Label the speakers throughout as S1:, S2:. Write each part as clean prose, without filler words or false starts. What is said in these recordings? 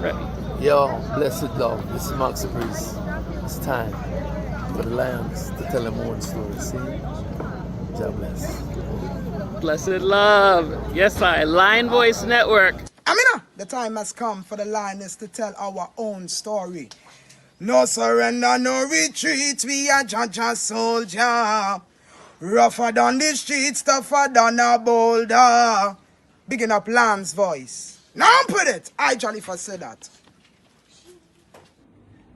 S1: Right.
S2: Yo, blessed love. This is Max the Breeze. It's time for the lions to tell them own story. See? God bless.
S1: Blessed love. Yes, I. Lion Voice Network.
S3: Amina, the time has come for the lioness to tell our own story. No surrender, no retreat, we are Jaja soldier. Rougher than the streets, tougher than a boulder. Bigging up Lamb's voice. Now put it, I Jalifa said that.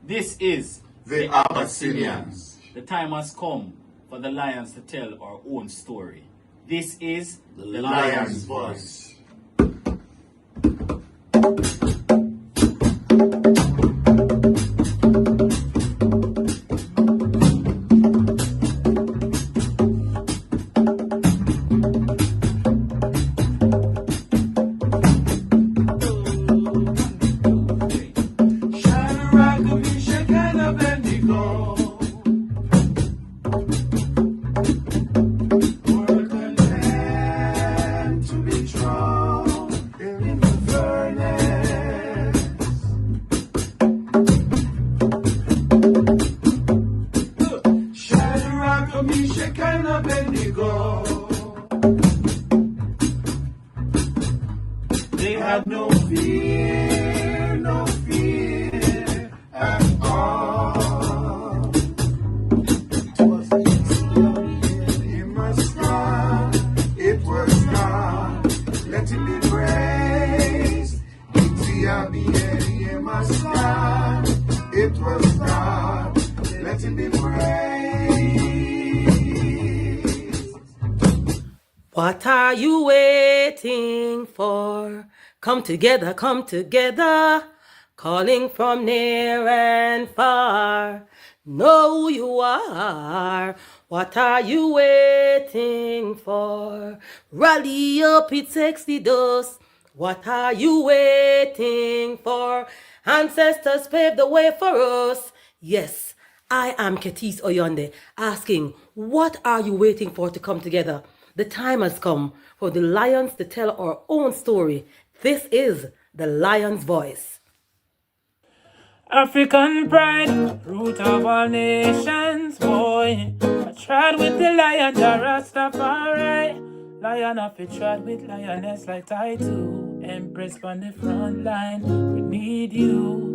S4: This is
S5: the Abyssinians.
S4: The time has come for the lions to tell our own story. This is
S5: The Lion's Voice. They had no fear at all. It was in my sky, it was God, let him be praised. In my sky, it was God, let him be praised.
S6: What are you waiting for? Come together, calling from near and far. Know who you are. What are you waiting for? Rally up, it's Exodus. What are you waiting for? Ancestors paved the way for us. Yes, I am Ketis Oyonde, asking, what are you waiting for to come together? The time has come for the lions to tell our own story. This is the Lion's Voice.
S7: African pride, root of all nations, boy. I tried with the lion, the Rastafari. Lion of it tried with lioness like I do. Empress on the front line, we need you.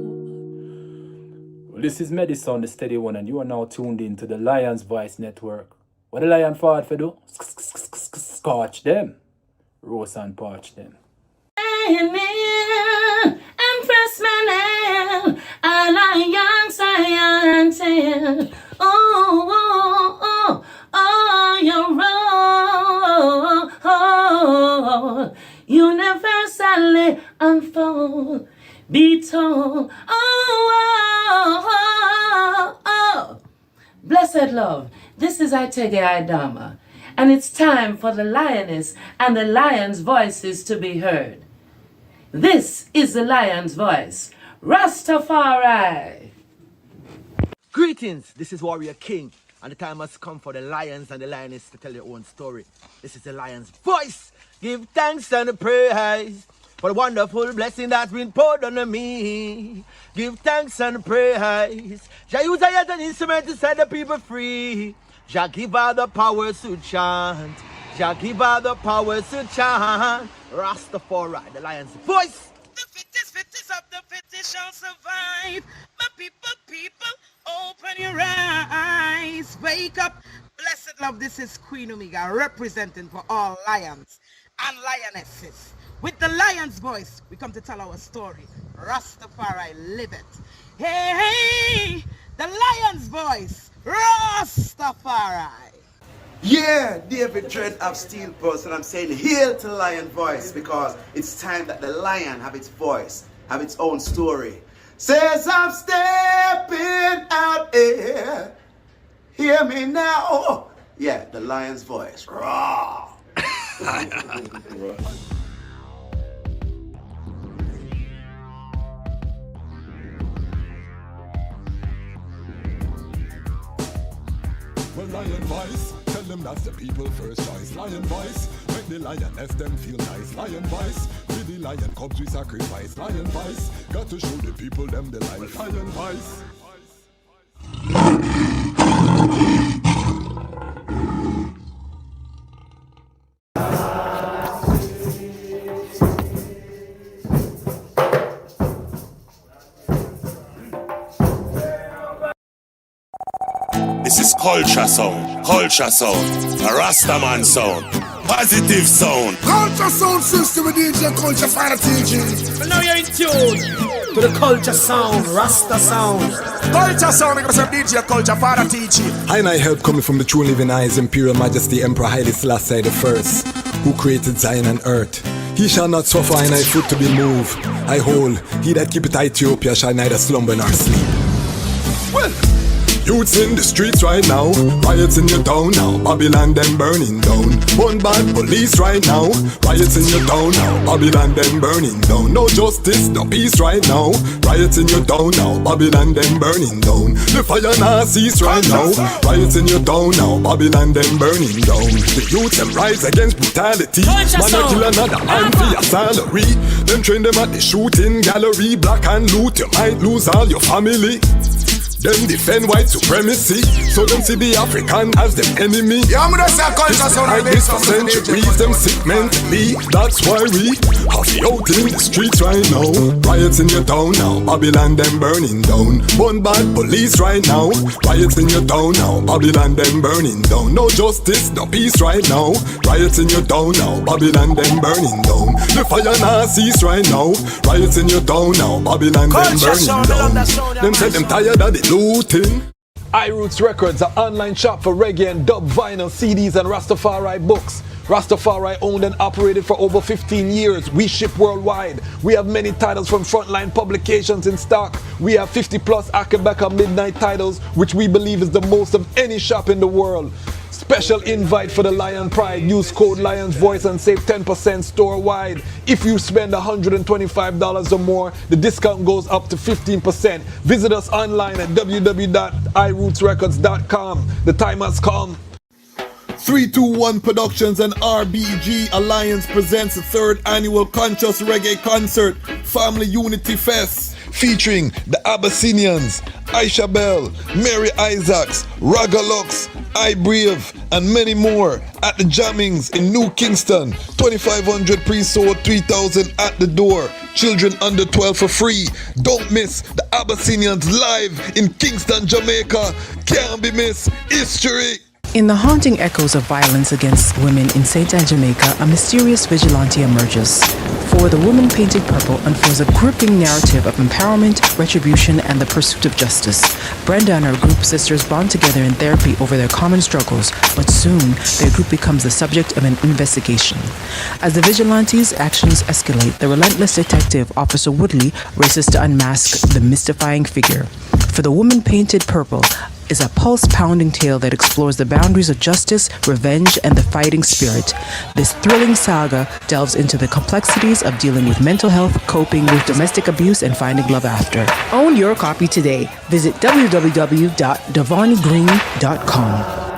S8: Well, this is Medicine, the steady one, and you are now tuned in to the Lion's Voice Network. What the lion fought for do? Scorch them. Roast and parch them.
S6: Empress Manel, a lion scientist. Oh, you're universally unfold, be told. Blessed love, this is Itege Idama, and it's time for the lioness and the lion's voices to be heard. This is the lion's voice, Rastafari.
S9: Greetings, this is Warrior King, and the time has come for the lions and the lioness to tell their own story. This is the lion's voice. Give thanks and praise for the wonderful blessing that's been poured on me. Give thanks and praise. Jah use I as an instrument to set the people free. Jah give her the powers to chant. Jah give her the powers to chant. Rastafari, the lion's voice.
S3: The fittest of the fittest shall survive. My people, open your eyes. Wake up. Blessed love, this is Queen Omega representing for all lions and lionesses. With the lion's voice, we come to tell our story. Rastafari, live it. Hey, the lion's voice, Rastafari.
S10: Yeah, David Dread of Steel Pulse, and I'm saying hail to the lion voice, because it's time that the lion have its voice, have its own story. Says I'm stepping out here. Hear me now. Yeah, the lion's voice. Raw.
S11: Well, lion voice, tell them that's the people first choice. Lion voice, make the lioness them feel nice. Lion voice, with the lion cubs we sacrifice. Lion voice, got to show the people them the life. Lion voice.
S12: This is culture sound, a Rastaman sound, positive sound.
S5: Culture sound system with DJ Culture Fire TG.
S9: And now you're in tune to the culture sound, Rasta sound.
S5: Culture sound because of DJ Culture Fire TG.
S13: I help coming from the true living eyes, Imperial Majesty Emperor Haile Selassie the First, who created Zion and earth. He shall not suffer and I foot to be moved. I hold, he that keepeth Ethiopia shall neither slumber nor sleep.
S11: Well,
S13: youths in the streets right now, riots in your town now, Babylon them burning down. One bad police right now, riots in your town now, Babylon them burning down. No justice, no peace right now, riots in your town now, Babylon them burning down. The fire now cease right now, riots in your town now, Babylon them burning down. The youth them rise against brutality, man a kill another man for your salary. Them train them at the shooting gallery, black and loot, you might lose all your family. Them defend white supremacy, so them see the African as them enemy.
S5: Yeah, I'm gonna say culture sound
S13: like this for centuries, them sick mentally. That's why we have the out in the streets right now. Riots in your town now, Babylon them burning down. One bad police right now, riots in your town now, Babylon them burning down. No justice, no peace right now, riots in your town now, Babylon them burning down. The fire now cease right now, riots in your town now, Babylon them burning down. Them say them tired of the looting.
S14: iRoots Records, an online shop for reggae and dub vinyl, CDs and Rastafari books. Rastafari owned and operated for over 15 years. We ship worldwide. We have many titles from Frontline Publications in stock. We have 50 plus Akabeka Midnight titles, which we believe is the most of any shop in the world. Special invite for the Lion Pride. Use code Lion's Voice and save 10% store-wide. If you spend $125 or more, the discount goes up to 15%. Visit us online at www.irootsrecords.com. The time has come.
S13: 321 Productions and RBG Alliance presents the 3rd annual Conscious Reggae Concert Family Unity Fest, featuring the Abyssinians, Aisha Bell, Mary Isaacs, Ragalux, I Brave, and many more at the Jammings in New Kingston. 2,500 pre-sold, 3,000 at the door. Children under 12 for free. Don't miss the Abyssinians live in Kingston, Jamaica. Can't be missed. History.
S15: In the haunting echoes of violence against women in St. Anne, Jamaica, a mysterious vigilante emerges. For the Woman Painted Purple unfolds a gripping narrative of empowerment, retribution, and the pursuit of justice. Brenda and her group sisters bond together in therapy over their common struggles, but soon their group becomes the subject of an investigation. As the vigilante's actions escalate, the relentless detective, Officer Woodley, races to unmask the mystifying figure. For the Woman Painted Purple is a pulse-pounding tale that explores the boundaries of justice, revenge, and the fighting spirit. This thrilling saga delves into the complexities of dealing with mental health, coping with domestic abuse, and finding love after. Own your copy today. Visit www.devonnygreen.com.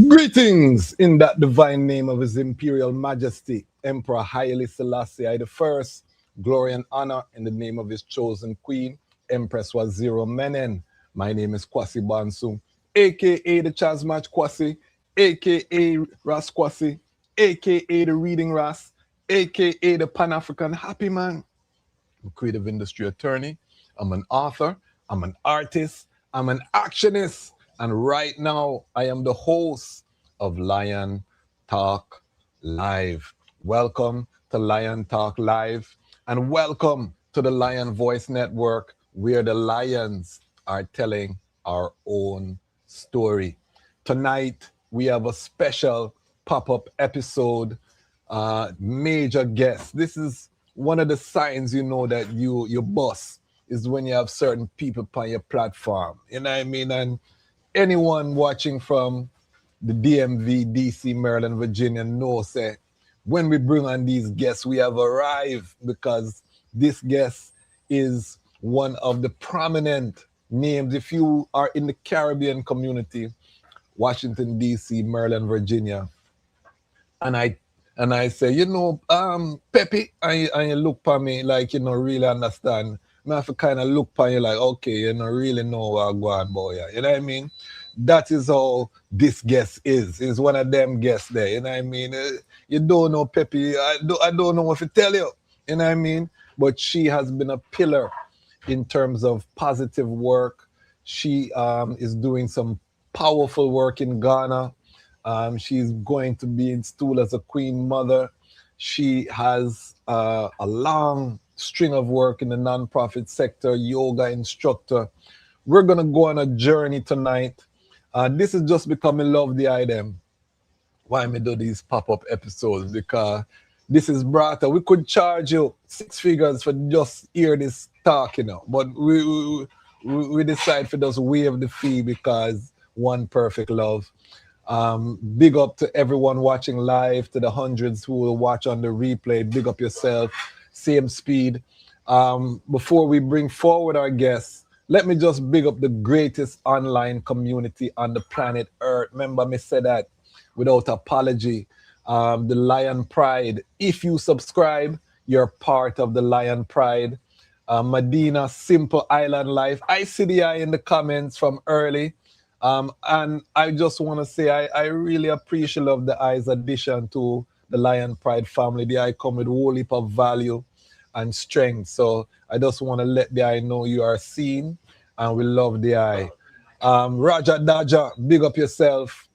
S13: Greetings in that divine name of His Imperial Majesty, Emperor Haile Selassie I the First. Glory and honor in the name of his chosen queen, Empress Waziri Menen. My name is Kwasi Bansu, aka the Chazmatch Kwasi, aka Ras Kwasi, aka the Reading Ras, aka the Pan-African Happy Man. I'm a creative industry attorney. I'm an author. I'm an artist. I'm an actionist. And right now, I am the host of Lion Talk Live. Welcome to Lion Talk Live, and welcome to the Lion Voice Network, where the lions are telling our own story. Tonight, we have a special pop-up episode, major guest. This is one of the signs you know that your boss is when you have certain people on your platform. You know what I mean? And anyone watching from the DMV, DC, Maryland, Virginia knows that when we bring on these guests, we have arrived because this guest is one of the prominent names. If you are in the Caribbean community, Washington, DC, Maryland, Virginia, and I say, Peppy, and you look for me like you don't really understand. I have to kind of look for you like, okay, you don't really know what I'm going boy. You know what I mean? That is how this guest is. Is one of them guests there. You know what I mean? You don't know Peppy. I don't know what to tell you. You know what I mean? But she has been a pillar in terms of positive work. She is doing some powerful work in Ghana. She's going to be installed as a Queen Mother. She has a long string of work in the nonprofit sector, yoga instructor. We're going to go on a journey tonight. This is just becoming love the item. Why me do these pop-up episodes? Because this is brata. We could charge you 6 figures for just hear this talk, but we decide to just waive the fee because one perfect love. Big up to everyone watching live, to the hundreds who will watch on the replay. Big up yourself, same speed. Before we bring forward our guests, let me just big up the greatest online community on the planet Earth. Remember me say that without apology. The Lion Pride. If you subscribe, you're part of the Lion Pride. Medina, Simple Island Life. I see the eye in the comments from early. And I just want to say I really appreciate the Eye's addition to the Lion Pride family. The Eye come with a whole heap of value and strength. So I just want to let the Eye know you are seen and we love the Eye. Raja Daja, big up yourself.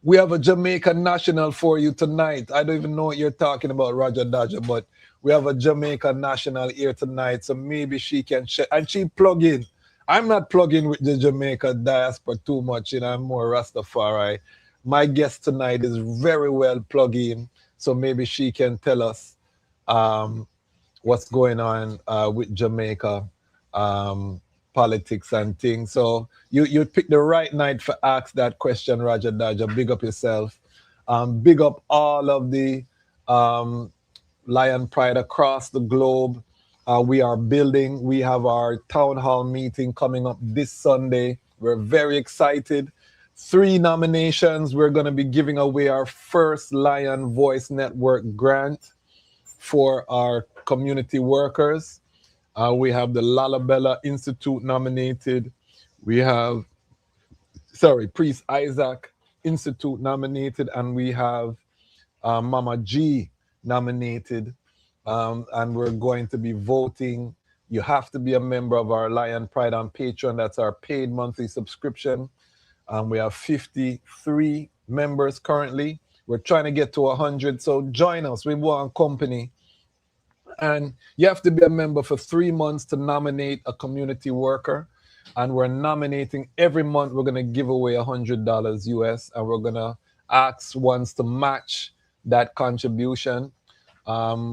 S13: We have a Jamaica national for you tonight. I don't even know what you're talking about, Raja Daja, but we have a Jamaica national here tonight. So maybe she can check. And she plug in. I'm not plugging with the Jamaica diaspora too much, I'm more Rastafari. My guest tonight is very well plugged in, so maybe she can tell us what's going on with Jamaica politics and things. So you picked the right night for ask that question, Raja Daja. Big up yourself. Big up all of the Lion Pride across the globe. We are building. We have our town hall meeting coming up this Sunday. We're very excited. 3 nominations. We're going to be giving away our first Lion Voice Network grant for our community workers. We have the Lalabella Institute nominated. We have, Priest Isaac Institute nominated. And we have Mama G nominated. And we're going to be voting. You have to be a member of our Lion Pride on Patreon. That's our paid monthly subscription. We have 53 members currently. We're trying to get to 100. So join us. We want company. And you have to be a member for 3 months to nominate a community worker. And we're nominating every month. We're going to give away $100 US. And we're going to ask ones to match that contribution.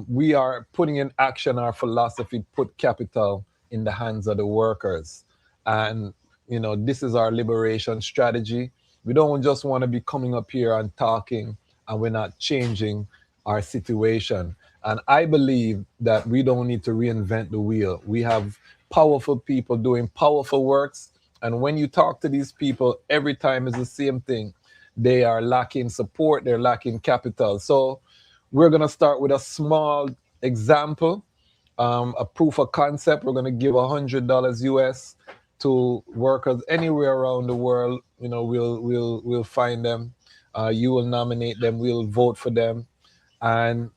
S13: We are putting in action our philosophy, put capital in the hands of the workers. And, this is our liberation strategy. We don't just want to be coming up here and talking and we're not changing our situation. And I believe that we don't need to reinvent the wheel. We have powerful people doing powerful works. And when you talk to these people, every time is the same thing. They are lacking support. They're lacking capital. So we're going to start with a small example, a proof of concept. We're going to give $100 US to workers anywhere around the world. We'll find them. You will nominate them. We'll vote for them. And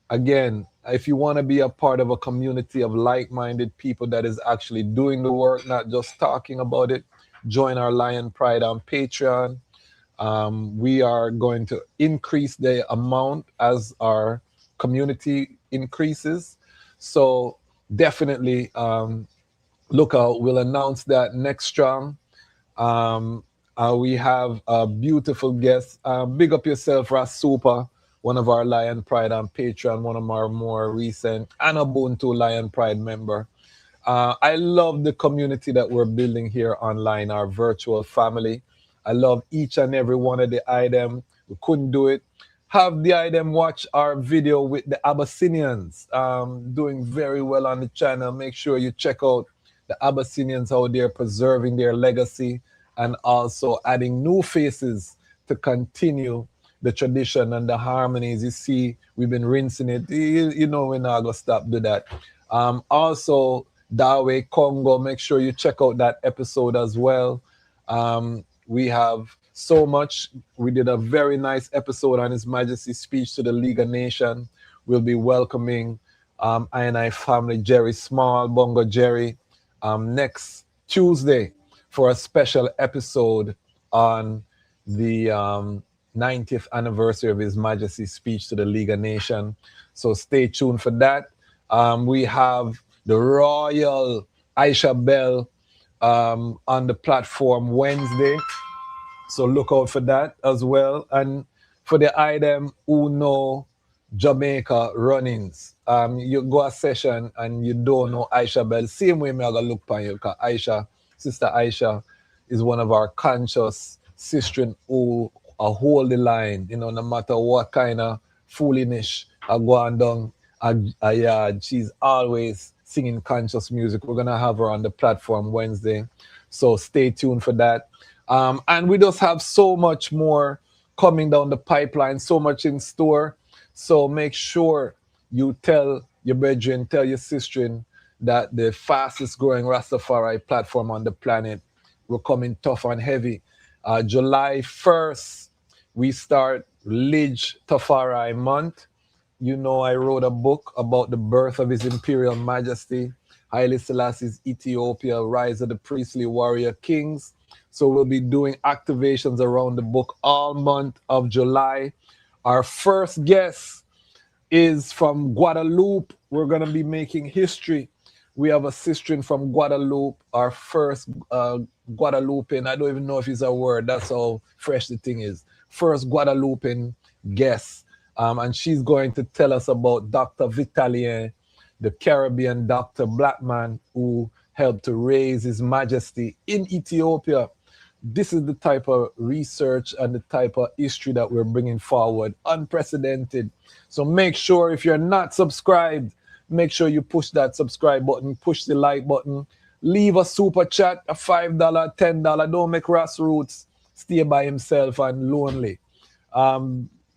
S13: again, if you want to be a part of a community of like-minded people that is actually doing the work, not just talking about it, join our Lion Pride on Patreon. We are going to increase the amount as our community increases. So definitely look out. We'll announce that next strong. We have a beautiful guest. Big up yourself, Ras Super, one of our Lion Pride on Patreon, one of our more recent, and a Ubuntu Lion Pride member. I love the community that we're building here online, our virtual family. I love each and every one of the item. We couldn't do it. Have the item watch our video with the Abyssinians, doing very well on the channel. Make sure you check out the Abyssinians, how they're preserving their legacy and also adding new faces to continue the tradition and the harmonies. You see, we've been rinsing it. You know, we're not going to stop do that. Also, Dawe Congo, make sure you check out that episode as well. We have so much. We did a very nice episode on His Majesty's speech to the League of Nations. We'll be welcoming I family, Jerry Small, Bongo Jerry, next Tuesday for a special episode on the 90th anniversary of His Majesty's speech to the League of Nations. So stay tuned for that. We have the Royal Aisha Bell on the platform Wednesday. So look out for that as well. And for the item Uno Jamaica runnings, you go a session and you don't know Aisha Bell, same way me I go look for you, because Aisha, Sister Aisha, is one of our conscious sisters who hold the line, you know, no matter what kind of foolishness I go on down a yard, she's always singing conscious music. We're going to have her on the platform Wednesday. So stay tuned for that. And we just have so much more coming down the pipeline, so much in store. So make sure you tell your brethren, tell your sister that the fastest growing Rastafari platform on the planet, we're coming tough and heavy. July 1st, we start Lidge Tafari month. You know, I wrote a book about the birth of His Imperial Majesty, Haile Selassie's Ethiopia, Rise of the Priestly Warrior Kings. So we'll be doing activations around the book all month of July. Our first guest is from Guadeloupe. We're going to be making history. We have a sister from Guadeloupe, our first Guadeloupean. I don't even know if it's a word. That's how fresh the thing is. First Guadeloupean guest. And she's going to tell us about Dr. Vitalien, the Caribbean doctor, black man who helped to raise His Majesty in Ethiopia. This is the type of research and the type of history that we're bringing forward, unprecedented. So make sure, if you're not subscribed, make sure you push that subscribe button, push the like button, leave a super chat, a $5, $10. Don't make Grassroots stay by himself and lonely.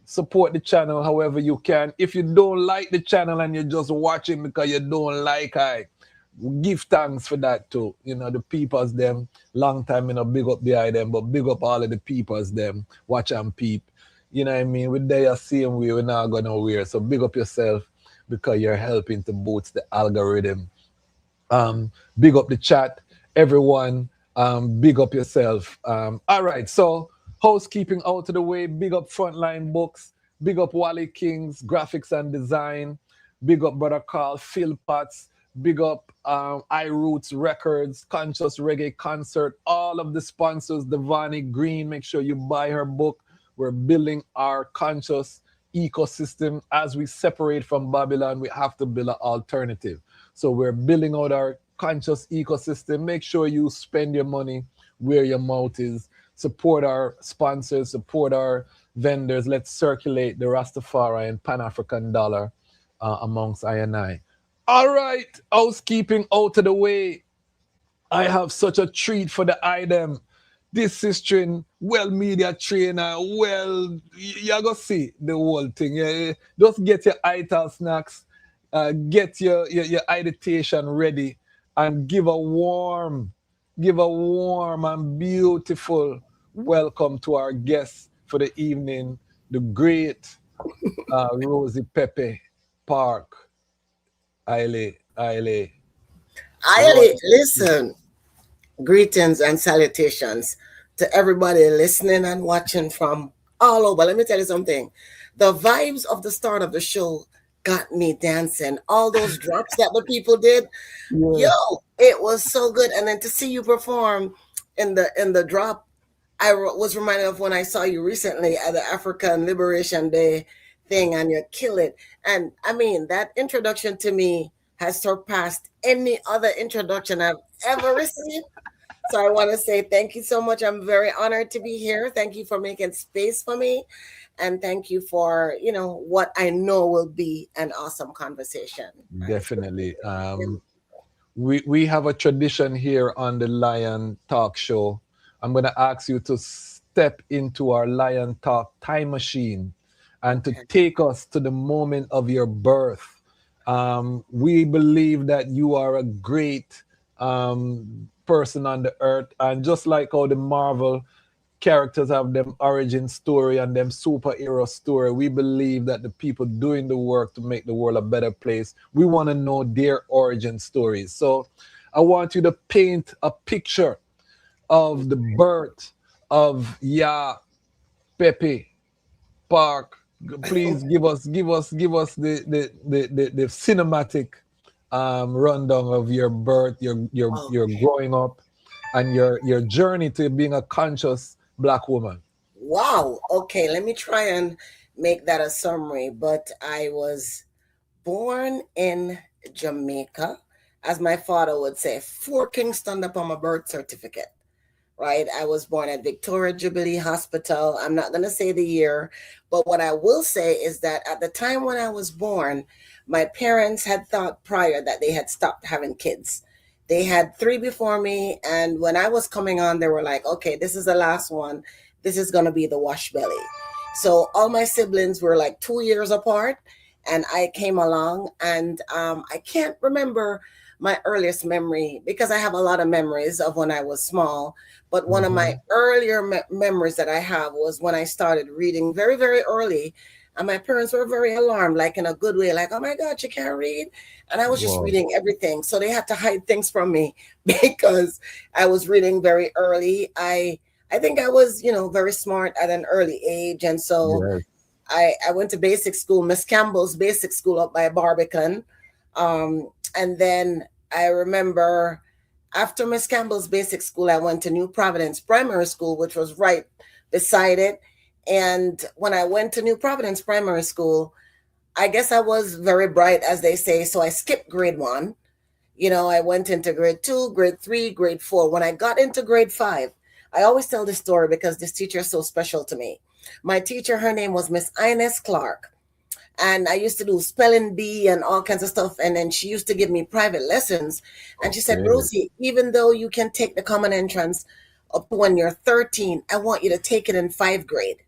S13: Support the channel however you can. If you don't like the channel and you're just watching because you don't like I, give thanks for that too. You know, the peoples them, long time, you know, big up behind them, but big up all of the peoples them, watch and peep. You know what I mean? We're there same way, we're not going nowhere. So big up yourself because you're helping to boost the algorithm. Big up the chat, everyone. Big up yourself. All right, so housekeeping out of the way. Big up Frontline Books. Big up Wally Kings, Graphics and Design. Big up Brother Carl, Phil Potts. Big up iRoots Records, Conscious Reggae Concert. All of the sponsors, Devani Green, make sure you buy her book. We're building our conscious ecosystem. As we separate from Babylon, we have to build an alternative. So we're building out our conscious ecosystem. Make sure you spend your money where your mouth is. Support our sponsors, support our vendors. Let's circulate the Rastafari and Pan-African dollar amongst I and I. All right, housekeeping out of the way. I have such a treat for the item. This sister, well media trainer, well, you're going to see the whole thing. Yeah, just get your ital snacks, get your meditation ready, and give a warm and beautiful welcome to our guest for the evening, the great Rosie Peppy Parke. Aile.
S16: Listen, greetings and salutations to everybody listening and watching from all over. Let me tell you something. The vibes of the start of the show got me dancing. All those drops that the people did, yo, it was so good. And then to see you perform in the drop, was reminded of when I saw you recently at the African Liberation Day thing, and you kill it. And I mean, that introduction to me has surpassed any other introduction I've ever received. So I want to say thank you so much. I'm very honored to be here. Thank you for making space for me. And thank you for, what I know will be an awesome conversation.
S13: Definitely. We have a tradition here on the Lion Talk Show. I'm going to ask you to step into our Lion Talk time machine and to take us to the moment of your birth. We believe that you are a great person on the earth, and just like how the Marvel characters have them origin story and them superhero story, we believe that the people doing the work to make the world a better place, we want to know their origin stories. So I want you to paint a picture of the birth of Peppy Parke. Please give us the cinematic rundown of your birth, your growing up, and your journey to being a conscious Black woman.
S16: Wow. Okay, let me try and make that a summary. But I was born in Jamaica, as my father would say, 4 Kingston upon my birth certificate. Right? I was born at Victoria Jubilee Hospital. I'm not going to say the year, but what I will say is that at the time when I was born, my parents had thought prior that they had stopped having kids. They had 3 before me, and when I was coming on, they were like, okay, this is the last one. This is going to be the wash belly. So all my siblings were like 2 years apart, and I came along, and I can't remember my earliest memory because I have a lot of memories of when I was small. But one of my earlier memories that I have was when I started reading very, very early. And my parents were very alarmed, like in a good way, like, oh my God, you can't read. And I was just reading everything. So they had to hide things from me because I was reading very early. I think I was, very smart at an early age. And so I went to basic school, Miss Campbell's basic school up by Barbican. And then I remember after Miss Campbell's basic school, I went to New Providence Primary School, which was right beside it. And when I went to New Providence Primary School, I guess I was very bright, as they say. So I skipped grade 1. I went into grade 2, grade 3, grade 4. When I got into grade 5, I always tell this story because this teacher is so special to me. My teacher, her name was Miss Ines Clark. And I used to do spelling bee and all kinds of stuff. And then she used to give me private lessons. And she said, Rosie, even though you can take the common entrance up to when you're 13, I want you to take it in 5th grade.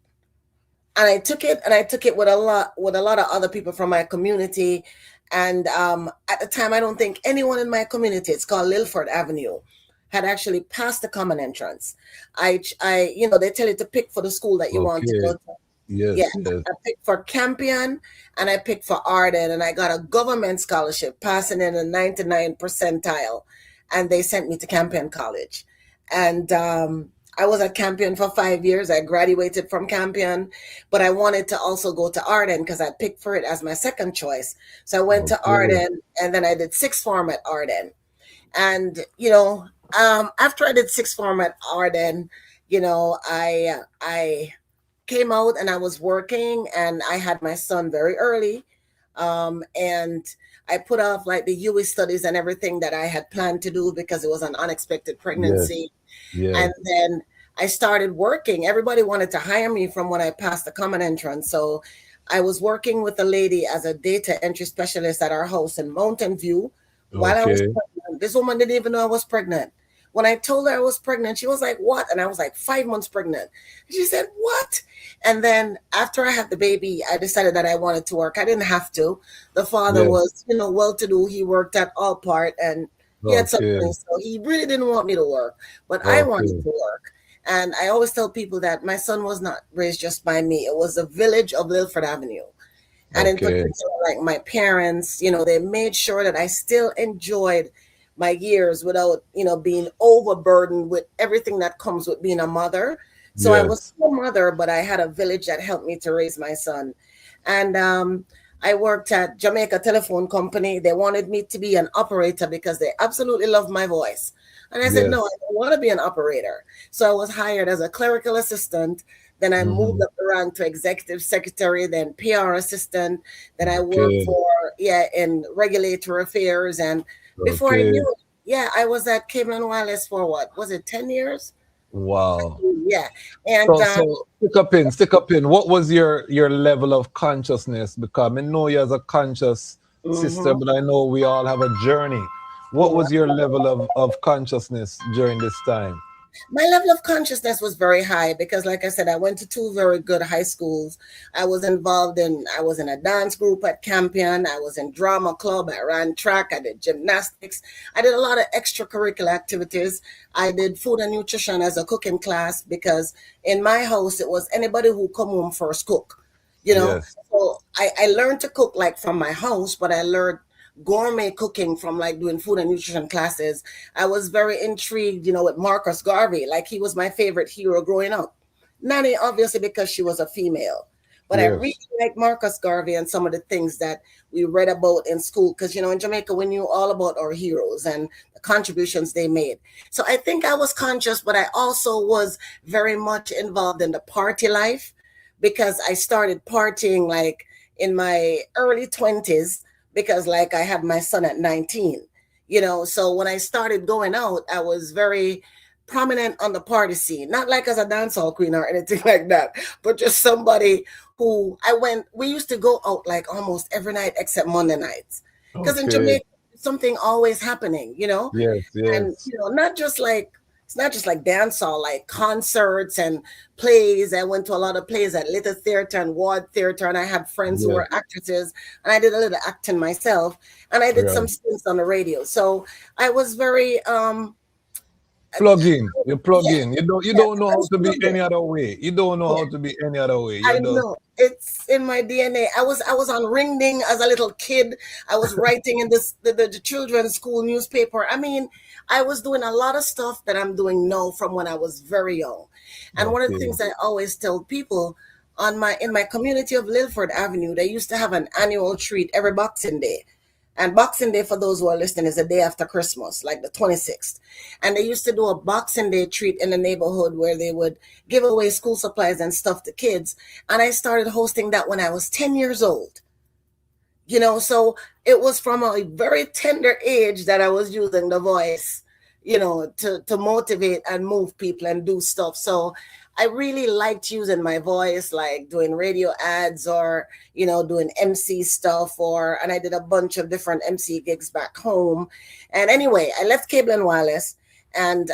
S16: And I took it with a lot of other people from my community. And at the time, I don't think anyone in my community, it's called Lilford Avenue, had actually passed the common entrance. They tell you to pick for the school that you want to go to.
S13: Yes.
S16: I picked for Campion and I picked for Arden, and I got a government scholarship, passing in a 99 percentile, and they sent me to Campion College. And I was at Campion for 5 years. I graduated from Campion, but I wanted to also go to Arden because I picked for it as my second choice. So I went to Arden, and then I did 6th form at Arden. And, after I did 6th form at Arden, I came out and I was working, and I had my son very early. And I put off like the UE studies and everything that I had planned to do because it was an unexpected pregnancy.
S13: Yes.
S16: And then I started working. Everybody wanted to hire me from when I passed the common entrance. So I was working with a lady as a data entry specialist at our house in Mountain View while I was pregnant. This woman didn't even know I was pregnant. When I told her I was pregnant, she was like, what? And I was like 5 months pregnant. She said, what? And then after I had the baby, I decided that I wanted to work. I didn't have to. The father was, well-to-do. He worked at Allpart, and he had something. So he really didn't want me to work, but I wanted to work. And I always tell people that my son was not raised just by me. It was the village of Lilford Avenue. And in particular, like my parents, they made sure that I still enjoyed my years without, being overburdened with everything that comes with being a mother. So I was still a mother, but I had a village that helped me to raise my son. And I worked at Jamaica Telephone Company. They wanted me to be an operator because they absolutely loved my voice. And I said,
S13: Yes.
S16: no, I don't want to be an operator. So I was hired as a clerical assistant. Then I moved up the rank to executive secretary, then PR assistant. Then I worked
S13: Okay.
S16: for, in regulatory affairs. And before I
S13: Okay.
S16: knew it, I was at Cable and Wireless for what? Was it 10 years?
S13: Wow.
S16: Yeah. And
S13: So stick up in. What was your level of consciousness? Because I know you as a conscious sister, but I know we all have a journey. What was your level of consciousness during this time?
S16: my level of consciousness was very high because, like I said, I went to two very good high schools. I was in a dance group at Campion. I was in drama club. I ran track. I did gymnastics. I did a lot of extracurricular activities. I did food and nutrition as a cooking class because in my house, it was anybody who come home first cook,
S13: Yes.
S16: So I learned to cook like from my house, but I learned gourmet cooking from like doing food and nutrition classes. I was very intrigued, with Marcus Garvey. Like he was my favorite hero growing up. Not obviously because she was a female, but I really
S13: Yes.
S16: like Marcus Garvey and some of the things that we read about in school. Because in Jamaica, we knew all about our heroes and the contributions they made. So I think I was conscious, but I also was very much involved in the party life because I started partying like in my early 20s because like I had my son at 19, so when I started going out, I was very prominent on the party scene, not like as a dancehall queen or anything like that, but just somebody who we used to go out like almost every night except Monday nights. Because in
S13: Okay.
S16: Jamaica, something always happening,
S13: Yes.
S16: and
S13: Yes.
S16: it's not just like dance hall, like concerts and plays. I went to a lot of plays at Little Theatre and Ward Theatre, and I had friends who
S13: Yes.
S16: were actresses, and I did a little acting myself, and I did some
S13: Right.
S16: stints on the radio. So I was very
S13: Plug in. You plug
S16: yeah,
S13: in. You
S16: yeah,
S13: don't know
S16: I
S13: how
S16: was
S13: to be
S16: plugged in.
S13: any other way. You don't know
S16: Yeah.
S13: how to be any other way.
S16: I
S13: You just
S16: know it's in my DNA. I was on Ring Ding as a little kid. I was writing in the children's school newspaper. I mean, I was doing a lot of stuff that I'm doing now from when I was very young. And one of the
S13: okay.
S16: things I always tell people in my community of Lilford Avenue, they used to have an annual treat every Boxing Day. And Boxing Day, for those who are listening, is the day after Christmas, like the 26th. And they used to do a Boxing Day treat in the neighborhood where they would give away school supplies and stuff to kids. And I started hosting that when I was 10 years old. So it was from a very tender age that I was using the voice, to motivate and move people and do stuff. So I really liked using my voice, like doing radio ads or, doing MC stuff and I did a bunch of different MC gigs back home. And anyway, I left Cable and Wireless and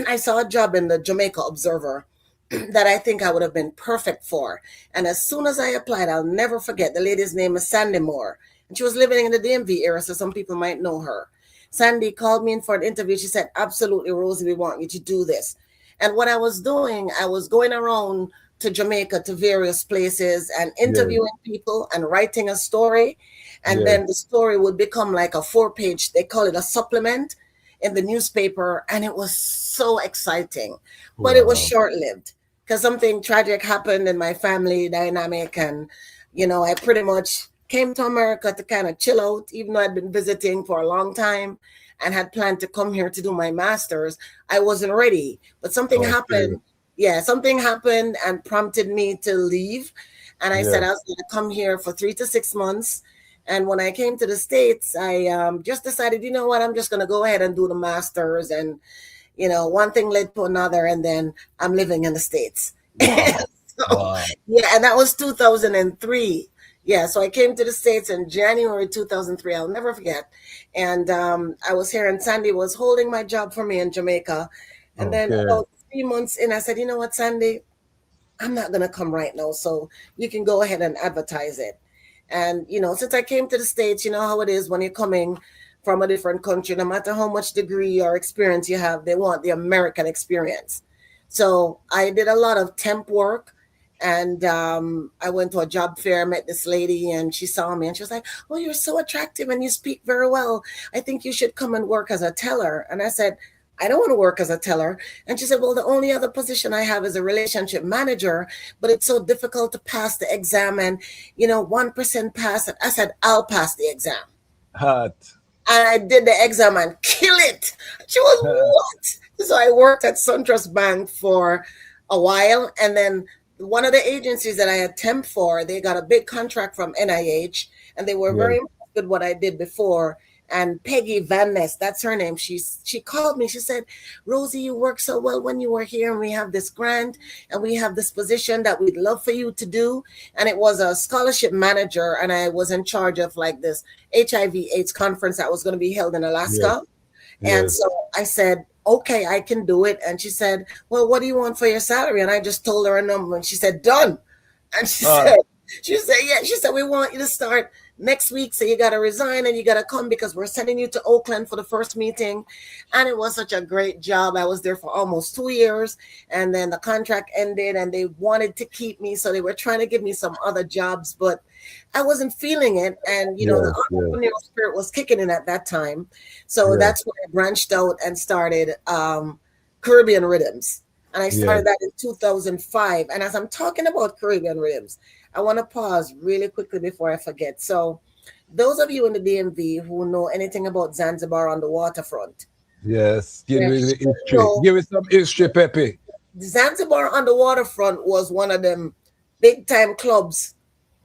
S16: I saw a job in the Jamaica Observer that I think I would have been perfect for. And as soon as I applied, I'll never forget, the lady's name is Sandy Moore. And she was living in the DMV area, so some people might know her. Sandy called me in for an interview. She said, absolutely, Rosie, we want you to do this. And what I was doing, I was going around to Jamaica to various places and
S13: Yes.
S16: interviewing people and writing a story. And
S13: Yes.
S16: then the story would become like a 4-page, they call it a supplement in the newspaper. And it was so exciting, but it was
S13: Wow.
S16: short-lived because something tragic happened in my family dynamic. And, I pretty much came to America to kind of chill out, even though I'd been visiting for a long time and had planned to come here to do my master's. I wasn't ready, but something
S13: Okay.
S16: happened. Yeah, something happened and prompted me to leave. And I said I
S13: Yes.
S16: was going to come here for 3 to 6 months. And when I came to the States, I just decided, you know what, I'm just going to go ahead and do the master's. And, one thing led to another. And then I'm living in the States.
S13: Wow.
S16: So,
S13: Wow.
S16: yeah, and that was 2003. Yeah, so I came to the States in January 2003. I'll never forget. And I was here, and Sandy was holding my job for me in Jamaica. And then
S13: Okay.
S16: about 3 months in, I said, you know what, Sandy, I'm not going to come right now. So you can go ahead and advertise it. And, since I came to the States, you know how it is when you're coming from a different country, no matter how much degree or experience you have, they want the American experience. So I did a lot of temp work. And I went to a job fair, met this lady, and she saw me and she was like, "Oh, you're so attractive and you speak very well. I think you should come and work as a teller." And I said, "I don't want to work as a teller." And she said, "Well, the only other position I have is a relationship manager, but it's so difficult to pass the exam. And, 1% pass." I said, "I'll pass the exam."
S13: Hot.
S16: And I did the exam and kill it. She was, what? So I worked at SunTrust Bank for a while, and then one of the agencies that I had temp for, they got a big contract from NIH, and they were very
S13: Yes.
S16: impressed with what I did before. And Peggy Van Ness, that's her name. She called me. She said, "Rosie, you worked so well when you were here, and we have this grant, and we have this position that we'd love for you to do." And it was a scholarship manager, and I was in charge of like this HIV/AIDS conference that was going to be held in
S13: Yes.
S16: Alaska. And
S13: Yes.
S16: so I said, "Okay, I can do it." And she said, "Well, what do you want for your salary?" And I just told her a number, and she said, "Done." And yeah, she said, "We want you to start next week. So you got to resign and you got to come because we're sending you to Oakland for the first meeting." And it was such a great job. I was there for almost 2 years, and then the contract ended and they wanted to keep me. So they were trying to give me some other jobs, but I wasn't feeling it. And, you know, the
S13: Yes. Yes.
S16: entrepreneurial spirit was kicking in at that time. So
S13: Yes.
S16: that's when I branched out and started Caribbean Rhythms. And I
S13: Yes.
S16: started that in 2005. And as I'm talking about Caribbean Rhythms, I want to pause really quickly before I forget. So, those of you in the DMV who know anything about Zanzibar on the waterfront,
S13: Yes. Give me the
S16: you
S13: history.
S16: know,
S13: Give me some history, Peppy.
S16: Zanzibar on the waterfront was one of them big time clubs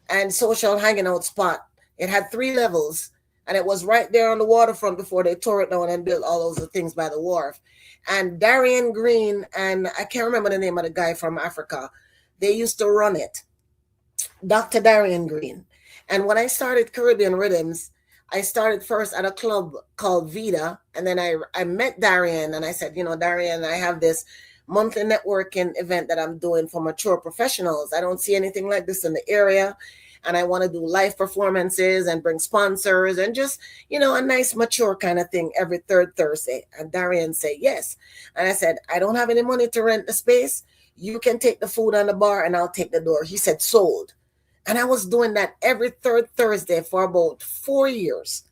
S16: and social hanging out spot. It had 3 levels, and it was right there on the waterfront before they tore it down and built all those things by the wharf. And Darian Green, and I can't remember the name of the guy from Africa, they used to run it. Dr. Darian Green. And when I started Caribbean Rhythms, I started first at a club called Vida. And then I met Darian and I said, Darian, I have this monthly networking event that I'm doing for mature professionals. I don't see anything like this in the area. And I want to do live performances and bring sponsors and just, a nice mature kind of thing every third Thursday. And Darian said, yes. And I said, I don't have any money to rent the space. You can take the food on the bar and I'll take the door. He said, sold. And I was doing that every third Thursday for about 4 years.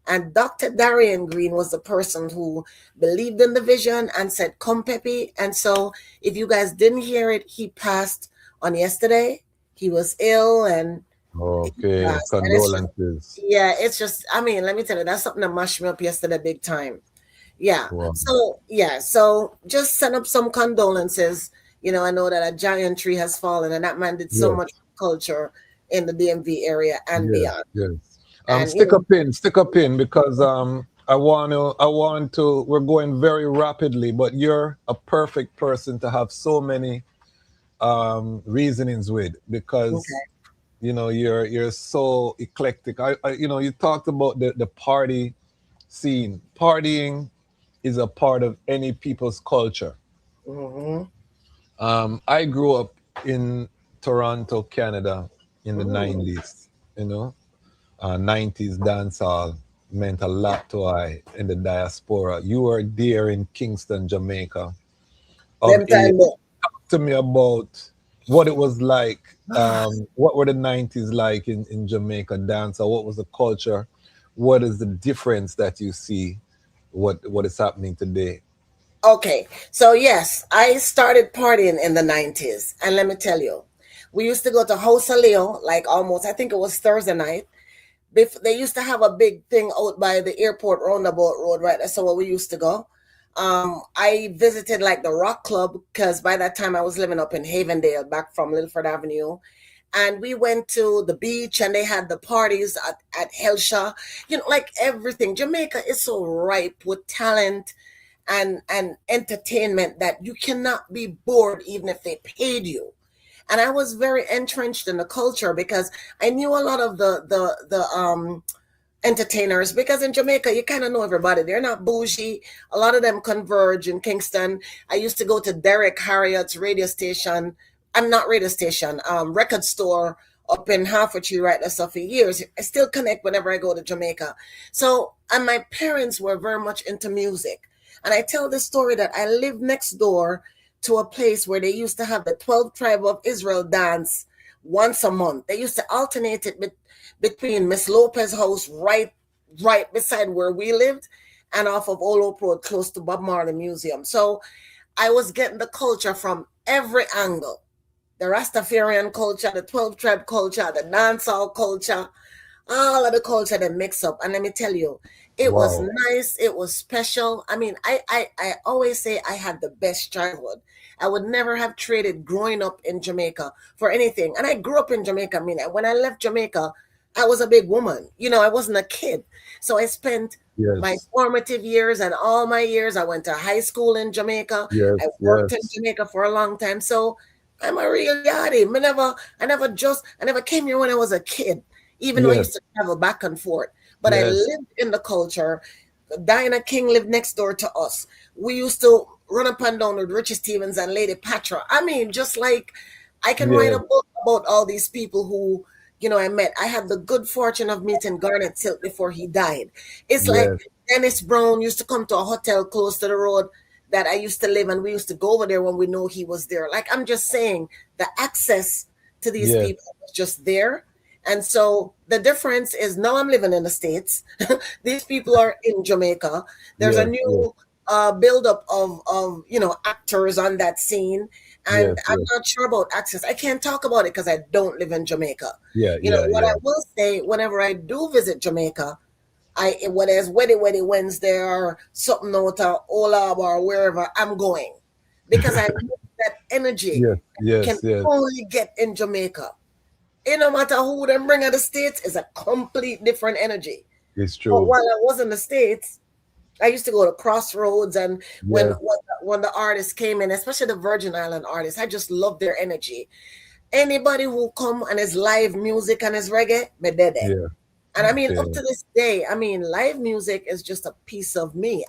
S16: And Dr. Darian Green was the person who believed in the vision and said, come, Peppy. And so if you guys didn't hear it, he passed on yesterday. He was ill and
S13: Okay.
S16: passed. And
S13: Condolences.
S16: it's just, I mean, let me tell you, that's something that mashed me up yesterday big time. Yeah.
S13: Wow.
S16: So just send up some condolences. I know that a giant tree has fallen and that man did so
S13: Yes.
S16: much culture in the DMV area and
S13: Yes.
S16: beyond.
S13: Yes.
S16: And,
S13: Stick a pin because I want to we're going very rapidly, but you're a perfect person to have so many reasonings with because you're so eclectic. You talked about the party scene. Partying is a part of any people's culture. I grew up in Toronto, Canada in the 90s, 90s dancehall meant a lot to I in the diaspora. You were there in Kingston, Jamaica. Talk to me about what it was like. What were the 90s like in Jamaica dancehall? What was the culture? What is the difference that you see? What is happening today?
S16: Okay, so yes, I started partying in the 90s. And let me tell you, we used to go to House of Leo, like almost, I think it was Thursday night. They used to have a big thing out by the airport roundabout road, right? That's where we used to go. I visited like the Rock Club because by that time I was living up in Havendale, back from Lilford Avenue. And we went to the beach and they had the parties at Hellshaw. Like everything. Jamaica is so ripe with talent and entertainment that you cannot be bored even if they paid you. And I was very entrenched in the culture because I knew a lot of the entertainers because in Jamaica you kind of know everybody. They're not bougie. A lot of them converge in Kingston. I used to go to Derek Harriot's radio station. I'm not radio station, record store up in Hertfordshire right there. So for years, I still connect whenever I go to Jamaica. So, and my parents were very much into music. And I tell the story that I lived next door to a place where they used to have the 12 Tribe of Israel dance once a month. They used to alternate it between Miss Lopez's house right beside where we lived and off of Old Hope Road close to Bob Marley Museum. So I was getting the culture from every angle. The Rastafarian culture, the 12 Tribe culture, the dancehall culture, all of the culture that mix up. And let me tell you, It was
S13: Wow.
S16: nice. It was special. I mean, I always say I had the best childhood. I would never have traded growing up in Jamaica for anything. And I grew up in Jamaica. I mean, when I left Jamaica, I was a big woman. You know, I wasn't a kid. So I spent my
S13: Yes.
S16: formative years and all my years. I went to high school in Jamaica.
S13: Yes.
S16: I worked in
S13: Yes.
S16: Jamaica for a long time. So I'm a real yardie. I never came here when I was a kid, even though I
S13: Yes.
S16: used to travel back and forth. But I
S13: Yes.
S16: lived in the culture. Diana King lived next door to us. We used to run up and down with Richie Stevens and Lady Patra. I mean, just like I can write
S13: Yes.
S16: a book about all these people who, you know, I met. I had the good fortune of meeting Garnet Silk before he died. It's like
S13: Yes.
S16: Dennis Brown used to come to a hotel close to the road that I used to live, and we used to go over there when we know he was there. Like, I'm just saying, the access to these
S13: Yes.
S16: people was just there. And so the difference is now I'm living in the States. These people are in Jamaica. There's a
S13: Yes. Yes.
S16: new buildup of you know, actors on that scene. And
S13: Yes.
S16: I'm
S13: Yes.
S16: not sure about access. I can't talk about it because I don't live in Jamaica.
S13: Yeah.
S16: You know,
S13: Yeah.
S16: what I
S13: Yeah.
S16: will say, whenever I do visit Jamaica, when there's Weddy Wednesday or something out of Olab or wherever, I'm going. Because I know that energy
S13: Yes.
S16: can
S13: Yes. Yes.
S16: only get in Jamaica. It no matter who them bring out the States, is a complete different energy.
S13: It's
S16: But
S13: true.
S16: while I was in the States, I used to go to Crossroads, and
S13: Yes.
S16: when the artists came in, especially the Virgin Island artists, I just love their energy. Anybody who come and is live music and is reggae, me dead.
S13: Yeah.
S16: And I mean,
S13: Yeah.
S16: up to this day, I mean, live music is just a piece of me.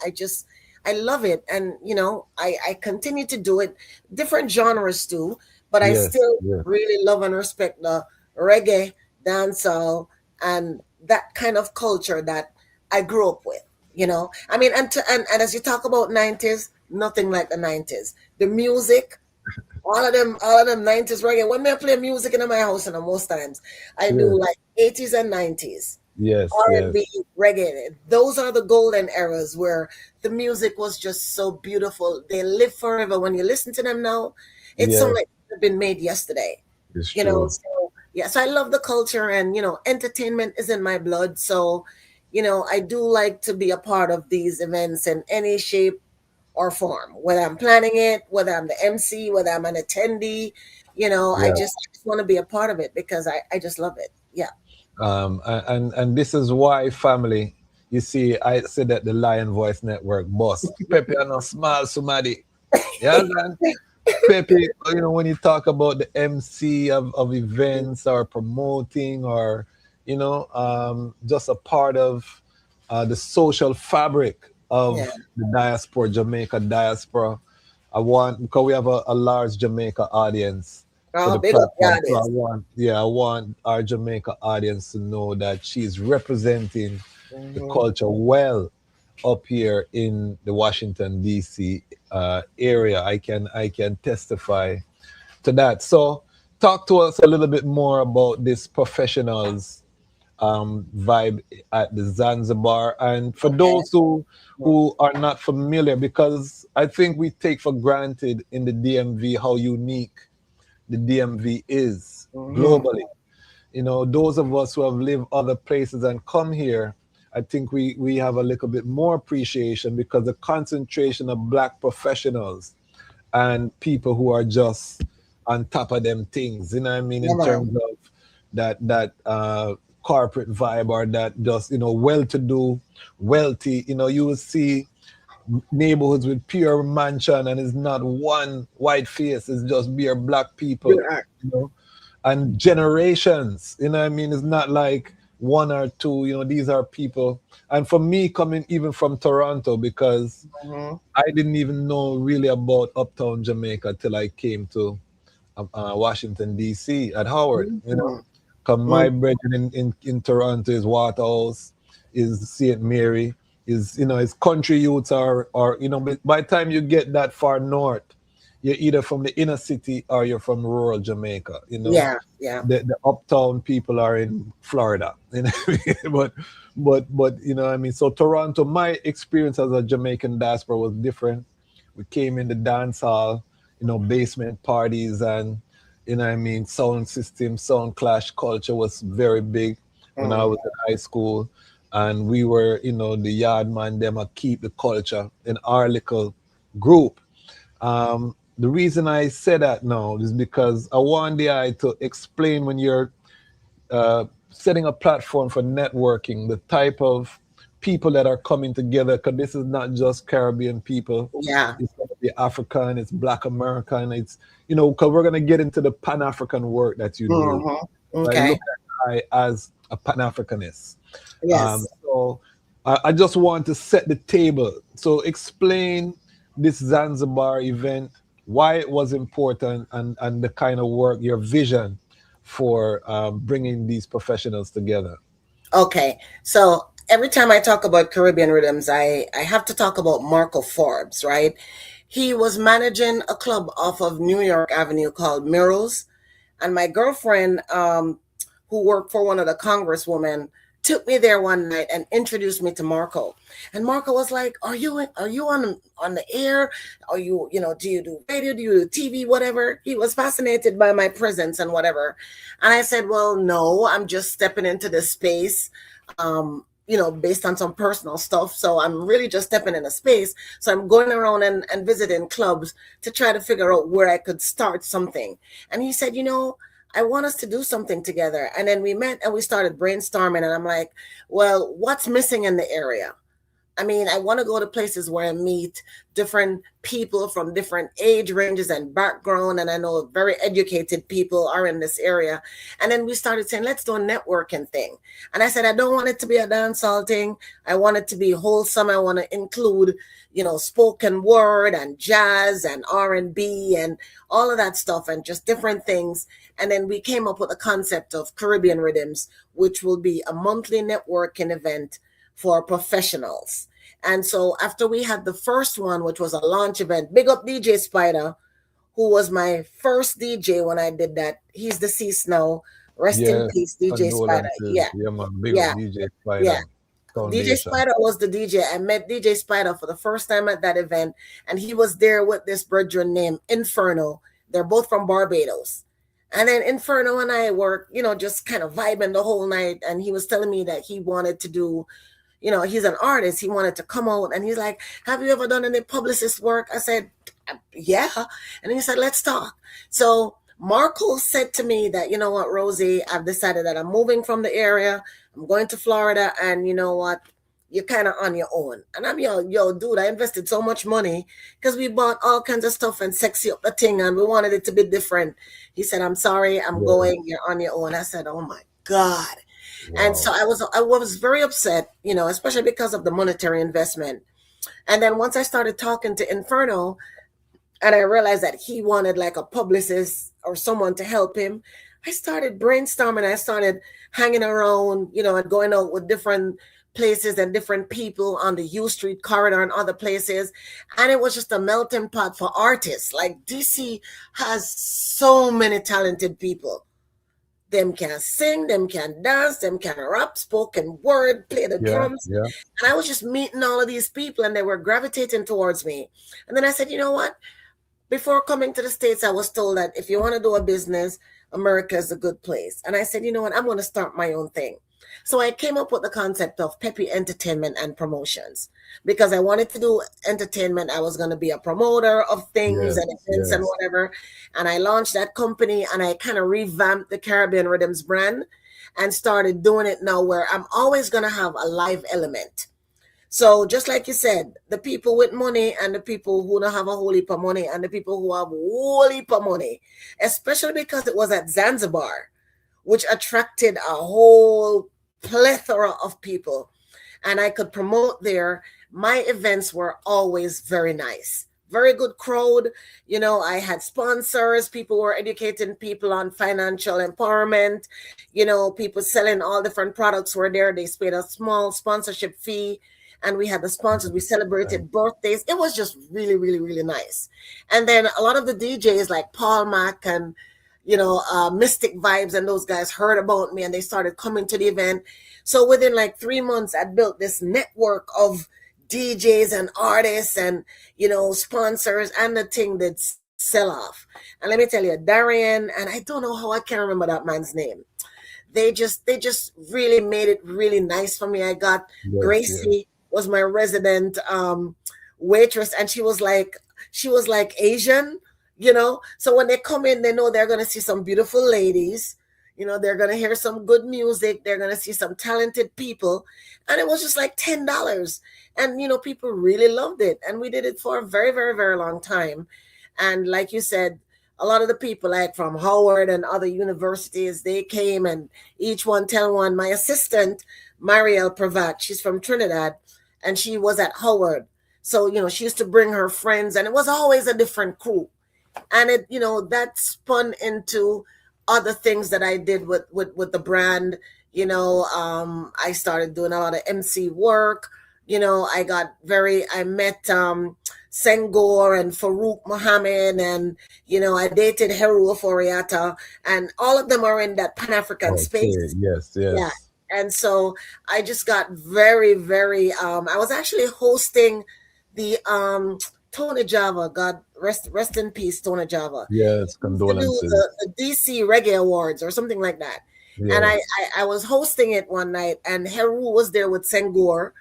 S16: I love it. And, you know, I continue to do it, different genres too, but I
S13: Yes.
S16: still
S13: Yes.
S16: really love and respect the reggae, dancehall, and that kind of culture that I grew up with, you know. I mean, and as you talk about 90s, nothing like the 90s. The music, all of them 90s reggae. When I play music in my house, and most times I do
S13: Yes.
S16: like 80s and 90s.
S13: Yes. Yes.
S16: R&B, reggae. Those are the golden eras where the music was just so beautiful. They live forever. When you listen to them now, it sounds
S13: Yes.
S16: like they've been made yesterday.
S13: It's
S16: You know,
S13: true.
S16: so yeah, so I love the culture, and you know, entertainment is in my blood. So, you know, I do like to be a part of these events in any shape or form, whether I'm planning it, whether I'm the MC, whether I'm an attendee, you know, I
S13: Yeah.
S16: just want to be a part of it because I just love it. Yeah.
S13: And this is why, family, you see, I said that the Lion Voice Network boss, Pepe and a small somebody. Yeah, man. Pepe, you know, when you talk about the MC of events or promoting or, you know, just a part of the social fabric of
S16: Yeah.
S13: the diaspora, Jamaica diaspora. I want, because we have a large Jamaica audience for
S16: Oh,
S13: the
S16: big up
S13: platform. So
S16: Yardis.
S13: I want our Jamaica audience to know that she's representing the culture well up here in the Washington D.C. Area. I can testify to that. So talk to us a little bit more about this professionals vibe at the Zanzibar, and for
S16: Okay.
S13: those who are not familiar, because I think we take for granted in the DMV how unique the DMV is globally. You know, those of us who have lived other places and come here, I think we have a little bit more appreciation because the concentration of black professionals and people who are just on top of them things, you know what I mean,
S16: Yeah,
S13: in
S16: man.
S13: terms of that corporate vibe, or that just, you know, well-to-do, wealthy, you know, you will see neighborhoods with pure mansion and it's not one white face, it's just mere black people,
S16: You are.
S13: you know, and generations, you know what I mean? It's not like one or two, you know, these are people. And for me, coming even from Toronto, because
S16: Mhm.
S13: I didn't even know really about uptown Jamaica till I came to Washington, D.C. at Howard, you know.
S16: Mhm.
S13: Because
S16: Mhm.
S13: my brethren in Toronto is Waterhouse, is St. Mary, is, you know, his country youths are, you know, by the time you get that far north, you're either from the inner city or you're from rural Jamaica, you know.
S16: Yeah, yeah.
S13: The uptown people are in Florida, you know what I mean? But you know what I mean? So Toronto, my experience as a Jamaican diaspora was different. We came in the dance hall, you know, basement parties, and you know what I mean, sound system, sound clash culture was very big when I
S16: Mhm.
S13: was in high school. and we were, the yard man, them a keep the culture in our little group. The reason I say that now is because I want the eye to explain when you're setting a platform for networking, the type of people that are coming together, because this is not just Caribbean people.
S16: Yeah.
S13: It's going to be African, it's Black American, it's, because we're going to get into the Pan-African work that you do.
S16: Mm-hmm.
S13: Right?
S16: Okay.
S13: Look at I as a Pan-Africanist.
S16: Yes.
S13: So I just want to set the table. So explain this Zanzibar event, why it was important, and the kind of work, your vision for bringing these professionals together.
S16: Okay, so every time I talk about Caribbean rhythms, I have to talk about Marco Forbes, right? He was managing a club off of New York Avenue called Mirrors, and my girlfriend, who worked for one of the congresswomen, took me there one night and introduced me to Marco. And Marco was like, "Are you on the air? Are you, do you do radio? Do you do TV? Whatever." He was fascinated by my presence and whatever. And I said, "Well, no, I'm just stepping into this space, based on some personal stuff. So I'm really just stepping in a space. So I'm going around and visiting clubs to try to figure out where I could start something." And he said, "I want us to do something together." And then we met and we started brainstorming. And I'm like, "Well, what's missing in the area? I mean, I want to go to places where I meet different people from different age ranges and background. And I know very educated people are in this area." And then we started saying, let's do a networking thing. And I said, I don't want it to be a dancehall thing. I want it to be wholesome. I want to include, spoken word and jazz and R&B and all of that stuff and just different things. And then we came up with a concept of Caribbean Rhythms, which will be a monthly networking event for professionals. And so after we had the first one, which was a launch event, big up DJ Spider, who was my first DJ when I did that. He's deceased now. Rest in peace, DJ Spider. Yeah.
S13: Yeah, man. Big up DJ Spider.
S16: Yeah.
S13: Foundation.
S16: DJ Spider was the DJ. I met DJ Spider for the first time at that event, and he was there with this brethren named Inferno. They're both from Barbados. And then Inferno and I were, just kind of vibing the whole night. And he was telling me that he wanted to do, he's an artist. He wanted to come out. And he's like, "Have you ever done any publicist work?" I said, "Yeah." And he said, "Let's talk." So Marco said to me that, "You know what, Rosie, I've decided that I'm moving from the area. I'm going to Florida. And you know what? You're kind of on your own." And I'm, yo, dude, I invested so much money because we bought all kinds of stuff and sexy up the thing. And we wanted it to be different. He said, "I'm sorry, I'm going. You're on your own." I said, "Oh my God." Wow. And so I was very upset, especially because of the monetary investment. And then once I started talking to Inferno and I realized that he wanted like a publicist or someone to help him, I started brainstorming. I started hanging around, and going out with different places and different people on the U Street corridor and other places. And it was just a melting pot for artists. Like DC has so many talented people. Them can sing, them can dance, them can rap, spoken word, play the drums.
S13: Yeah.
S16: And I was just meeting all of these people and they were gravitating towards me. And then I said, you know what? Before coming to the States, I was told that if you want to do a business, America is a good place. And I said, you know what? I'm going to start my own thing. So I came up with the concept of Peppy Entertainment and Promotions because I wanted to do entertainment. I was going to be a promoter of things and events and whatever. And I launched that company and I kind of revamped the Caribbean Rhythms brand and started doing it now where I'm always going to have a live element. So just like you said, the people with money and the people who don't have a whole heap of money and the people who have a whole heap of money, especially because it was at Zanzibar, which attracted a whole plethora of people. And I could promote there. My events were always very nice. Very good crowd. I had sponsors. People were educating people on financial empowerment. People selling all different products were there. They paid a small sponsorship fee. And we had the sponsors. We celebrated birthdays. It was just really, really, really nice. And then a lot of the DJs like Paul Mack and, Mystic Vibes and those guys heard about me and they started coming to the event. So within like 3 months, I built this network of DJs and artists and, sponsors, and the thing that sell off. And let me tell you, Darian, and I don't know how I can't remember that man's name. they just really made it really nice for me. I got
S13: Yes, yes.
S16: Gracie was my resident waitress, and she was like Asian, so when they come in, they know they're going to see some beautiful ladies. They're going to hear some good music, they're going to see some talented people, and it was just like $10. And people really loved it, and we did it for a very, very, very long time. And like you said, a lot of the people, like from Howard and other universities, they came, and each one tell one. My assistant, Marielle Pravat, she's from Trinidad, and she was at Howard. So, she used to bring her friends, and it was always a different crew. And that spun into other things that I did with the brand. I started doing a lot of MC work. I met Senghor and Farouk Mohammed, and I dated Heru Foriata, and all of them are in that Pan-African space.
S13: Okay, yes,
S16: Yeah.
S13: yes.
S16: And so I just got very, very I was actually hosting the Tony Java, God rest in peace, Tony Java.
S13: Yes,
S16: He used to do
S13: condolences.
S16: the DC Reggae Awards or something like that. And
S13: Yes.
S16: I was hosting it one night, and Heru was there with Senghor,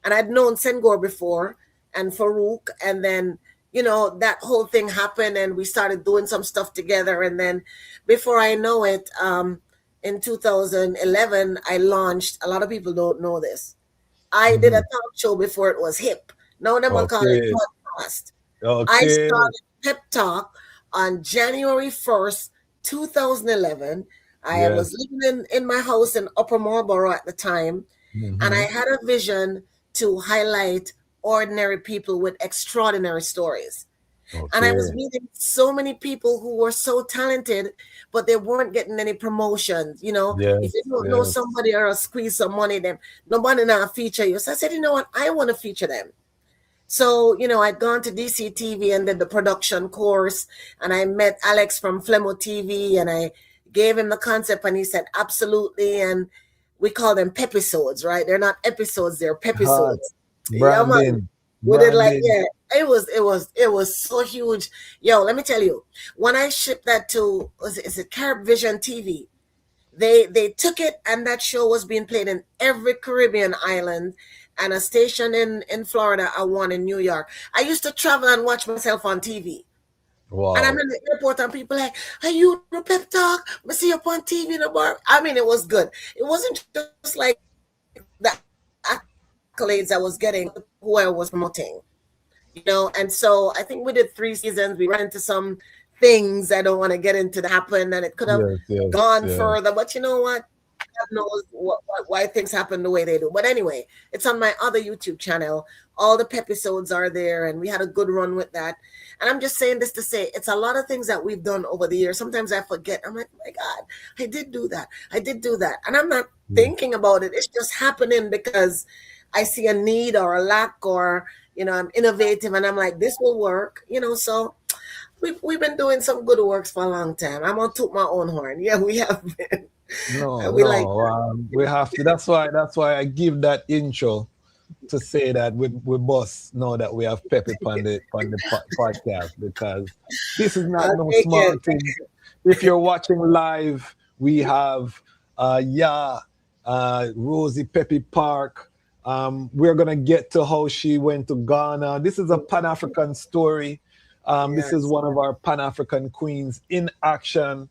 S16: and I'd known Senghor before, and Farouk, and then that whole thing happened, and we started doing some stuff together. And then before I know it, in 2011, I launched. A lot of people don't know this. I did a talk show before it was hip. Now them I call it
S13: Okay.
S16: podcast. I
S13: Okay.
S16: started Pep Talk on January 1st, 2011. I
S13: Yes.
S16: was living in my house in Upper Marlboro at the time, and I
S13: Mhm.
S16: had a vision to highlight ordinary people with extraordinary stories. And I was
S13: Okay.
S16: meeting so many people who were so talented, but they weren't getting any promotions. If
S13: Yes,
S16: you don't know
S13: yes.
S16: somebody or squeeze some money, them nobody now feature you. So I said, you know what, I want to feature them. So, I'd gone to DCTV and did the production course, and I met Alex from Flemo TV, and I gave him the concept, and he said, absolutely. And we call them pepisodes, right? They're not episodes, they're
S13: Hot.
S16: pepisodes. Yeah, man.
S13: Branding.
S16: We did
S13: Branding.
S16: it was so huge. Yo, let me tell you, when I shipped that to, is it Carib Vision TV? They took it, and that show was being played in every Caribbean island, and a station in Florida, and one in New York. I used to travel and watch myself on TV. And I'm
S13: Wow.
S16: in the airport, and people like, are you the Pep Talk? I see you up on TV in the bar. I mean, it was good. It wasn't just like the accolades I was getting, who I was promoting. And so I think we did 3 seasons. We ran into some things I don't want to get into that happened, and it could have
S13: Yes, yes,
S16: gone
S13: yes.
S16: further. But you know what? God knows why things happen the way they do. But anyway, it's on my other YouTube channel. All the episodes are there, and we had a good run with that. And I'm just saying this to say, it's a lot of things that we've done over the years. Sometimes I forget. I'm like, oh my God, I did do that. I did do that. And I'm not thinking about it. It's just happening because I see a need or a lack, or I'm innovative, and I'm like, this will work. So we've been doing some good works for a long time. I'm gonna toot my own horn. Yeah, we have been.
S13: No,
S16: We like
S13: no. We have to. That's why I give that intro to say that we boss know that we have Peppy on the podcast, because this is not
S16: I'll
S13: no
S16: take
S13: small
S16: it.
S13: thing. If you're watching live, we have Rosie Peppy Parke. We're gonna get to how she went to Ghana. This is a Pan-African story. This is
S16: Yes.
S13: one of our Pan-African queens in action.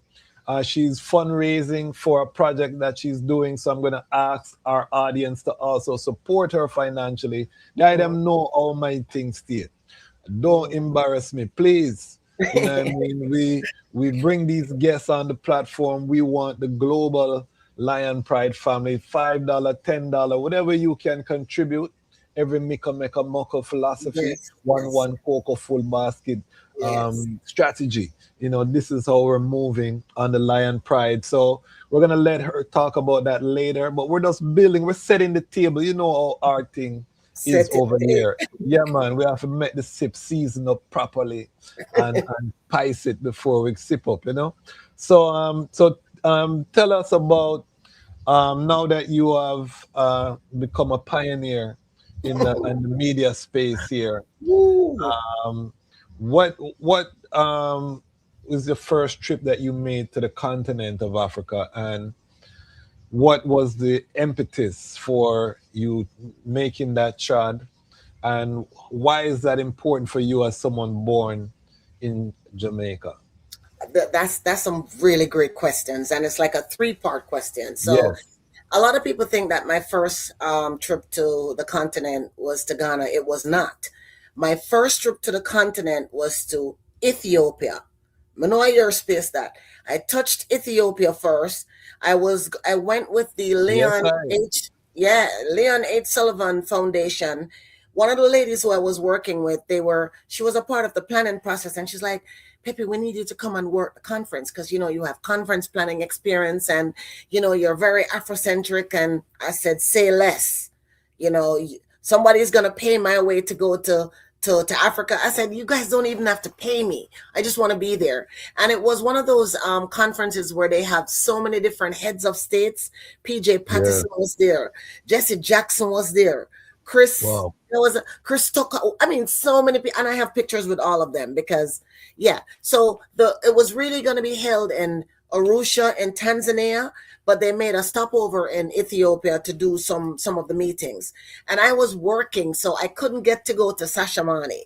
S13: She's fundraising for a project that she's doing, so I'm going to ask our audience to also support her financially. Let them know how my things stay. Don't embarrass me, please. You know what I mean? We bring these guests on the platform. We want the global Lion Pride family, $5, $10, whatever you can contribute. Every Mika make a mucko philosophy,
S16: Yes.
S13: one cocoa full basket
S16: Yes.
S13: strategy. This is how we're moving on the Lion Pride. So we're gonna let her talk about that later. But we're just building, we're setting the table. You know how our thing is
S16: Set it
S13: over
S16: there.
S13: here. Yeah, man. We have to make the sip season up properly and spice it before we sip up. So tell us about now that you have become a pioneer in the media space here.
S16: Woo.
S13: What was the first trip that you made to the continent of Africa, and what was the impetus for you making that trad, and why is that important for you as someone born in Jamaica?
S16: That's some really great questions, and it's like a three-part question. So
S13: Yes.
S16: a lot of people think that my first trip to the continent was to Ghana. It was not. My first trip to the continent was to Ethiopia. I know your space that I touched Ethiopia first. I went with the
S13: Yes,
S16: Leon H. Sullivan Foundation. One of the ladies who I was working with, she was a part of the planning process, and she's like, Peppy, we need you to come and work the conference because you have conference planning experience, and you're very Afrocentric. And I said, say less. Somebody's gonna pay my way to go to Africa. I said, you guys don't even have to pay me. I just want to be there. And it was one of those conferences where they have so many different heads of states. PJ Patterson was there. Jesse Jackson was there.
S13: Wow.
S16: There was Chris Tucker. I mean, so many people, and I have pictures with all of them because, yeah. So it was really going to be held in Arusha in Tanzania, but they made a stopover in Ethiopia to do some of the meetings. And I was working, so I couldn't get to go to Sashamani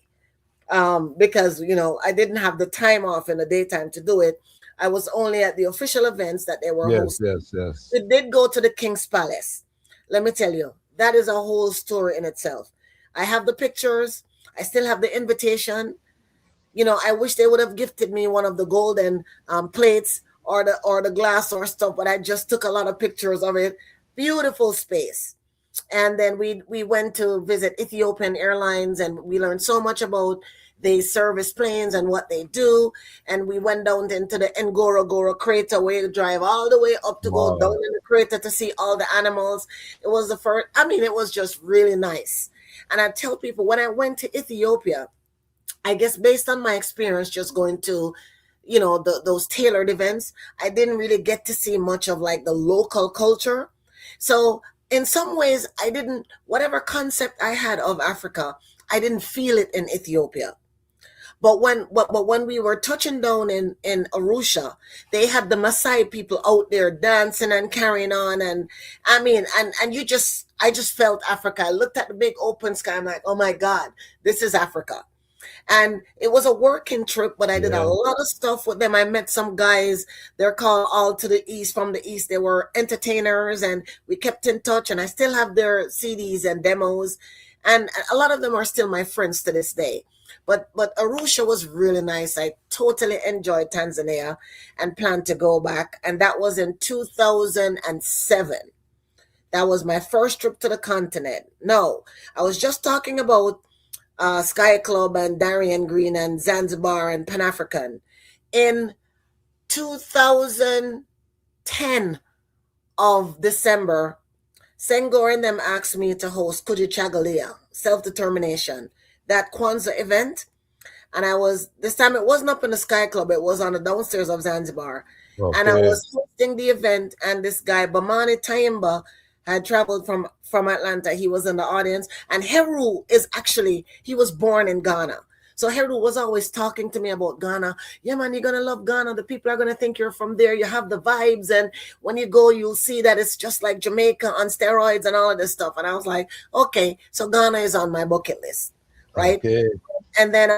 S16: because I didn't have the time off in the daytime to do it. I was only at the official events that they were hosting.
S13: Yes.
S16: We did go to the King's Palace. Let me tell you, that is a whole story in itself. I have the pictures. I still have the invitation. I wish they would have gifted me one of the golden plates or the glass or stuff, but I just took a lot of pictures of it. Beautiful space. And then we went to visit Ethiopian Airlines, and we learned so much about they service planes and what they do. And we went down into the Ngorongoro crater where you drive all the way up to go down in the crater to see all the animals. It was it was just really nice. And I tell people, when I went to Ethiopia, I guess based on my experience just going to, those tailored events, I didn't really get to see much of like the local culture. So in some ways, whatever concept I had of Africa, I didn't feel it in Ethiopia. But when we were touching down in Arusha, they had the Maasai people out there dancing and carrying on. And I mean, and I just felt Africa. I looked at the big open sky. I'm like, oh my God, this is Africa. And it was a working trip, but I did a lot of stuff with them. I met some guys. They're called All to the East, from the East. They were entertainers, and we kept in touch. And I still have their CDs and demos. And a lot of them are still my friends to this day. But Arusha was really nice. I totally enjoyed Tanzania and plan to go back. And that was in 2007. That was my first trip to the continent. No, I was just talking about Sky Club and Darien Green and Zanzibar and Pan-African. In 2010 of December, Senghor and them asked me to host Kujichagulia, Self-Determination, that Kwanzaa event. And this time it wasn't up in the Sky Club, it was on the downstairs of Zanzibar. Okay. And I was hosting the event, and this guy, Bamani Tayimba, had traveled from Atlanta. He was in the audience. And Heru he was born in Ghana. So Heru was always talking to me about Ghana. Yeah, man, you're going to love Ghana. The people are going to think you're from there. You have the vibes. And when you go, you'll see that it's just like Jamaica on steroids and all of this stuff. And I was like, okay, so Ghana is on my bucket list, right? Okay. And then,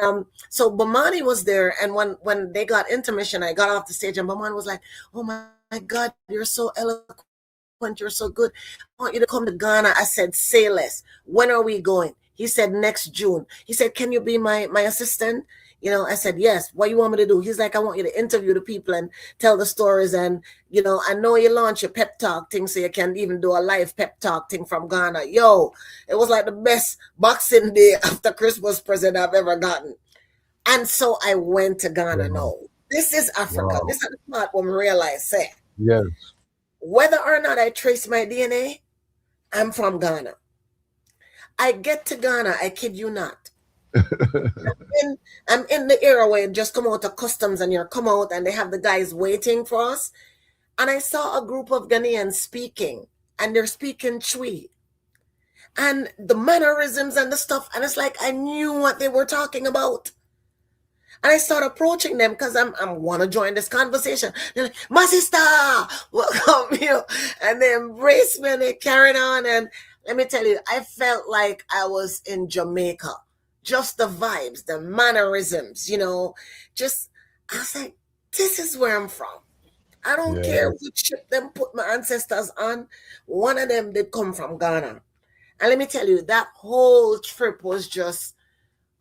S16: so Bamani was there. And when they got intermission, I got off the stage and Bamani was like, oh my God, you're so eloquent. You're so good. I want you to come to Ghana. I said, say less. When are we going? He said, next June. He said, can you be my assistant? I said, yes. What you want me to do? He's like, I want you to interview the people and tell the stories. And, I know you launch your pep talk thing, so you can even do a live pep talk thing from Ghana. Yo, it was like the best Boxing Day after Christmas present I've ever gotten. And so I went to Ghana. No, this is Africa. Wow. This is the part when we realize,
S13: yes,
S16: whether or not I trace my DNA, I'm from Ghana. I get to Ghana, I kid you not. I'm in the era where you just come out of customs and you come out and they have the guys waiting for us. And I saw a group of Ghanaians speaking, and they're speaking Twi. And the mannerisms and the stuff, and it's like I knew what they were talking about. And I start approaching them because I want to join this conversation. They're like, my sister, welcome, and they embrace me and they carried on. And let me tell you, I felt like I was in Jamaica. Just the vibes, the mannerisms, just, I was like, this is where I'm from. I don't care which ship them put my ancestors on. One of them did come from Ghana. And let me tell you, that whole trip was just,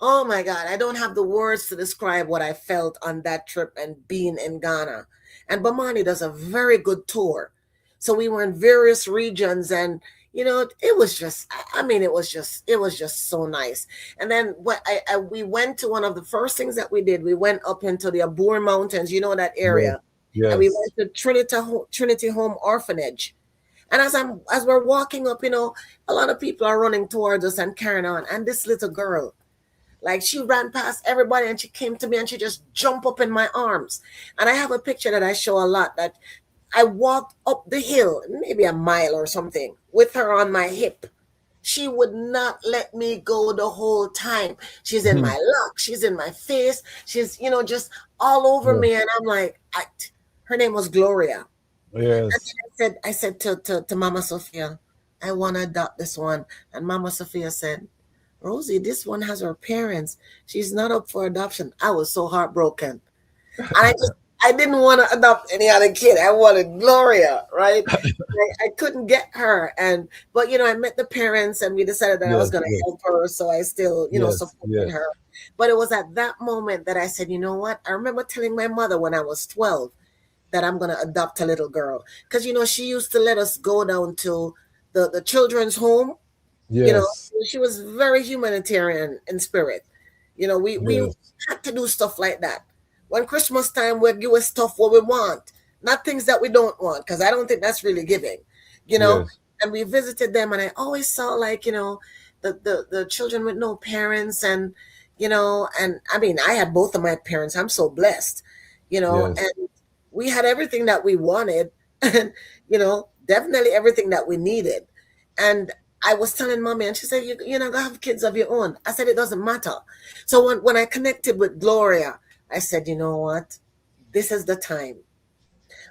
S16: oh my God, I don't have the words to describe what I felt on that trip and being in Ghana. And Bomani does a very good tour. So we were in various regions and, it was just, it was just so nice. And then we went to one of the first things that we did. We went up into the Abur Mountains, that area.
S13: Yes.
S16: And we went to Trinity Home Orphanage. And as we're walking up, a lot of people are running towards us and carrying on. And this little girl, like she ran past everybody and she came to me and she just jumped up in my arms. And I have a picture that I show a lot that I walked up the hill, maybe a mile or something, with her on my hip. She would not let me go the whole time. She's in my lap. She's in my face. She's, just all over me. And I'm like, her name was Gloria.
S13: Yes.
S16: And I said to Mama Sophia, I want to adopt this one. And Mama Sophia said, Rosie, this one has her parents. She's not up for adoption. I was so heartbroken. And I didn't want to adopt any other kid. I wanted Gloria, right? I couldn't get her. But I met the parents and we decided that I was going to help her. So I still, supported her. But it was at that moment that I said, you know what? I remember telling my mother when I was 12 that I'm going to adopt a little girl. Because, she used to let us go down to the children's home.
S13: Yes.
S16: She was very humanitarian in spirit. We had to do stuff like that. When Christmas time, we'll give us stuff what we want, not things that we don't want, because I don't think that's really giving, And we visited them, and I always saw the children with no parents, and and I mean, I had both of my parents. I'm so blessed, and we had everything that we wanted, and definitely everything that we needed, and I was telling Mommy, and she said, you're not going to have kids of your own. I said, it doesn't matter. So when I connected with Gloria, I said, you know what? This is the time.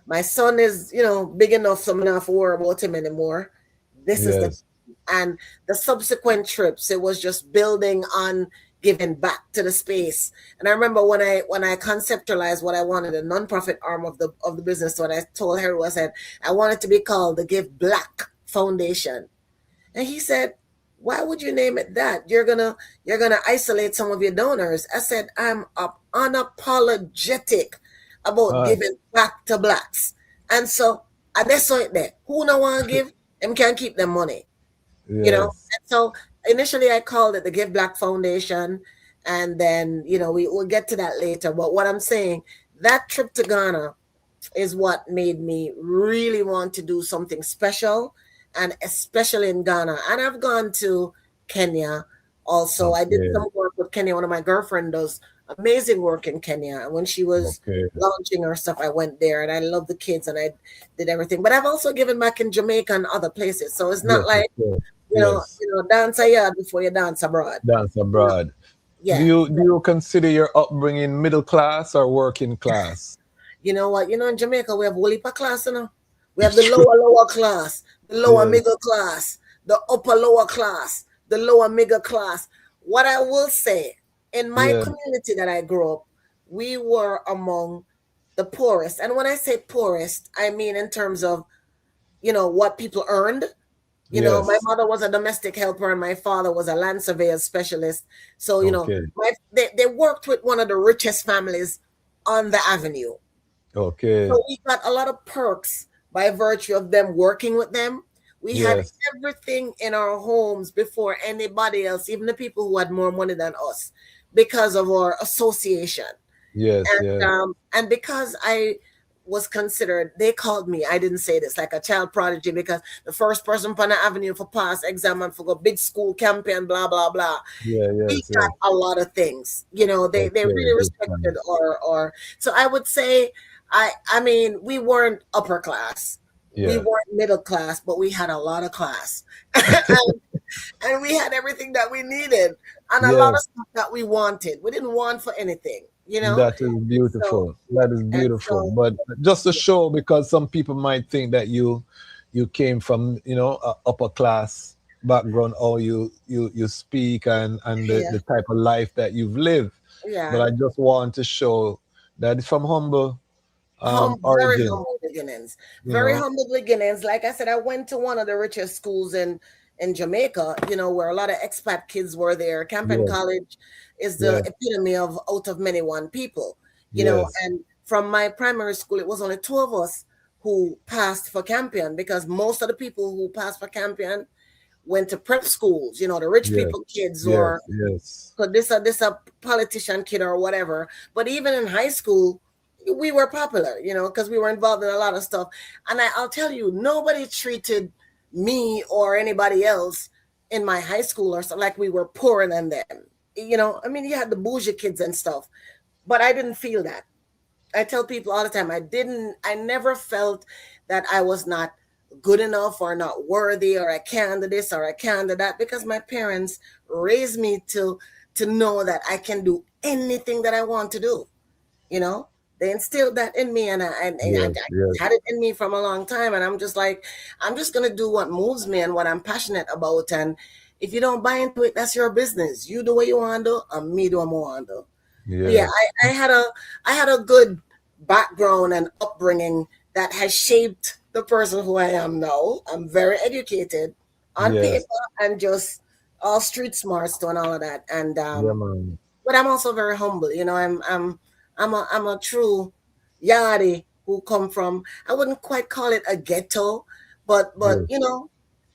S16: My son is, big enough, so I'm not have to worry about him anymore. This is the and the subsequent trips, it was just building on giving back to the space. And I remember when I conceptualized what I wanted, a nonprofit arm of the business, what I told her was that I wanted to be called the Give Black Foundation. And he said, why would you name it that? You're gonna isolate some of your donors. I said, I'm unapologetic about giving back to blacks. And so I just saw it there. Who no want to give, them can keep their money. And so initially I called it the Give Black Foundation. And then, we'll get to that later. But what I'm saying, that trip to Ghana is what made me really want to do something special. And especially in Ghana. And I've gone to Kenya also. I did some work with Kenya. One of my girlfriends does amazing work in Kenya. And when she was launching her stuff, I went there and I love the kids and I did everything. But I've also given back in Jamaica and other places. So it's not dance a yard before you dance abroad.
S13: Dance abroad.
S16: Yeah.
S13: Do you consider your upbringing middle class or working class?
S16: You know what? In Jamaica, we have whole heap of class, We have the lower class, the lower middle class, the upper lower class, the lower middle class. What I will say, in my community that I grew up, we were among the poorest. And when I say poorest, I mean in terms of, what people earned. My mother was a domestic helper and my father was a land surveyor specialist. So, they worked with one of the richest families on the avenue.
S13: Okay.
S16: So we got a lot of perks by virtue of them working with them. We had everything in our homes before anybody else, even the people who had more money than us, because of our association. And because I was considered, they called me, I didn't say this, like a child prodigy, because the first person on the avenue for pass exam and for go big school campaign, blah, blah, blah. We got a lot of things. They really respected or so I would say I mean, we weren't upper class. We weren't middle class, but we had a lot of class. and we had everything that we needed and a lot of stuff that we wanted. We didn't want for anything. you know.
S13: That is
S16: So
S13: beautiful. That is
S16: and
S13: beautiful.
S16: so
S13: But just to show, because some people might think that you came from, a upper class background, or you speak, and the,
S16: yeah,
S13: the type of life that you've lived. But
S16: yeah.
S13: I just want to show that it's from humble
S16: Very
S13: origin.
S16: humble beginnings.
S13: You
S16: Very
S13: know.
S16: humble beginnings. Like I said, I went to one of the richest schools in Jamaica, where a lot of expat kids were there. Campion
S13: Yes.
S16: College is the
S13: Yes.
S16: epitome of out of many one people,
S13: Yes.
S16: and from my primary school, it was only two of us who passed for Campion, because most of the people who passed for Campion went to prep schools, the rich
S13: Yes.
S16: people kids,
S13: Yes.
S16: or
S13: Yes.
S16: so this a politician kid or whatever. But even in high school, we were popular, because we were involved in a lot of stuff. And I'll tell you, nobody treated me or anybody else in my high school or so like we were poorer than them. I mean, you had the bougie kids and stuff, but I didn't feel that. I tell people all the time, I never felt that I was not good enough or not worthy, or I can't do this or I can't do that, because my parents raised me to know that I can do anything that I want to do. You know, they instilled that in me, and I
S13: Yes. Yes.
S16: had it in me from a long time. And I'm just like, I'm just going to do what moves me and what I'm passionate about. And if you don't buy into it, that's your business. You do what you want to do, and me do what I want to do. But yeah,
S13: Yes.
S16: I had a good background and upbringing that has shaped the person who I am now. I'm very educated on paper
S13: Yes.
S16: and just all street smarts and all of that. And
S13: Yeah, man.
S16: but I'm also very humble. I'm a true yardie who come from, I wouldn't quite call it a ghetto, but
S13: Yes.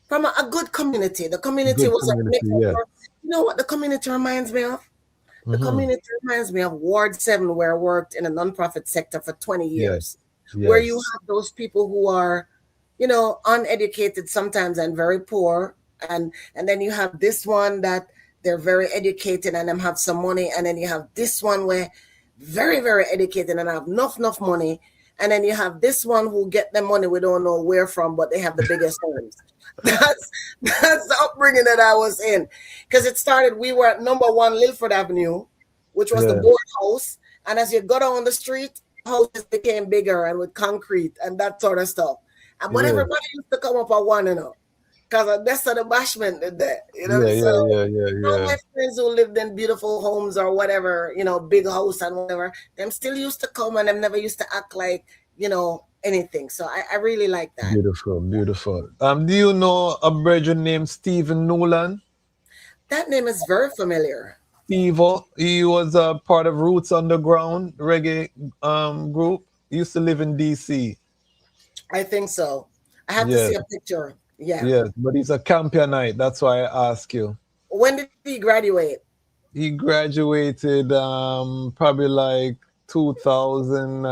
S16: from a good community. The community
S13: Good
S16: was a
S13: community.
S16: mix of,
S13: Yes.
S16: you know what the community reminds me of? The
S13: Mm-hmm.
S16: community reminds me of Ward 7, where I worked in a nonprofit sector for 20
S13: Yes.
S16: years, where you
S13: Yes.
S16: have those people who are, uneducated sometimes and very poor. And then you have this one that they're very educated and them have some money. And then you have this one where very, very educated and have enough money. And then you have this one who get the money we don't know where from, but they have the biggest homes. That's the upbringing that I was in. Because it started, we were at number 1 Lilford Avenue, which was the
S13: Yeah.
S16: board house. And as you go down the street, houses became bigger and with concrete and that sort of stuff. But
S13: Yeah.
S16: everybody used to come up at one, because that's the bashment did that,
S13: Yeah.
S16: So
S13: Yeah. Yeah. Yeah.
S16: all
S13: Yeah.
S16: my friends who lived in beautiful homes or whatever, big house and whatever, them still used to come, and them never used to act like, anything. So I really like that.
S13: Beautiful. Beautiful. Do you know a brethren named Stephen Nolan?
S16: That name is very familiar.
S13: Steve, he was a part of Roots Underground reggae group. He used to live in DC.
S16: I think so. I have to
S13: Yes.
S16: see a picture. Yeah.
S13: Yes, but he's a campionite. That's why I ask you.
S16: When did he graduate?
S13: He graduated probably like 2000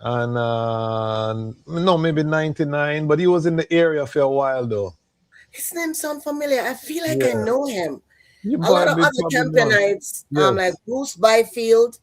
S13: and no, maybe 99, but he was in the area for a while though.
S16: His name sounds familiar. I feel like I
S13: Yeah.
S16: know him.
S13: You
S16: A lot of
S13: probably
S16: other
S13: know.
S16: Campionites,
S13: Yes.
S16: like Bruce Byfield.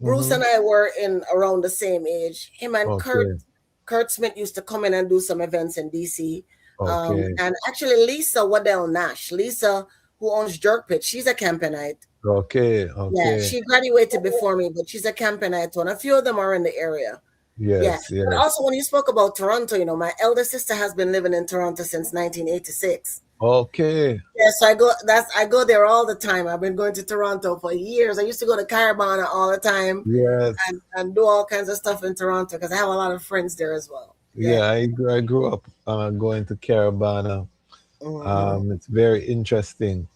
S16: Bruce
S13: Mhm.
S16: and I were in around the same age. Him and
S13: Okay.
S16: Kurt Smith used to come in and do some events in DC.
S13: Okay.
S16: And actually Lisa Waddell Nash, Lisa who owns Jerk Pit, she's a Campanite.
S13: Okay.
S16: Yeah,
S13: Okay.
S16: she graduated before me, but she's a Campanite one. A few of them are in the area. Yeah.
S13: Yes.
S16: But
S13: Yes.
S16: also when you spoke about Toronto, my elder sister has been living in Toronto since 1986.
S13: Okay.
S16: Yeah, so I go there all the time. I've been going to Toronto for years. I used to go to Caravana all the time
S13: Yes.
S16: and do all kinds of stuff in Toronto because I have a lot of friends there as well.
S13: Yeah, I grew up going to Caravana. It's very interesting.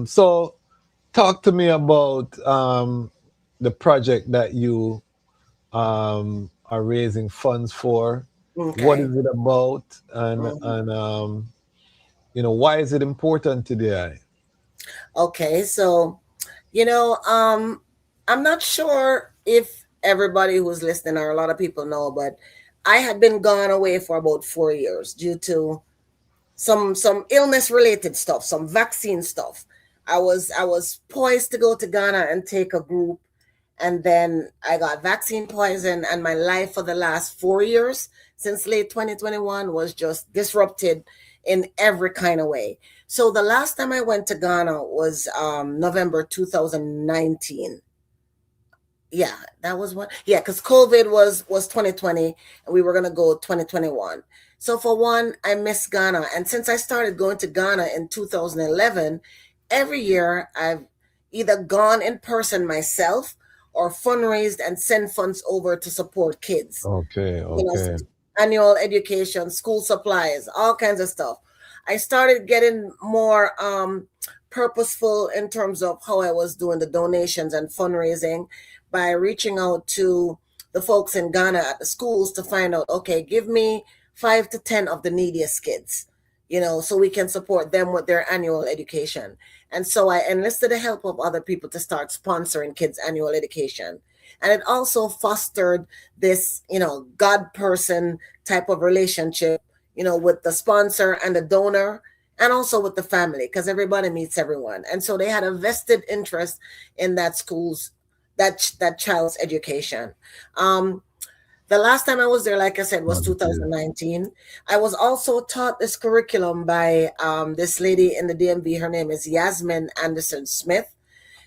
S13: So talk to me about the project that you are raising funds for.
S16: Okay.
S13: What is it about, and why is it important today?
S16: Okay, so I'm not sure if everybody who's listening or a lot of people know, but I had been gone away for about 4 years due to some illness related stuff, some vaccine stuff. I was poised to go to Ghana and take a group, and then I got vaccine poison, and my life for the last 4 years since late 2021 was just disrupted in every kind of way. So the last time I went to Ghana was November 2019. Yeah, that was what. Yeah, because COVID was 2020, and we were gonna go 2021. So for one, I miss Ghana, and since I started going to Ghana in 2011, every year I've either gone in person myself or fundraised and sent funds over to support kids.
S13: Okay,
S16: You know,
S13: okay.
S16: annual education, school supplies, all kinds of stuff. I started getting more purposeful in terms of how I was doing the donations and fundraising by reaching out to the folks in Ghana at the schools to find out, okay, give me 5 to 10 of the neediest kids, you know, so we can support them with their annual education. And so I enlisted the help of other people to start sponsoring kids' annual education. And it also fostered this, you know, God person type of relationship, you know, with the sponsor and the donor, and also with the family, because everybody meets everyone. And so they had a vested interest in that school's that child's education. The last time I was there, like I said, was 2019. I was also taught this curriculum by this lady in the DMV. Her name is Yasmin Anderson Smith.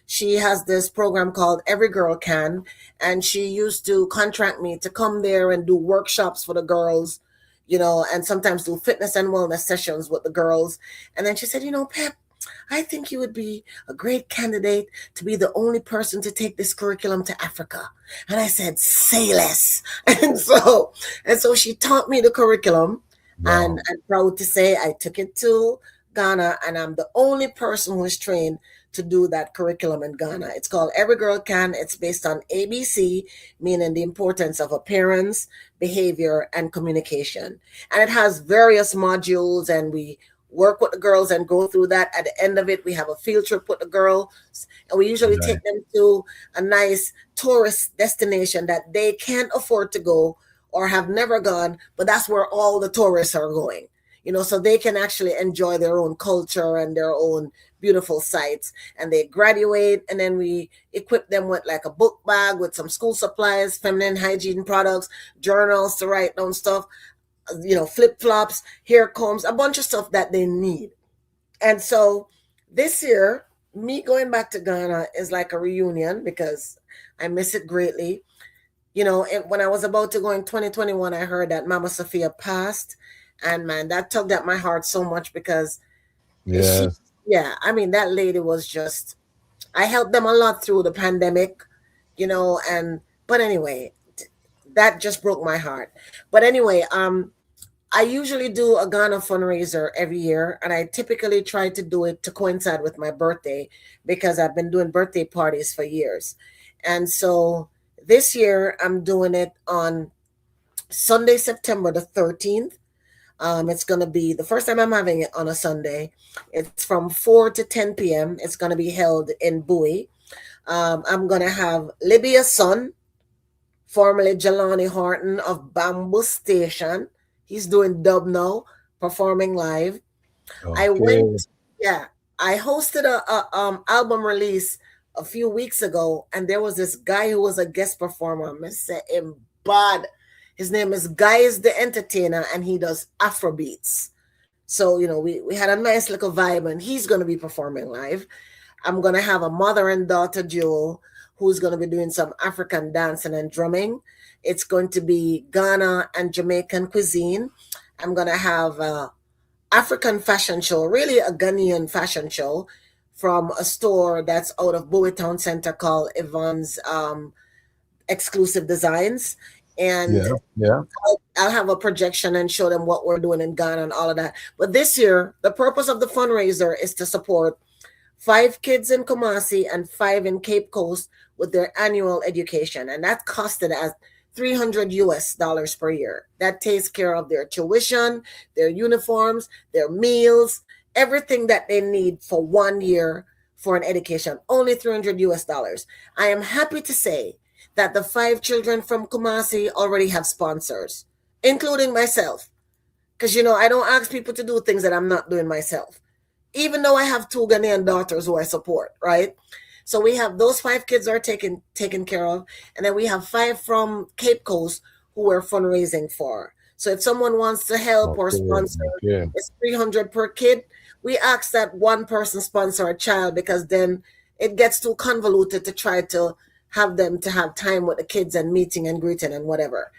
S16: She has this program called Every Girl Can, and she used to contract me to come there and do workshops for the girls, you know, and sometimes do fitness and wellness sessions with the girls. And then she said, you know, Pep, I think you would be a great candidate to be the only person to take this curriculum to Africa. And I said, say less. And so she taught me the curriculum. Wow. And I'm proud to say I took it to Ghana, and I'm the only person who is trained to do that curriculum in Ghana. It's called Every Girl Can. It's based on ABC, meaning the importance of appearance, behavior, and communication. And it has various modules, and we work with the girls and go through that. At the end of it, we have a field trip with the girls, and we usually take them to a nice tourist destination that they can't afford to go or have never gone, but that's where all the tourists are going, you know, so they can actually enjoy their own culture and their own beautiful sites. And they graduate, and then we equip them with like a book bag with some school supplies, feminine hygiene products, journals to write down stuff, you know, flip-flops, hair combs, a bunch of stuff that they need. And so this year, me going back to Ghana is like a reunion because I miss it greatly. You know, when I was about to go in 2021, I heard that Mama Sophia passed. And man, that tugged at my heart so much because I mean, that lady was just, I helped them a lot through the pandemic, you know, but anyway, that just broke my heart. But anyway, I usually do a Ghana fundraiser every year, and I typically try to do it to coincide with my birthday because I've been doing birthday parties for years. And so this year I'm doing it on Sunday, September the 13th. It's going to be the first time I'm having it on a Sunday. It's from 4 to 10 p.m. It's going to be held in Bowie. I'm going to have Libya's son, formerly Jelani Horton of Bamboo Station. He's doing dub now, performing live. Okay. I hosted a album release a few weeks ago, and there was this guy who was a guest performer. I'm say him bad. His name is Guys the Entertainer, and he does Afrobeats. So, you know, we had a nice little vibe, and he's going to be performing live. I'm going to have a mother and daughter duo who's going to be doing some African dancing and drumming. It's going to be Ghana and Jamaican cuisine. I'm going to have an African fashion show, really a Ghanaian fashion show from a store that's out of Bowie Town Center called Yvonne's Exclusive Designs. And I'll have a projection and show them what we're doing in Ghana and all of that. But this year, the purpose of the fundraiser is to support 5 kids in Kumasi and 5 in Cape Coast with their annual education. And that costed as $300 per year. That takes care of their tuition, their uniforms, their meals, everything that they need for 1 year for an education. Only $300. I am happy to say that the 5 children from Kumasi already have sponsors, including myself. Because, you know, I don't ask people to do things that I'm not doing myself, even though I have 2 Ghanaian daughters who I support, right? So we have those 5 kids are taken care of. And then we have 5 from Cape Coast who we're fundraising for. So if someone wants to help or sponsor, it's $300 per kid. We ask that one person sponsor a child because then it gets too convoluted to try to have them to have time with the kids and meeting and greeting and whatever.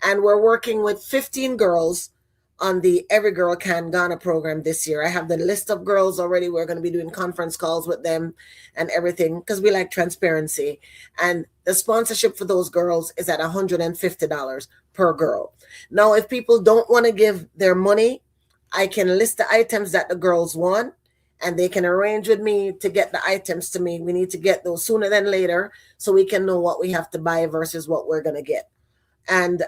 S16: And we're working with 15 girls on the Every Girl Can Ghana program this year. I have the list of girls already. We're going to be doing conference calls with them and everything because we like transparency. And the sponsorship for those girls is at $150 per girl. Now, if people don't want to give their money, I can list the items that the girls want and they can arrange with me to get the items to me. We need to get those sooner than later so we can know what we have to buy versus what we're going to get. And,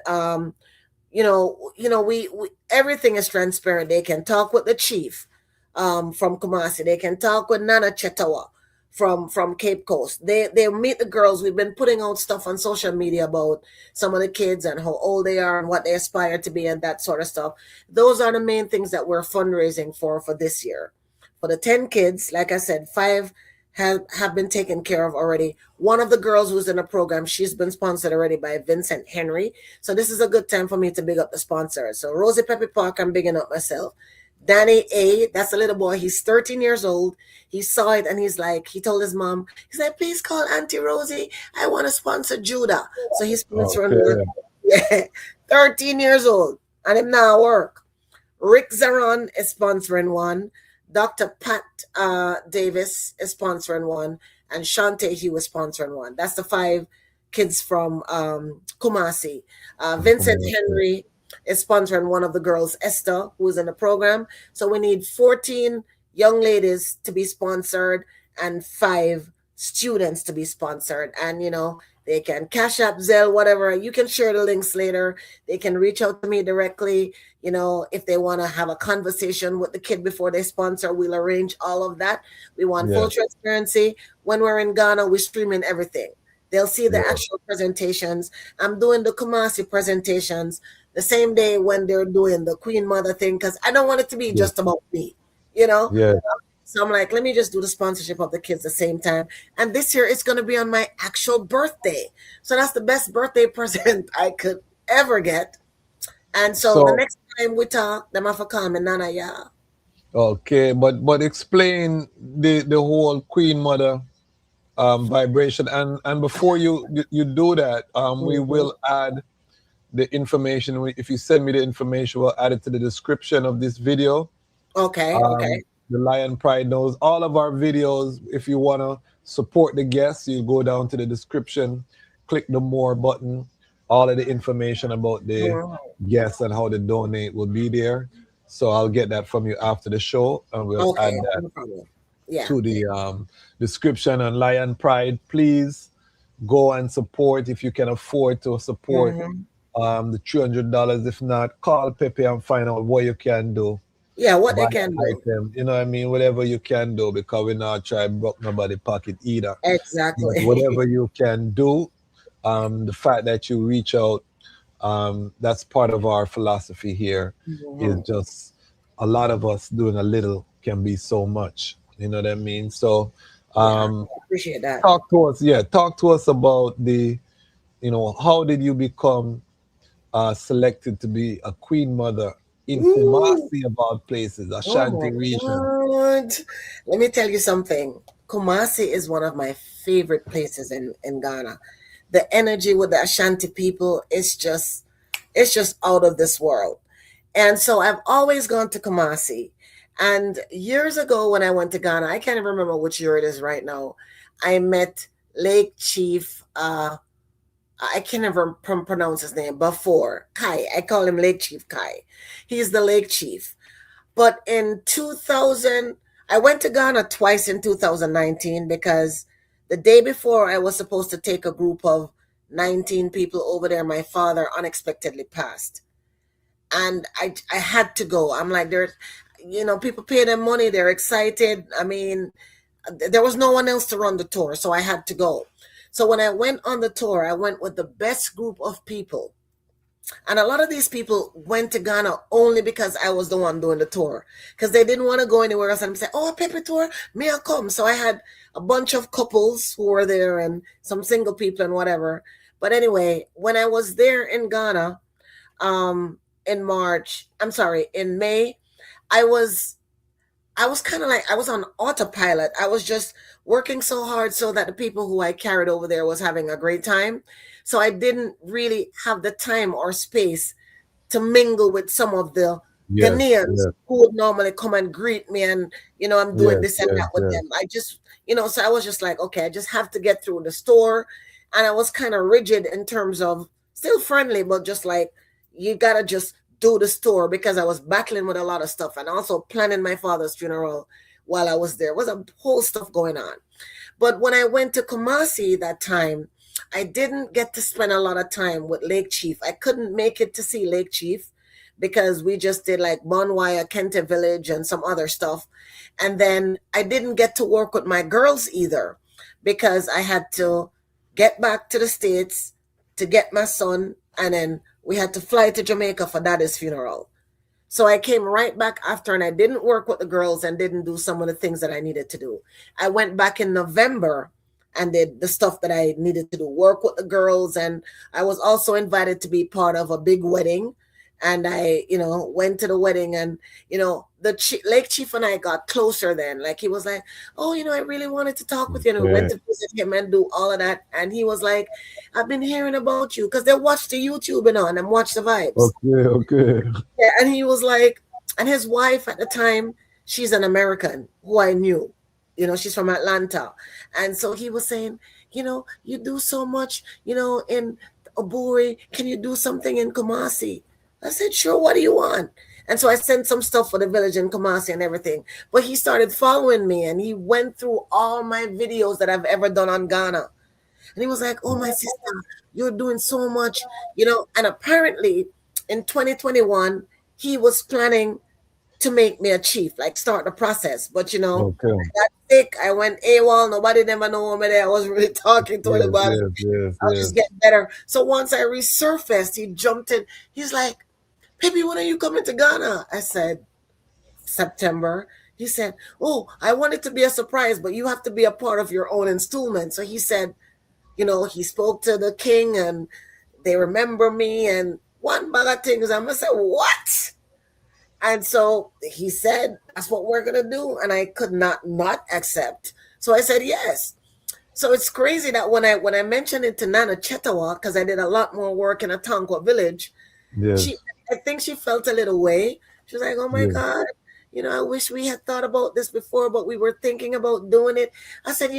S16: we everything is transparent. They can talk with the chief from Kumasi. They can talk with Nana Chetawa from Cape Coast. They meet the girls. We've been putting out stuff on social media about some of the kids and how old they are and what they aspire to be and that sort of stuff. Those are the main things that we're fundraising for this year. For the 10 kids, like I said, 5 have been taken care of already. One of the girls who's in the program, she's been sponsored already by Vincent Henry. So this is a good time for me to big up the sponsors. So Rosie Peppy Parke, I'm bigging up myself. Danny A, that's a little boy. He's 13 years old. He saw it and he told his mom, he's like, please call Auntie Rosie. I want to sponsor Judah. So he's sponsoring 13 years old. And him now work. Rick Zaron is sponsoring one. Dr. Pat Davis is sponsoring one, and Shante Hugh is sponsoring one. That's the 5 kids from Kumasi. Vincent Henry is sponsoring one of the girls, Esther, who's in the program. So we need 14 young ladies to be sponsored and 5 students to be sponsored. And, they can Cash App, Zelle, whatever. You can share the links later. They can reach out to me directly. If they want to have a conversation with the kid before they sponsor, we'll arrange all of that. We want full transparency. When we're in Ghana, we're streaming everything. They'll see the actual presentations. I'm doing the Kumasi presentations the same day when they're doing the Queen Mother thing because I don't want it to be just about me, So I'm like, let me just do the sponsorship of the kids the same time. And this year it's going to be on my actual birthday. So that's the best birthday present I could ever get. And so the next time we talk, them have to call me Nana, yeah.
S13: Okay, but explain the whole Queen Mother vibration. And before you do that, we will add the information. If you send me the information, we'll add it to the description of this video.
S16: Okay,
S13: The Lion Pride knows all of our videos. If you want to support the guests, you go down to the description, click the more button. All of the information about the guests and how to donate will be there. So I'll get that from you after the show, and we'll add that to the description. And Lion Pride, please go and support if you can afford to support the $300. If not, call Pepe and find out what you can do.
S16: Yeah, what they can do.
S13: Them, you know what I mean? Whatever you can do, because we're not trying to broke nobody's pocket either.
S16: Exactly.
S13: Whatever you can do, the fact that you reach out, that's part of our philosophy here. Is just a lot of us doing a little can be so much. You know what I mean? So
S16: appreciate that.
S13: Talk to us about how did you become selected to be a Queen Mother in Kumasi, of all places, Ashanti region.
S16: God. Let me tell you something. Kumasi is one of my favorite places in Ghana. The energy with the Ashanti people is just out of this world. And so I've always gone to Kumasi. And years ago when I went to Ghana, I can't even remember which year it is right now, I met Lake Chief, I can't even pronounce his name, before Kai. I call him Lake Chief Kai. He's the Lake Chief. But in 2000, I went to Ghana twice in 2019 because the day before I was supposed to take a group of 19 people over there, my father unexpectedly passed. And I had to go. I'm like, people pay them money. They're excited. I mean, there was no one else to run the tour, so I had to go. So when I went on the tour, I went with the best group of people. And a lot of these people went to Ghana only because I was the one doing the tour. Because they didn't want to go anywhere else and say, oh, Peppy tour, may I come? So I had a bunch of couples who were there and some single people and whatever. But anyway, when I was there in Ghana, in March, I'm sorry, in May, I was kind of like I was on autopilot. I was just working so hard so that the people who I carried over there was having a great time. So I didn't really have the time or space to mingle with some of the
S13: Yes,
S16: Ghanaians
S13: yes,
S16: who would normally come and greet me, and I'm doing
S13: yes,
S16: this and
S13: yes,
S16: that with
S13: yes.
S16: them. I just so I was just like, okay, I just have to get through the store. And I was kind of rigid in terms of still friendly, but just like you gotta just do the store because I was battling with a lot of stuff and also planning my father's funeral while I was there. It was a whole stuff going on. But when I went to Kumasi that time, I didn't get to spend a lot of time with Lake Chief. I couldn't make it to see Lake Chief because we just did like Bonwaya, Kente Village, and some other stuff. And then I didn't get to work with my girls either because I had to get back to the States to get my son. And then we had to fly to Jamaica for daddy's funeral. So I came right back after and I didn't work with the girls and didn't do some of the things that I needed to do. I went back in November and did the stuff that I needed to do, work with the girls. And I was also invited to be part of a big wedding. And I, went to the wedding and, the Lake Chief and I got closer then. Like he was like, oh, I really wanted to talk with you. And we went
S13: Okay,
S16: to visit him and do all of that. And he was like, I've been hearing about you because they watch the YouTube and watch the vibes.
S13: okay, okay.
S16: Yeah, and he was like, and his wife at the time, she's an American who I knew. She's from Atlanta. And so he was saying, you do so much, in Oburi. Can you do something in Kumasi? I said, sure, what do you want? And so I sent some stuff for the village in Kumasi and everything. But he started following me and he went through all my videos that I've ever done on Ghana. And he was like, oh, my sister, you're doing so much, and apparently in 2021, he was planning to make me a chief, like start the process. But, I
S13: Okay.
S16: got sick. I went AWOL. Nobody never know me there. I wasn't really talking to
S13: Yes,
S16: anybody.
S13: yes, yes,
S16: I was just getting better. So once I resurfaced, he jumped in. He's like, Peppy, when are you coming to Ghana? I said, September. He said, oh, I want it to be a surprise, but you have to be a part of your own enstoolment. So he said, he spoke to the king and they remember me and one bag of things. I'm going to say, what? And so he said, that's what we're going to do. And I could not accept. So I said, yes. So it's crazy that when I mentioned it to Nana Chetawa, because I did a lot more work in a Tonko village,
S13: Yes,
S16: I think she felt a little way. She was like, oh my
S13: yes,
S16: God, I wish we had thought about this before, but we were thinking about doing it. I said,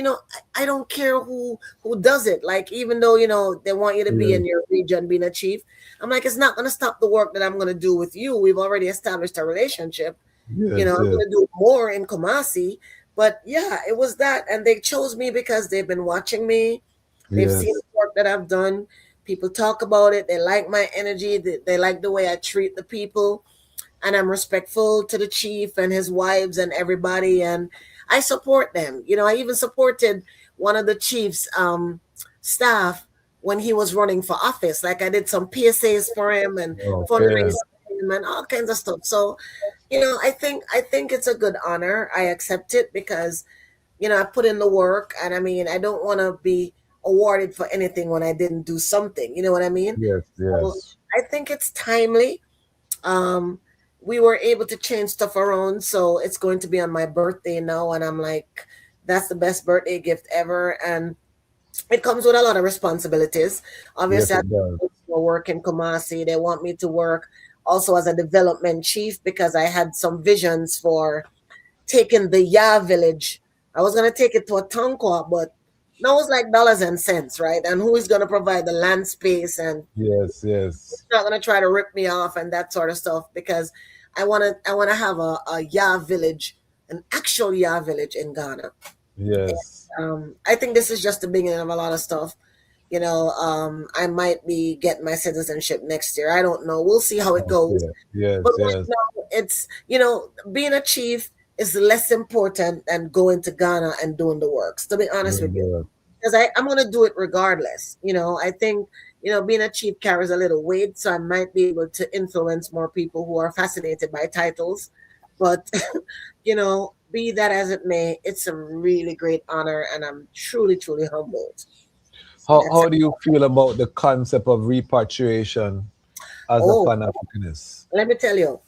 S16: I don't care who does it. Like, even though, they want you to be
S13: yes,
S16: in your region being a chief, I'm like, it's not going to stop the work that I'm going to do with you. We've already established a relationship.
S13: yes,
S16: I'm
S13: yes,
S16: going to do more in Kumasi. But yeah, it was that. And they chose me because they've been watching me. They've seen
S13: yes,
S16: the work that I've done. People talk about it. They like my energy. They like the way I treat the people. And I'm respectful to the chief and his wives and everybody. And I support them. I even supported one of the chief's staff when he was running for office. Like I did some PSAs for him and
S13: okay,
S16: fundraising for him and all kinds of stuff. So, I think it's a good honor. I accept it because, I put in the work. And I mean, I don't want to be awarded for anything when I didn't do something. You know what I mean?
S13: yes,
S16: So
S13: yes,
S16: I think it's timely. Um, we were able to change stuff around, so it's going to be on my birthday now, and I'm like, that's the best birthday gift ever, and it comes with a lot of responsibilities.
S13: yes,
S16: Obviously, I
S13: it
S16: have
S13: does.
S16: to work in Kumasi. They want me to work also as a development chief because I had some visions for taking the Ya village. I was going to take it to a Tonko, but now it's like dollars and cents, right? And who is going to provide the land space and
S13: Yes, yes,
S16: not gonna try to rip me off and that sort of stuff because I wanna have a Ya village, an actual Ya village in Ghana.
S13: yes.
S16: I think this is just the beginning of a lot of stuff. I might be getting my citizenship next year. I don't know. We'll see how it goes.
S13: Okay. Yes,
S16: But right
S13: yes,
S16: now, it's being a chief is less important than going to Ghana and doing the works. To be honest with you,
S13: yes,
S16: because I'm going to do it regardless. I think, being a chief carries a little weight, so I might be able to influence more people who are fascinated by titles. But, be that as it may, it's a really great honor, and I'm truly, truly humbled.
S13: How
S16: That's
S13: how do you feel about the concept of repatriation as a
S16: Oh,
S13: Pan-Africanist?
S16: let me tell you,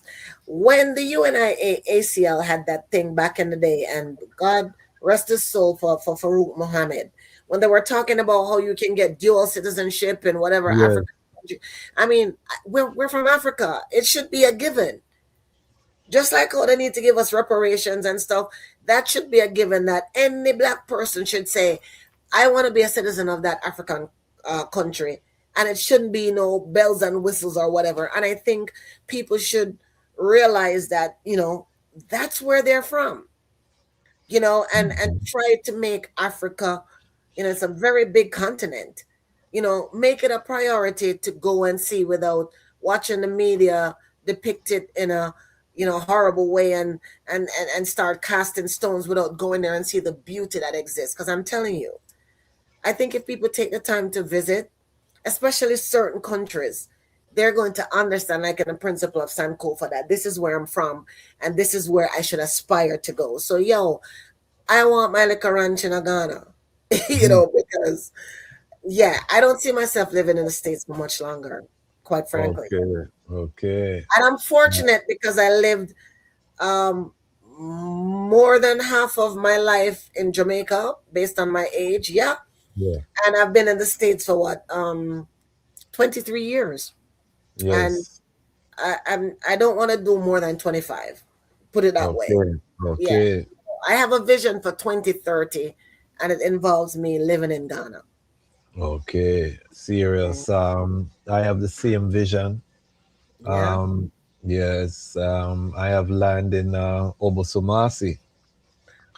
S16: when the UNIACL had that thing back in the day, and God rest his soul for Farouk Mohammed, when they were talking about how you can get dual citizenship in whatever
S13: Yes.
S16: African country. I mean, we're from Africa. It should be a given. Just like how they need to give us reparations and stuff, that should be a given that any black person should say, I want to be a citizen of that African country. And it shouldn't be no bells and whistles or whatever. And I think people should realize that, that's where they're from, and try to make Africa, it's a very big continent, make it a priority to go and see without watching the media depict it in a, horrible way and start casting stones without going there and see the beauty that exists. Because I'm telling you, I think if people take the time to visit, especially certain countries, they're going to understand, like in the principle of Sankofa, that this is where I'm from and this is where I should aspire to go. So, I want my little ranch in Ghana, because, I don't see myself living in the States for much longer, quite frankly.
S13: Okay.
S16: And I'm fortunate because I lived more than half of my life in Jamaica based on my age. Yeah. And I've been in the States for what? 23 years.
S13: Yes.
S16: And I don't want to do more than 25. Put it that way.
S13: Okay.
S16: Yeah. I have a vision for 2030, and it involves me living in Ghana.
S13: Okay. Serious. I have the same vision. Yes. I have land in Obosomasi.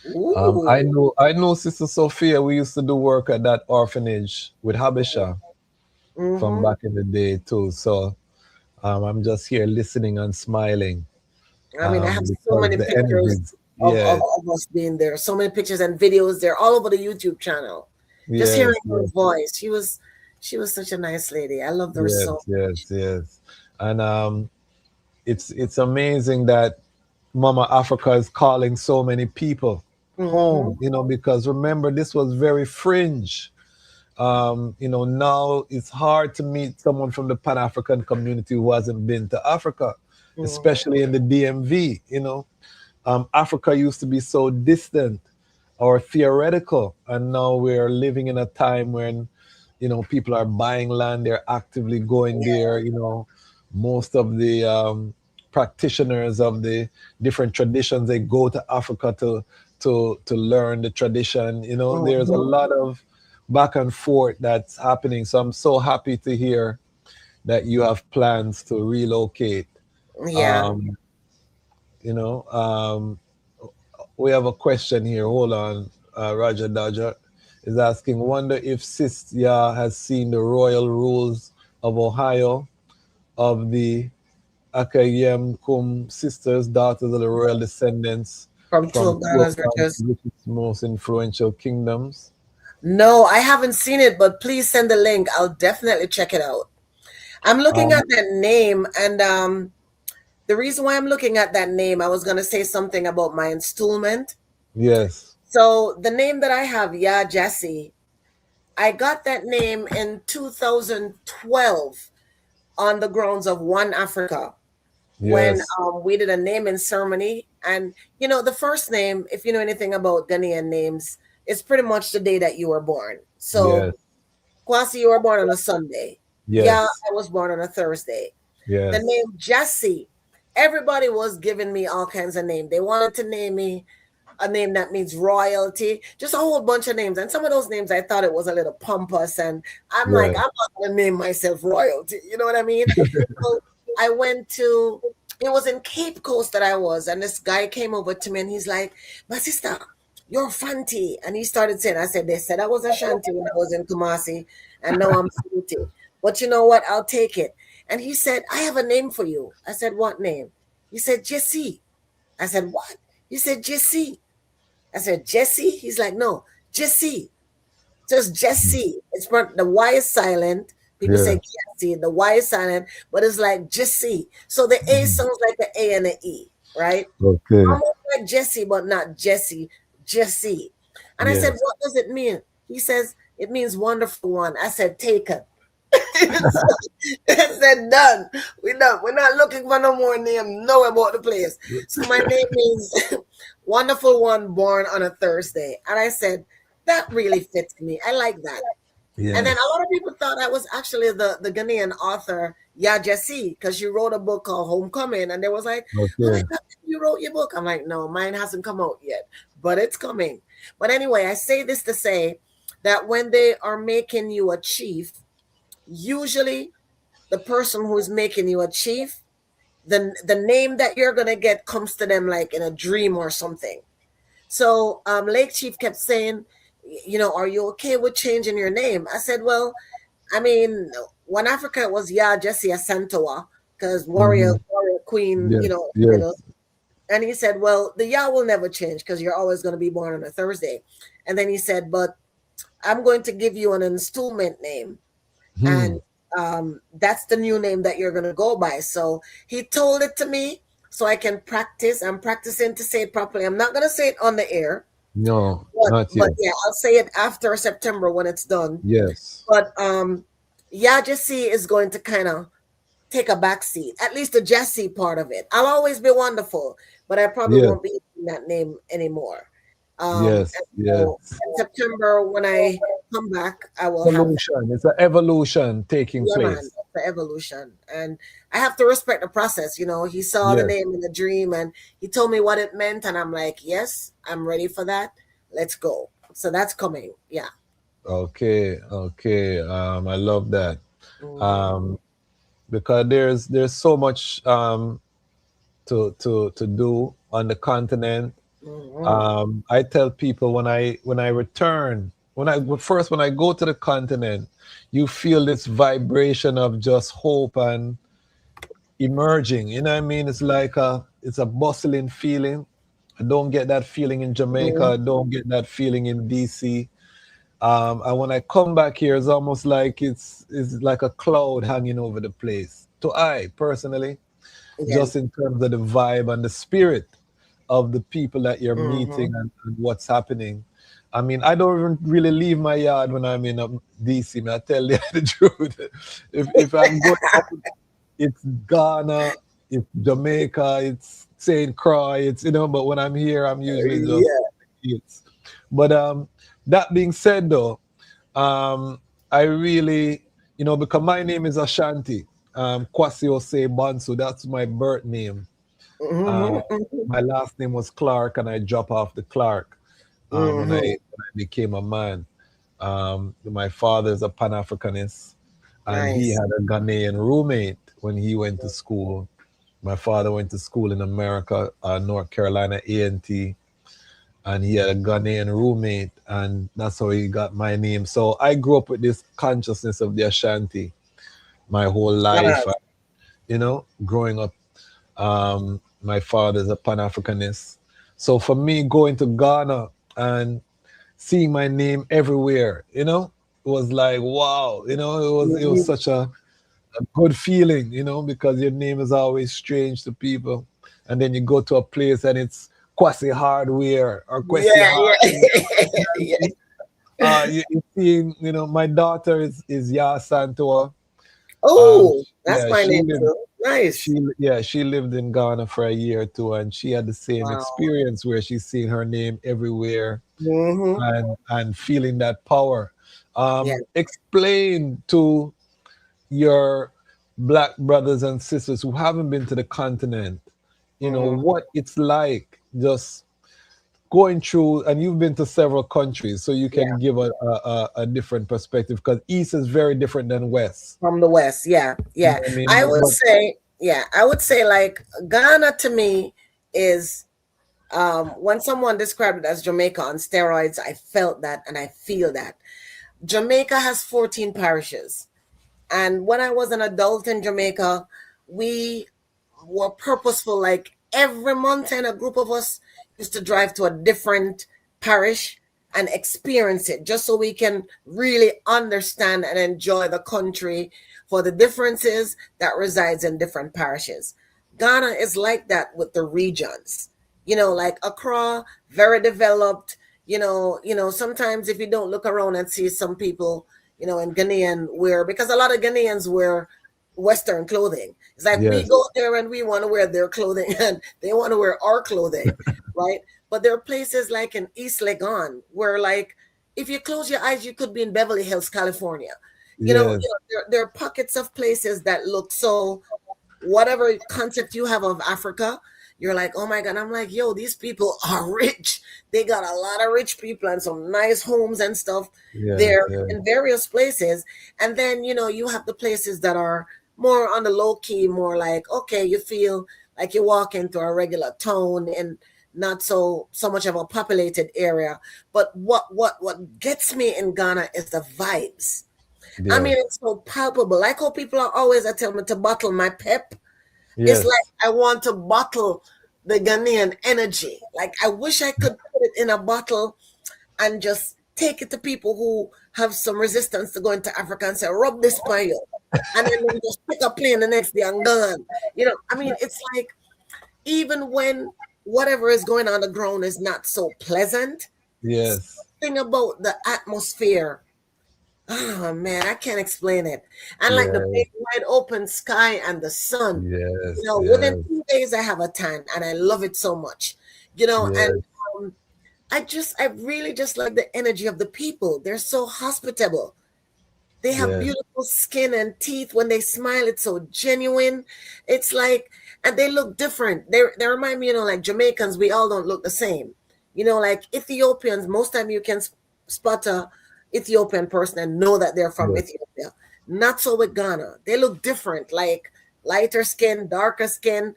S13: I know Sister Sophia. We used to do work at that orphanage with Habesha from back in the day too. So I'm just here listening and smiling.
S16: I mean, I have so many pictures of us being there. So many pictures and videos there all over the YouTube channel. Just hearing her voice. She was such a nice lady. I loved her so much.
S13: Yes. And it's amazing that Mama Africa is calling so many people home, because remember, this was very fringe. Now it's hard to meet someone from the Pan-African community who hasn't been to Africa, especially in the DMV. Africa used to be so distant or theoretical, and now we're living in a time when, people are buying land, they're actively going there. Most of the practitioners of the different traditions, they go to Africa to learn the tradition. There's a lot of back and forth that's happening. So I'm so happy to hear that you have plans to relocate. We have a question here. Hold on. Roger Dodger is asking, wonder if Sistia has seen the royal rules of Ohio of the Akayem Kum sisters, daughters of the royal descendants
S16: from two of Ghana's richest,
S13: most influential kingdoms.
S16: No, I haven't seen it, but please send the link. I'll definitely check it out. I'm looking at that name, and the reason why I'm looking at that name, I was going to say something about my enstoolment.
S13: Yes.
S16: So the name that I have, Jesse, I got that name in 2012 on the grounds of One Africa. When we did a naming ceremony. And, the first name, if you know anything about Ghanaian names, it's pretty much the day that you were born. So, Kwasi, you were born on a Sunday. Yeah, I was born on a Thursday. The name Jesse, everybody was giving me all kinds of names. They wanted to name me a name that means royalty, just a whole bunch of names. And some of those names, I thought it was a little pompous. And I'm like, I'm not going to name myself royalty. You know what I mean? So I went to, it was in Cape Coast that I was. And this guy came over to me and he's like, my sister, you're Fanti. And he started saying, I said, they said I was Ashanti when I was in Kumasi. And now I'm Fanti. But you know what? I'll take it. And he said, I have a name for you. I said, what name? He said, Jesse. I said, what? He said, Jesse. I said, Jesse? He's like, no, Jesse. Just Jesse. It's the Y is silent. People say Jesse. The Y is silent, but it's like Jesse. So the A sounds like the A and the E, right?
S13: Okay.
S16: Almost like Jesse, but not Jesse. Jesse. And I said, what does it mean? He says, it means wonderful one. I said, take it. I said, done. We're done. We're not looking for no more name. Know about the place. So my name is Wonderful One, born on a Thursday. And I said, that really fits me. I like that.
S13: Yes.
S16: And then a lot of people thought I was actually the Ghanaian author, Ya Jessie, because she wrote a book called Homecoming. And they was like, oh my God, you wrote your book. I'm like, no, mine hasn't come out yet, but it's coming. But anyway, I say this to say that when they are making you a chief, usually the person who is making you a chief, the name that you're going to get comes to them like in a dream or something. So Lake Chief kept saying, you know, are you okay with changing your name? I said, well, I mean, one Africa was Ya Jessie Asantewa, because warrior queen,
S13: Yes,
S16: you know,
S13: yes.
S16: and he said, well, the Ya will never change because you're always going to be born on a Thursday. And then he said, but I'm going to give you an enstoolment name. And that's the new name that you're going to go by. So he told it to me so I can practice. I'm practicing to say it properly. I'm not going to say it on the air.
S13: No,
S16: But,
S13: not yet.
S16: but yeah, I'll say it after September when it's done.
S13: Yes.
S16: But Ya Jessie is going to kind of take a back seat, at least the Jessie part of it. I'll always be wonderful, but I probably
S13: Yes.
S16: won't be using that name anymore.
S13: Yes,
S16: and
S13: yes.
S16: so in September, when I come back, I will have that.
S13: Evolution. It's an evolution taking
S16: Yeah, man,
S13: place.
S16: the evolution. And I have to respect the process. You know, he saw the
S13: Yes.
S16: name in the dream and he told me what it meant. And I'm like, yes, I'm ready for that. Let's go. So that's coming. Yeah.
S13: Okay, okay. I love that. Because there's so much to do on the continent. I tell people when I return, when I go to the continent, you feel this vibration of just hope and emerging. You know what I mean? It's like it's a bustling feeling. I don't get that feeling in Jamaica. I don't get that feeling in DC. And when I come back here, it's almost like it's like a cloud hanging over the place. To I personally, just in terms of the vibe and the spirit of the people that you're meeting and what's happening. I mean, I don't even really leave my yard when I'm in DC. Man, I tell you the truth. If I'm going up, it's Ghana, it's Jamaica, it's St. Croix, it's, you know, but when I'm here, I'm usually just it's. But that being said, though, I really, you know, because my name is Ashanti, Kwasi Osei Bansu, that's my birth name. My last name was Clark, and I dropped off the Clark when I became a man. My father is a Pan-Africanist, and he had a Ghanaian roommate when he went to school. My father went to school in America, North Carolina A&T, and he had a Ghanaian roommate, and that's how he got my name. So I grew up with this consciousness of the Ashanti my whole life. You know, growing up, my father's a Pan-Africanist. So for me, going to Ghana and seeing my name everywhere, you know, it was like, wow, you know, it was such a good feeling, you know, because your name is always strange to people. And then you go to a place and it's Kwasi Hardware or Kwasi Hardware. You see, you know, my daughter is Ya Santoa.
S16: Oh, that's my name too. Nice.
S13: She lived in Ghana for a year or two, and she had the same experience where she's seeing her name everywhere and feeling that power. Explain to your Black brothers and sisters who haven't been to the continent, you know, what it's like just going through, and you've been to several countries, so you can give a different perspective, because East is very different than West.
S16: From the West, yeah.
S13: You know what I mean?
S16: I would say like Ghana to me is when someone described it as Jamaica on steroids, I felt that and I feel that. Jamaica has 14 parishes. And when I was an adult in Jamaica, we were purposeful. Like every month, and a group of us used to drive to a different parish and experience it, just so we can really understand and enjoy the country for the differences that resides in different parishes. Ghana is like that with the regions. You know, like Accra, very developed. You know, sometimes if you don't look around and see some people, in Ghanaian wear, because a lot of Ghanaians wear Western clothing. It's like we
S13: Yes.
S16: go there and we want to wear their clothing and they want to wear our clothing, right? But there are places like in East Legon where, like, if you close your eyes, you could be in Beverly Hills, California.
S13: Yes.
S16: There are pockets of places that look so, whatever concept you have of Africa, you're like, oh my God. I'm like, yo, these people are rich. They got a lot of rich people and some nice homes and stuff
S13: Yeah.
S16: there
S13: Yeah.
S16: in various places. And then, you have the places that are more on the low key, more like, okay, you feel like you walk into a regular town and not so much of a populated area. But what gets me in Ghana is the vibes. I mean,
S13: Yes.
S16: it's so palpable. Like how people are always telling me to bottle my pep. It's
S13: Yes.
S16: like I want to bottle the Ghanaian energy. Like I wish I could put it in a bottle and just take it to people who have some resistance to going to Africa and say, rub this by you. And then they just pick a plane the next day and gone. I mean, it's like, even when whatever is going on the ground is not so pleasant,
S13: Yes.
S16: something about the atmosphere, oh man, I can't explain it. And like the
S13: Yes.
S16: big wide open sky and the sun,
S13: Yes.
S16: within
S13: Yes.
S16: 2 days I have a tan and I love it so much.
S13: Yes.
S16: And I really just like the energy of the people. They're so hospitable. They have
S13: Yes.
S16: beautiful skin and teeth. When they smile, it's so genuine. It's like, and they look different. They remind me, like Jamaicans, we all don't look the same. Like Ethiopians, most time you can spot a Ethiopian person and know that they're from
S13: Yes.
S16: Ethiopia. Not so with Ghana. They look different, like lighter skin, darker skin.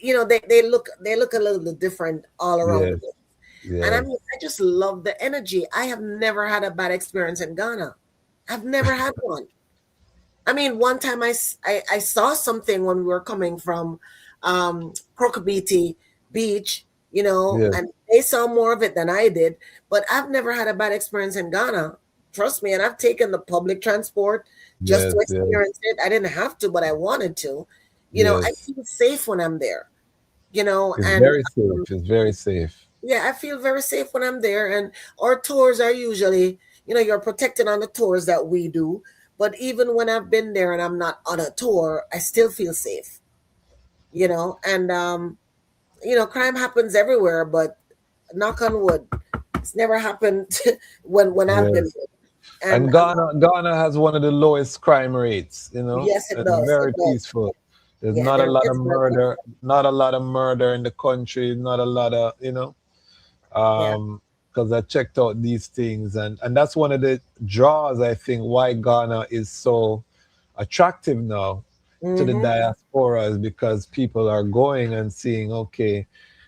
S16: They look a little bit different all around the
S13: Yes.
S16: place. And I
S13: Yes.
S16: mean, I just love the energy. I have never had a bad experience in Ghana. I've never had one. I mean, one time I saw something when we were coming from Crocobiti Beach,
S13: Yes.
S16: and they saw more of it than I did. But I've never had a bad experience in Ghana. Trust me. And I've taken the public transport just
S13: Yes.
S16: to
S13: Yes.
S16: experience it. I didn't have to, but I wanted to. I
S13: Yes.
S16: feel safe when I'm there,
S13: It's
S16: and
S13: very safe. It's very safe.
S16: yeah, I feel very safe when I'm there. And our tours are usually, you're protected on the tours that we do. But even when I've been there and I'm not on a tour, I still feel safe, and, crime happens everywhere, but knock on wood, it's never happened when I've been
S13: Yes.
S16: there. And
S13: And Ghana has one of the lowest crime rates,
S16: yes, it
S13: It's
S16: does. It
S13: very
S16: does.
S13: peaceful. There's
S16: Yeah,
S13: not a lot of
S16: it's very
S13: murder, not a lot of murder in the country, not a lot of,
S16: yeah.
S13: because I checked out these things, and that's one of the draws, I think, why Ghana is so attractive now to the
S16: Mm-hmm.
S13: diaspora, is because people are going and seeing, okay,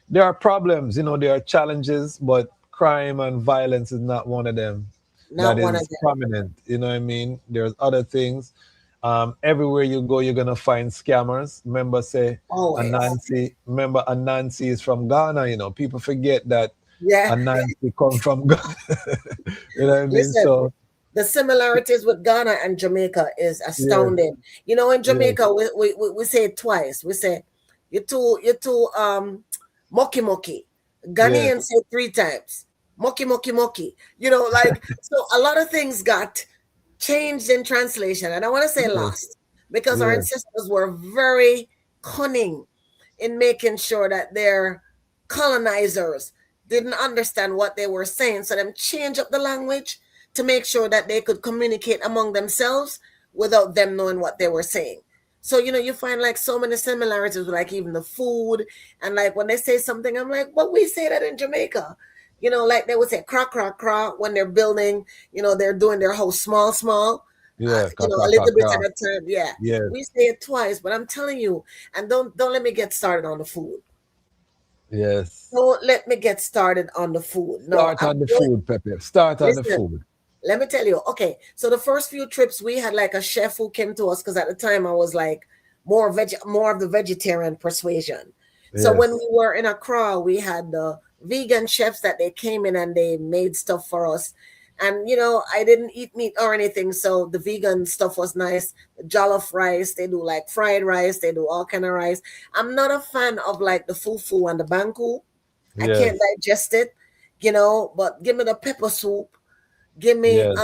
S13: there are problems, there are challenges, but crime and violence is not one of them that
S16: Not one of
S13: is
S16: them.
S13: prominent. You know what I mean? There's other things. Everywhere you go, you're gonna find scammers. Remember, say
S16: Always.
S13: Remember, Anansi is from Ghana. People forget that
S16: Yeah.
S13: Anansi come from Ghana. You know what I mean?
S16: Listen,
S13: So
S16: the similarities with Ghana and Jamaica is
S13: yes,
S16: astounding. In
S13: yes,
S16: Jamaica, we say it twice. We say you too moki moki.
S13: yes,
S16: Ghanaians say 3 times. Moki moki moki. So a lot of things got changed in translation. And I want to say
S13: yes,
S16: lost, because our
S13: yes,
S16: ancestors were very cunning in making sure that their colonizers didn't understand what they were saying. So them change up the language to make sure that they could communicate among themselves without them knowing what they were saying. So, you find like so many similarities with like even the food. And like when they say something, I'm like, but we say that in Jamaica. Like they would say crack, crack, crack when they're building, they're doing their house small, small.
S13: yeah,
S16: A
S13: ka,
S16: little bit
S13: ka.
S16: at a time. Yeah.
S13: Yes,
S16: We say it twice, but I'm telling you, and don't let me get started on the food.
S13: yes.
S16: Don't let me get started on the food. No,
S13: Start on the food, Pepe. Start on the
S16: listen,
S13: food.
S16: let me tell you. Okay, so the first few trips we had like a chef who came to us, because at the time I was like more of the vegetarian persuasion. So when
S13: Yes,
S16: we were in Accra, we had the vegan chefs that they came in and they made stuff for us. And I didn't eat meat or anything, so the vegan stuff was nice. Jollof rice, they do like fried rice, they do all kind of rice. I'm not a fan of like the fufu and the banku. I can't
S13: yes,
S16: digest it, but give me the pepper soup, give me
S13: yes,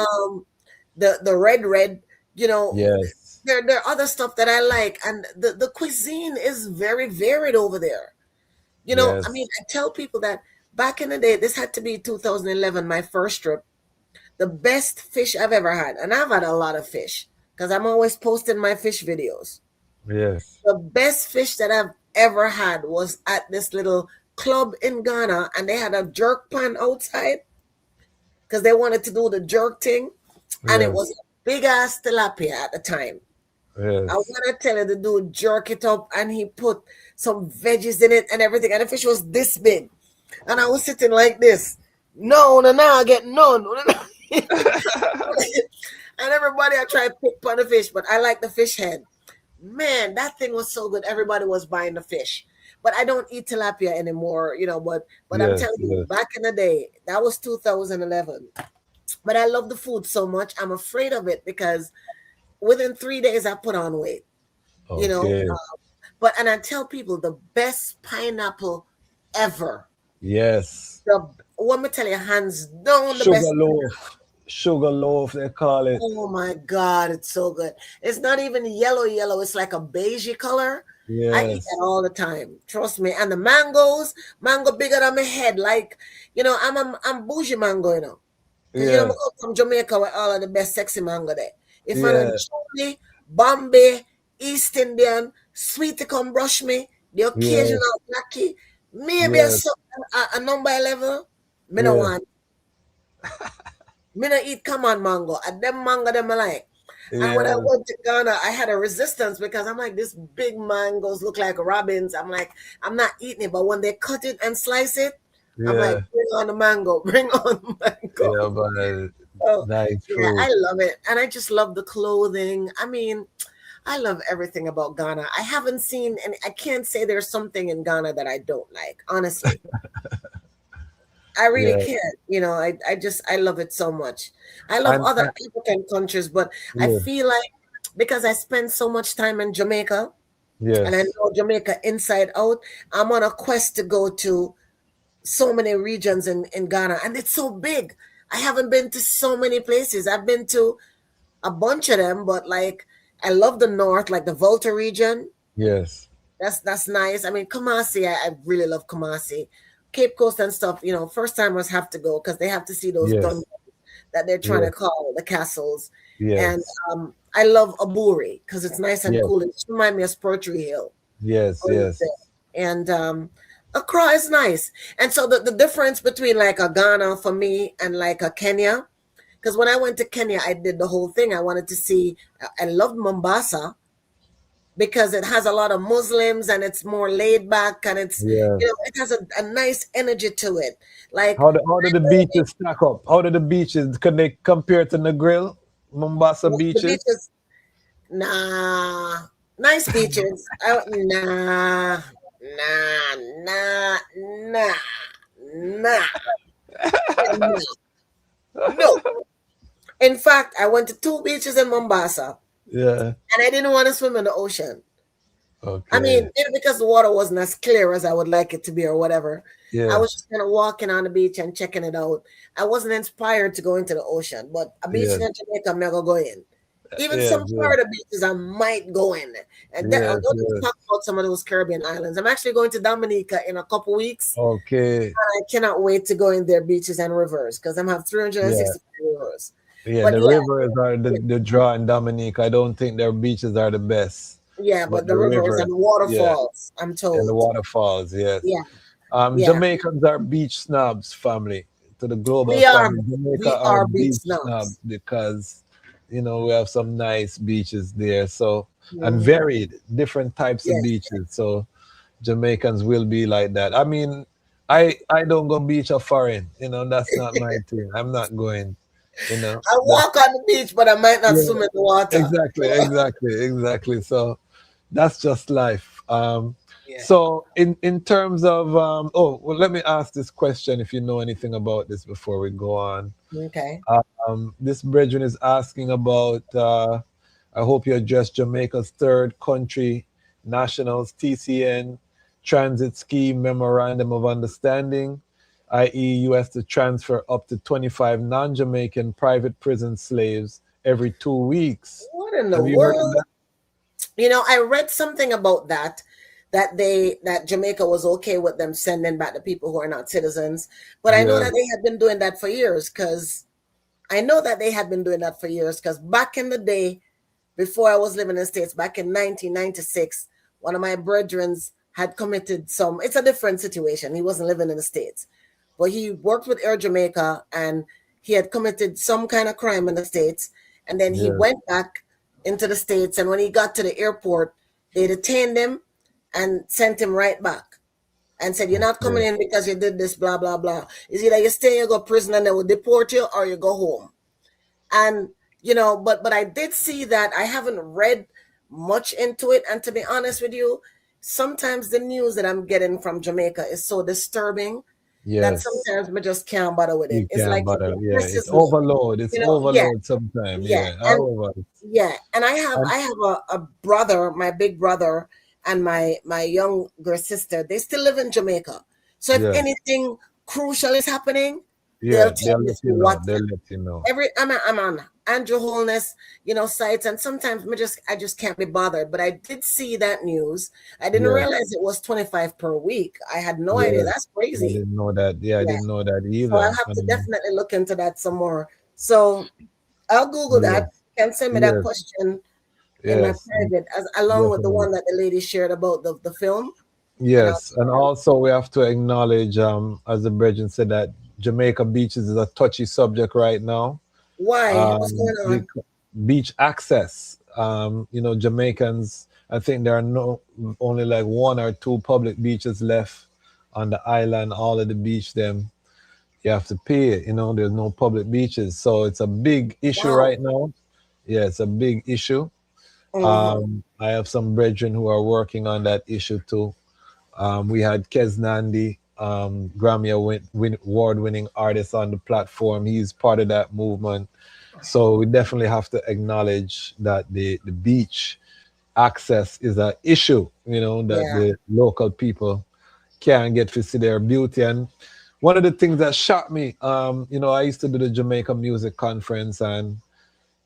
S16: the red, you know.
S13: Yes.
S16: There are other stuff that I like, and the cuisine is very varied over there. You know, I mean,
S13: Yes.
S16: I tell people that back in the day, this had to be 2011, my first trip, the best fish I've ever had. And I've had a lot of fish because I'm always posting my fish videos.
S13: Yes.
S16: The best fish that I've ever had was at this little club in Ghana, and they had a jerk pan outside because they wanted to do the jerk thing. And it was
S13: Yes.
S16: a big ass tilapia at the time. I
S13: Yes.
S16: want to tell you, the dude jerk it up and he put some veggies in it and everything. And the fish was this big. And I was sitting like this. No, I get none. And everybody I try to pick on the fish, but I like the fish head. Man, that thing was so good. Everybody was buying the fish. But I don't eat tilapia anymore, you know, but I'm
S13: Yes.
S16: telling you,
S13: Yes.
S16: back in the day, that was 2011. But I love the food so much. I'm afraid of it because within 3 days I put on weight, you know.
S13: Okay.
S16: And I tell people the best pineapple ever.
S13: Yes.
S16: Let me tell you, hands down, the
S13: Sugar
S16: best.
S13: loaf. Sugar loaf, they call it.
S16: Oh my God, it's so good. It's not even yellow. It's like a beigey color. I eat
S13: Yes.
S16: that all the time. Trust me. And the mango bigger than my head. Like, you know, I'm bougie mango, you know. Because you know, I
S13: Yes.
S16: come from Jamaica with all of the best sexy mango there. If I'm
S13: Yeah.
S16: a Julie, Bombay, East Indian, sweet to come brush me, the occasional
S13: Yes.
S16: blackie, maybe
S13: Yes.
S16: a number 11, me no
S13: Yes.
S16: want. Me no eat common mango. And them mango them I like. And when I
S13: Yes.
S16: went to Ghana, I had a resistance because I'm like, these big mangoes look like robins. I'm like, I'm not eating it. But when they cut it and slice it, I'm like,
S13: Yeah.
S16: bring on the mango, bring on the mango.
S13: Yeah, but
S16: Oh,
S13: nice
S16: yeah,
S13: food.
S16: I love it. And I just love the clothing. I mean, I love everything about Ghana. I haven't seen, and I can't say there's something in Ghana that I don't like, honestly. I really
S13: Yeah.
S16: can't. You know, I love it so much. I love
S13: And
S16: other African countries, but I
S13: yeah.
S16: feel like because I spend so much time in Jamaica and I
S13: Yes.
S16: know Jamaica inside out, I'm on a quest to go to so many regions in Ghana, and it's so big. I haven't been to so many places. I've been to a bunch of them, but like I love the north, like the Volta region.
S13: Yes.
S16: That's nice. I mean, Kumasi, I really love Kumasi. Cape Coast and stuff, you know, first timers have to go because they have to see those
S13: Yes.
S16: dungeons that they're trying to
S13: Yes.
S16: call the castles. And
S13: Yes.
S16: I love Aburi because it's nice and
S13: Yes.
S16: cool. It reminds me of Spurtree Hill.
S13: Yes. Yes.
S16: And Accra is nice. And so the difference between like a Ghana for me and like a Kenya, because when I went to Kenya, I did the whole thing. I wanted to see, I loved Mombasa because it has a lot of Muslims and it's more laid back and it's,
S13: Yes.
S16: you know, it has a nice energy to it. Like,
S13: How do the beaches stack up? How do the beaches can they compare to Negril, Mombasa
S16: the
S13: beaches?
S16: beaches, nah, nice beaches. Nah, nah, nah. No. In fact, I went to 2 beaches in Mombasa
S13: Yeah.
S16: and I didn't want to swim in the ocean.
S13: Okay.
S16: I mean, maybe because the water wasn't as clear as I would like it to be or whatever.
S13: Yeah.
S16: I was just kind of walking on the beach and checking it out. I wasn't inspired to go into the ocean, but a beach
S13: Yeah.
S16: in Jamaica, I'm never go in. Even
S13: Yes,
S16: some
S13: yes.
S16: Florida beaches, I might go in. And then,
S13: Yes,
S16: I'll go to
S13: yes.
S16: talk about some of those Caribbean islands. I'm actually going to Dominica in a couple weeks.
S13: Okay.
S16: And I cannot wait to go in their beaches and rivers because I'm have 365 rivers.
S13: Yeah,
S16: But
S13: the
S16: yeah,
S13: rivers are the draw in Dominica. I don't think their beaches are the best.
S16: yeah,
S13: But
S16: but the rivers and the waterfalls, I'm
S13: and the
S16: told.
S13: waterfalls, yes.
S16: Yeah, yeah.
S13: Jamaicans are beach snobs, family. To the global
S16: We are
S13: family, Jamaica
S16: we
S13: are
S16: are beach
S13: beach
S16: snobs.
S13: snobs because we have some nice beaches there. So and
S16: Mhm.
S13: varied, different types of
S16: Yes.
S13: beaches. So Jamaicans will be like that. I mean, I don't go beach or foreign. That's not my thing. I'm not going.
S16: I
S13: That's
S16: walk on the beach, but I might not
S13: yeah,
S16: swim in the water.
S13: exactly. So that's just life.
S16: Yeah.
S13: So in terms of let me ask this question if you know anything about this before we go on.
S16: Okay.
S13: This brethren is asking about I hope you address Jamaica's third country nationals TCN transit scheme memorandum of understanding, i.e. U.S. to transfer up to 25 non-Jamaican private prison slaves every 2 weeks.
S16: What in the
S13: Have you heard of
S16: world?
S13: that?
S16: You know, I read something about that, that Jamaica was okay with them sending back the people who are not citizens. But I know
S13: Yeah,
S16: that they had been doing that for years, because back in the day, before I was living in the States, back in 1996, one of my brethrens had committed some, it's a different situation. He wasn't living in the States, but he worked with Air Jamaica, and he had committed some kind of crime in the States. And then he
S13: yeah,
S16: went back into the States. And when he got to the airport, they detained him and sent him right back and said, "You're not coming
S13: yeah,
S16: in because you did this, blah, blah, blah. It's either you stay, you go prison, and they will deport you, or you go home." And but I did see that. I haven't read much into it, and to be honest with you, sometimes the news that I'm getting from Jamaica is so disturbing that
S13: yes.
S16: sometimes I just can't bother with it.
S13: You
S16: It's
S13: can't
S16: like it
S13: bother. Yeah, it's
S16: depresses me.
S13: overload. It's
S16: Yeah,
S13: overload sometimes.
S16: yeah,
S13: Yeah,
S16: and
S13: however.
S16: yeah, and I have
S13: And
S16: a brother, my big brother, and my younger sister. They still live in Jamaica. So if
S13: yeah,
S16: anything crucial is happening, they'll
S13: yeah,
S16: tell
S13: they'll
S16: me
S13: let you
S16: through
S13: know. They'll
S16: WhatsApp.
S13: let you know.
S16: I'm on Andrew Holness, sites, and sometimes I just can't be bothered. But I did see that news. I didn't
S13: Yeah,
S16: realize it was 25 per week. I had no idea.
S13: yes.
S16: That's
S13: I
S16: crazy.
S13: didn't know that. Yeah, I
S16: Yeah.
S13: didn't know that
S16: So I'll
S13: either.
S16: have to definitely look into that some more. So I'll Google
S13: Yeah,
S16: that. You can send me that
S13: yes,
S16: question in my
S13: yes,
S16: private, along with the
S13: definitely.
S16: one that the lady shared about the film. And I'll
S13: Yes, and also we have to acknowledge, as the brethren said, that Jamaica beaches is a touchy subject right now.
S16: why? What's going on?
S13: Beach access. Jamaicans, I think there are only like one or two public beaches left on the island. All of the beach, them you have to pay it. There's no public beaches, so it's a big issue
S16: Wow.
S13: right now. Yeah, it's a big issue.
S16: Mm-hmm.
S13: I have some brethren who are working on that issue too. We had Kez Nandi, Grammy award-winning artist on the platform. He's part of that movement. So we definitely have to acknowledge that the beach access is an issue, that
S16: Yeah.
S13: the local people can't get to see their beauty. And one of the things that shocked me, I used to do the Jamaica Music Conference, and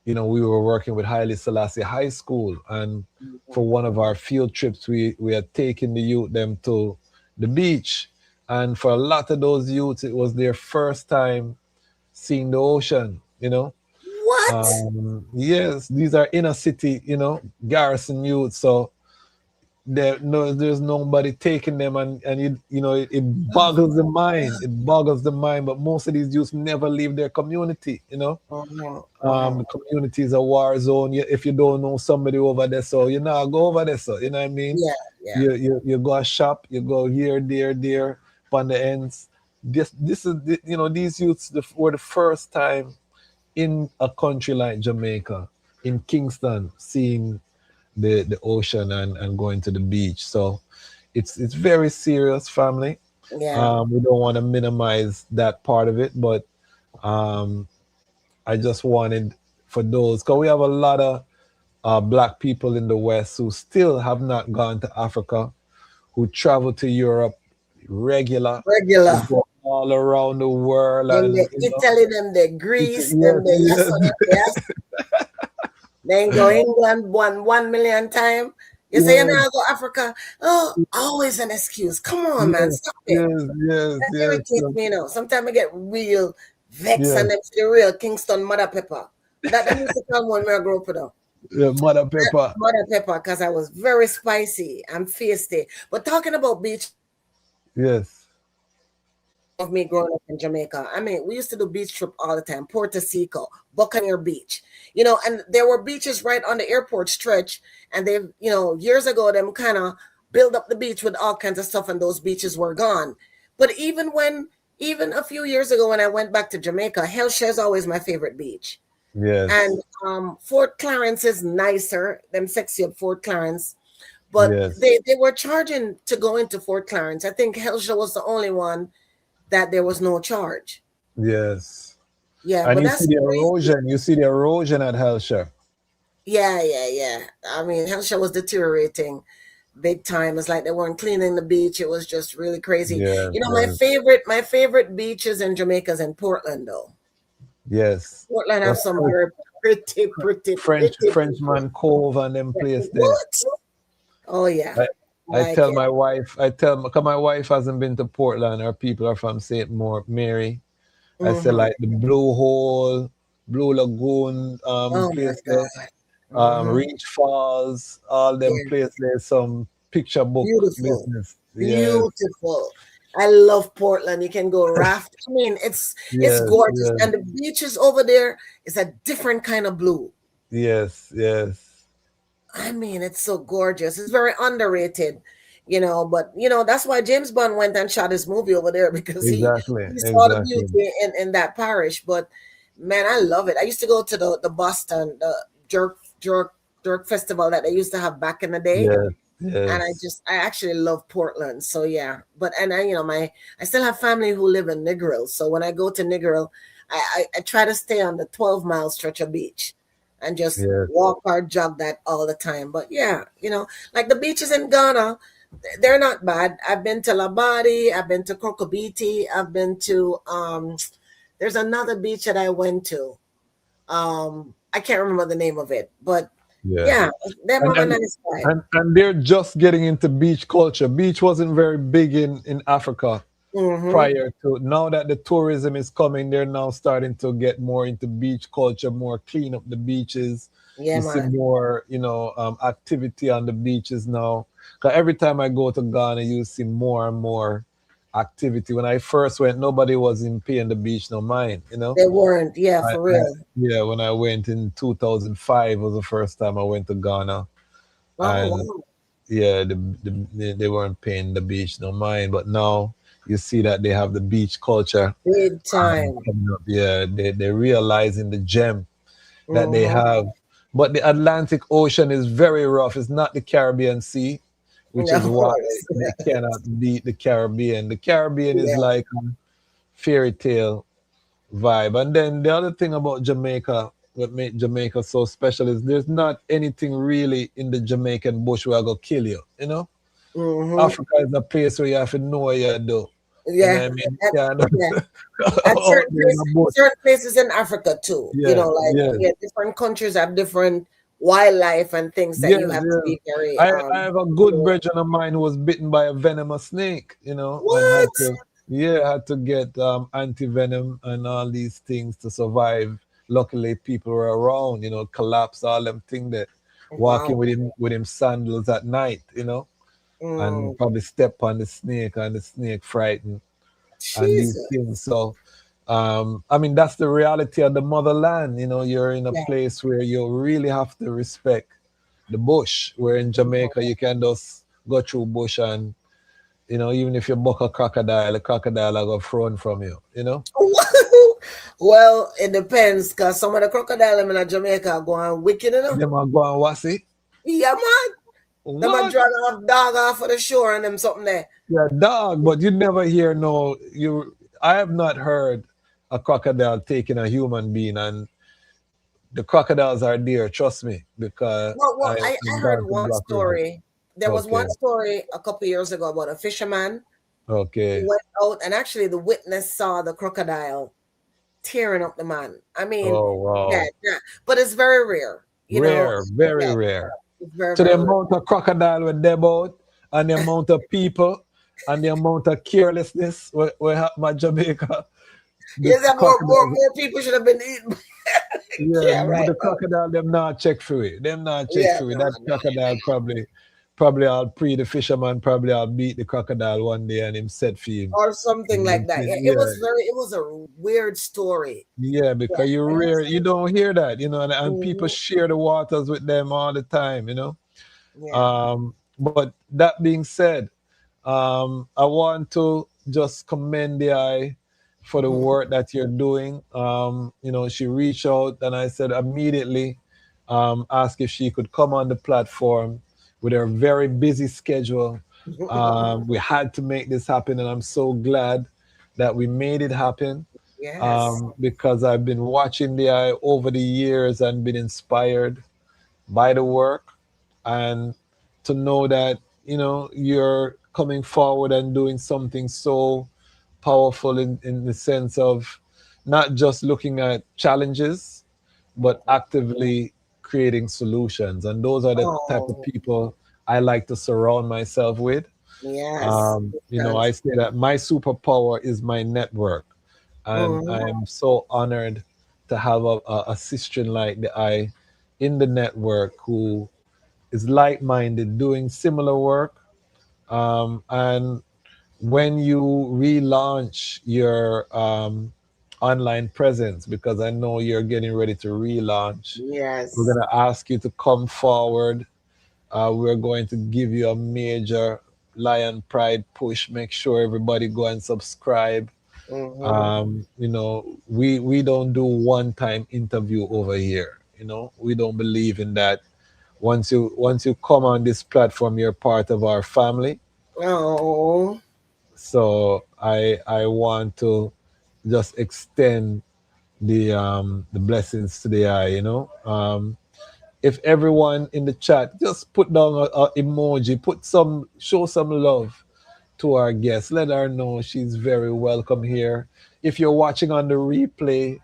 S13: we were working with Haile Selassie High School, and for one of our field trips, we had taken the youth them to the beach, and for a lot of those youths, it was their first time seeing the ocean.
S16: What?
S13: Yes, these are inner city, garrison youth, so there's nobody taking them, and it boggles the mind. It boggles the mind, but most of these youths never leave their community. The community is a war zone. If you don't know somebody over there, so go over there. So you know what I mean.
S16: Yeah. Yeah.
S13: You go shop. You go here, there, on the ends. This is these youths were the first time in a country like Jamaica, in Kingston, seeing the ocean and going to the beach. So it's very serious, family.
S16: Yeah.
S13: We don't want to minimize that part of it, but I just wanted for those, because we have a lot of black people in the West who still have not gone to Africa, who travel to Europe regular, who go all around the world,
S16: Them
S13: and
S16: the Italy, them the Greece,
S13: yes,
S16: them the
S13: yes.
S16: yes. Then go England 1 million times. You say you
S13: Yes.
S16: now go Africa. Oh, always an excuse. Come on, man,
S13: Yes,
S16: stop it.
S13: yes,
S16: That
S13: yes,
S16: irritates me, Sometimes I get real vexed, and
S13: yes.
S16: them the real Kingston mother pepper. That them used to come when I grew up with them.
S13: Yeah, mother pepper.
S16: Mother pepper, because I was very spicy and feisty. But talking about beach
S13: Yes.
S16: of me growing up in Jamaica. I mean, we used to do beach trip all the time. Puerto Seco, Buccaneer Beach, and there were beaches right on the airport stretch. And they, years ago, them kind of build up the beach with all kinds of stuff, and those beaches were gone. But even a few years ago, when I went back to Jamaica, Hellshire is always my favorite beach.
S13: Yes.
S16: And Fort Clarence is nicer, them sexy up Fort Clarence. But
S13: Yes.
S16: they were charging to go into Fort Clarence. I think Hellshire was the only one that there was no charge.
S13: Yes.
S16: Yeah,
S13: And
S16: but
S13: you
S16: that's
S13: see the
S16: crazy.
S13: erosion. You see the erosion at Hellshire.
S16: Yeah. I mean, Hellshire was deteriorating big time. It's like they weren't cleaning the beach. It was just really crazy.
S13: Yes.
S16: My favorite beaches in Jamaica is in Portland, though.
S13: Yes.
S16: Portland have
S13: That's
S16: some
S13: true.
S16: very pretty
S13: Frenchman Cove and them place there.
S16: What? Oh yeah.
S13: I
S16: Like
S13: tell
S16: it.
S13: my wife, cause my wife hasn't been to Portland. Her people are from St. Mary. I say
S16: Mhm.
S13: like the Blue Hole, Blue Lagoon,
S16: Oh my
S13: place there,
S16: God. Mhm.
S13: Reach Falls, all them
S16: Yeah.
S13: place there. Some picture book
S16: Beautiful.
S13: business. Yes,
S16: Beautiful. I love Portland. You can go raft. I mean, it's
S13: yes,
S16: gorgeous.
S13: yes,
S16: And the beaches over there is a different kind of blue.
S13: yes, yes,
S16: I mean, it's so gorgeous. It's very underrated, but that's why James Bond went and shot his movie over there because
S13: exactly,
S16: he saw the
S13: exactly.
S16: beauty in that parish. But man, I love it. I used to go to the Boston, the jerk festival that they used to have back in the day.
S13: Yes,
S16: And
S13: yes,
S16: I actually love Portland. So yeah. But and I still have family who live in Negril. So when I go to Negril, I try to stay on the 12-mile stretch of beach and just
S13: yes.
S16: walk or jog that all the time. But yeah, like the beaches in Ghana, they're not bad. I've been to Labadi, I've been to Kokobiti, I've been to there's another beach that I went to. I can't remember the name of it, but
S13: Yeah.
S16: yeah, them
S13: And
S16: have a
S13: and
S16: nice vibe.
S13: and they're just getting into beach culture. Beach wasn't very big in Africa
S16: Mm-hmm.
S13: prior to. Now that the tourism is coming, they're now starting to get more into beach culture, more clean up the beaches.
S16: Yeah,
S13: You see
S16: man.
S13: more, activity on the beaches now. 'Cause every time I go to Ghana, you see more and more activity. When I first went, nobody was in paying the beach no mind.
S16: They weren't, yeah, for real.
S13: Yeah, when I went in 2005 was the first time I went to Ghana,
S16: Oh,
S13: and
S16: wow.
S13: yeah, they weren't paying the beach no mind, but now you see that they have the beach culture
S16: Big time.
S13: coming up. Yeah, they're realizing the gem that they
S16: Mm-hmm.
S13: have. But the Atlantic Ocean is very rough. It's not the Caribbean Sea, which is
S16: Of
S13: why
S16: course.
S13: they cannot beat the Caribbean. The Caribbean is
S16: Yeah.
S13: like a fairy tale vibe. And then the other thing about Jamaica, what make Jamaica so special is there's not anything really in the Jamaican bush where I go kill you.
S16: Mm-hmm.
S13: Africa is a place where you have to know what you do. You know
S16: Yeah.
S13: what I mean?
S16: And,
S13: Yeah,
S16: yeah. And
S13: out there in the bush.
S16: certain places in Africa too.
S13: Yeah,
S16: Like
S13: yeah.
S16: yeah, different countries have different wildlife and things that you
S13: Yes,
S16: have to
S13: yes.
S16: be very
S13: I have a good brethren of mine who was bitten by a venomous snake, and
S16: What?
S13: had to get anti-venom and all these things to survive. Luckily people were around, collapse all them things that walking
S16: Wow.
S13: with him sandals at night, and
S16: Mm.
S13: probably step on the snake and the snake frightened and these
S16: Jesus.
S13: things. So I mean that's the reality of the motherland. You're in a
S16: Yeah.
S13: place where you really have to respect the bush. Where in Jamaica you can just go through bush and even if you buck a crocodile, the crocodile will go run from you.
S16: Well, it depends, because some of the crocodile in Jamaica are going wicked enough.
S13: Them are going wassy.
S16: Yeah, man. Them are
S13: What?
S16: drag off dog off of the shore and them something there.
S13: Yeah, dog, but you never hear I have not heard a crocodile taking a human being, and the crocodiles are there, trust me, because
S16: Well, I
S13: I've
S16: heard
S13: gone to
S16: one
S13: Black River.
S16: story. There was
S13: Okay.
S16: one story a couple years ago about a fisherman who
S13: Okay.
S16: went out and actually the witness saw the crocodile tearing up the man. I mean,
S13: Oh
S16: yeah,
S13: wow.
S16: yeah. But it's very rare,
S13: Rare, very
S16: Yeah,
S13: rare.
S16: it's very,
S13: To the
S16: very rare.
S13: amount of crocodile with them out, and the amount of people, and the amount of carelessness we have in Jamaica, the
S16: Yes, that
S13: crocodile.
S16: more people should have been eaten.
S13: Yeah,
S16: Yeah, right.
S13: the crocodile them not check for it. Them not check
S16: Yeah,
S13: for it.
S16: no,
S13: That crocodile probably I'll the fisherman probably I'll beat the crocodile one day and him set for him.
S16: or something
S13: And
S16: like
S13: him
S16: that.
S13: say,
S16: Yeah, it was a weird story.
S13: yeah,
S16: Yeah,
S13: because
S16: I
S13: you
S16: understand.
S13: don't hear that, and people
S16: Mhm.
S13: share the waters with them all the time.
S16: Yeah.
S13: But that being said, I want to just commend the eye for the
S16: Mhm.
S13: work that you're doing. She reached out and I said immediately, ask if she could come on the platform with her very busy schedule. We had to make this happen, and I'm so glad that we made it happen.
S16: Yes.
S13: Because I've been watching the eye over the years and been inspired by the work, and to know that you're coming forward and doing something so powerful in the sense of not just looking at challenges but actively creating solutions. And those are the type of
S16: Oh,
S13: people I like to surround myself with.
S16: yes.
S13: I say that my superpower is my network, and I
S16: Mhm.
S13: am so honored to have a sister like the I in the network who is like-minded, doing similar work. And when you relaunch your online presence, because I know you're getting ready to relaunch, we're
S16: Yes.
S13: going to ask you to come forward. We're going to give you a major Lion Pride push. Make sure everybody go and subscribe.
S16: Mhm.
S13: We don't do one-time interview over here. We don't believe in that. Once you come on this platform, you're part of our family.
S16: Oh.
S13: So I want to just extend the blessings to the eye. If everyone in the chat just put down a emoji, show some love to our guest. Let her know she's very welcome here. If you're watching on the replay,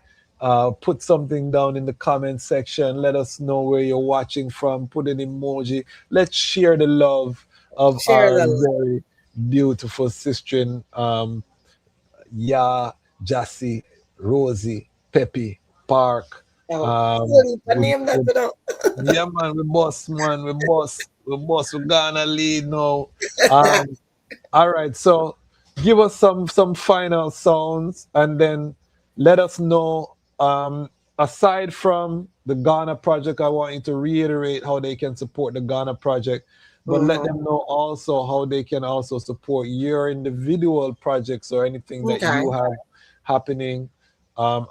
S13: put something down in the comment section. Let us know where you're watching from. Put an emoji. Let's share the love of
S16: Share
S13: our
S16: the love.
S13: very beautiful sister, Jassy, Rosie, Peppy, Park.
S16: Oh,
S13: Um,
S16: sorry, I
S13: we,
S16: name that
S13: we,
S16: to know.
S13: yeah, man, we boss, man, we're gonna lead now. Um, all right, so give us some final sounds, and then let us know. Aside from the Ghana project, I want you to reiterate how they can support the Ghana project, but let
S16: Mhm.
S13: them know also how they can also support your individual projects or anything that
S16: Okay.
S13: you have happening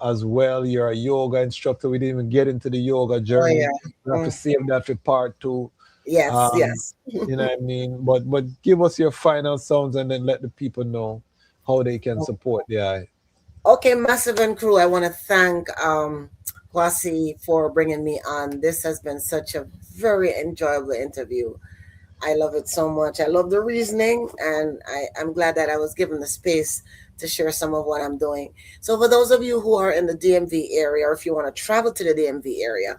S13: as well. You're a yoga instructor. We didn't even get into the yoga
S16: Oh yeah.
S13: journey. We have to save that for part two.
S16: Yes,
S13: Um,
S16: yes.
S13: you know what I mean? But give us your final sounds and then let the people know how they can support the eye.
S16: Okay, Massive and crew, I want to thank Kwasi for bringing me on. This has been such a very enjoyable interview. I love it so much. I love the reasoning, and I'm glad that I was given the space to share some of what I'm doing. So, for those of you who are in the DMV area, or if you want to travel to the DMV area,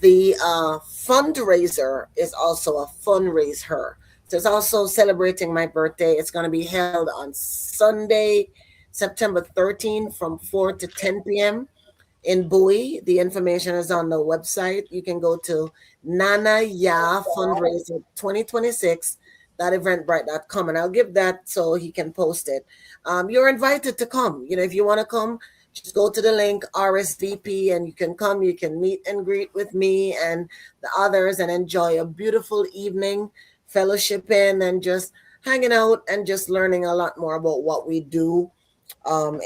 S16: the fundraiser is also a fundraiser. So it's also celebrating my birthday. It's going to be held on Sunday, September 13th from 4 to 10 p.m. in Bowie. The information is on the website. You can go to Nana Ya Fundraiser 2026 eventbrite.com, and I'll give that so he can post it. You're invited to come. If you want to come, just go to the link RSVP and you can come. You can meet and greet with me and the others and enjoy a beautiful evening fellowshipping and just hanging out and just learning a lot more about what we do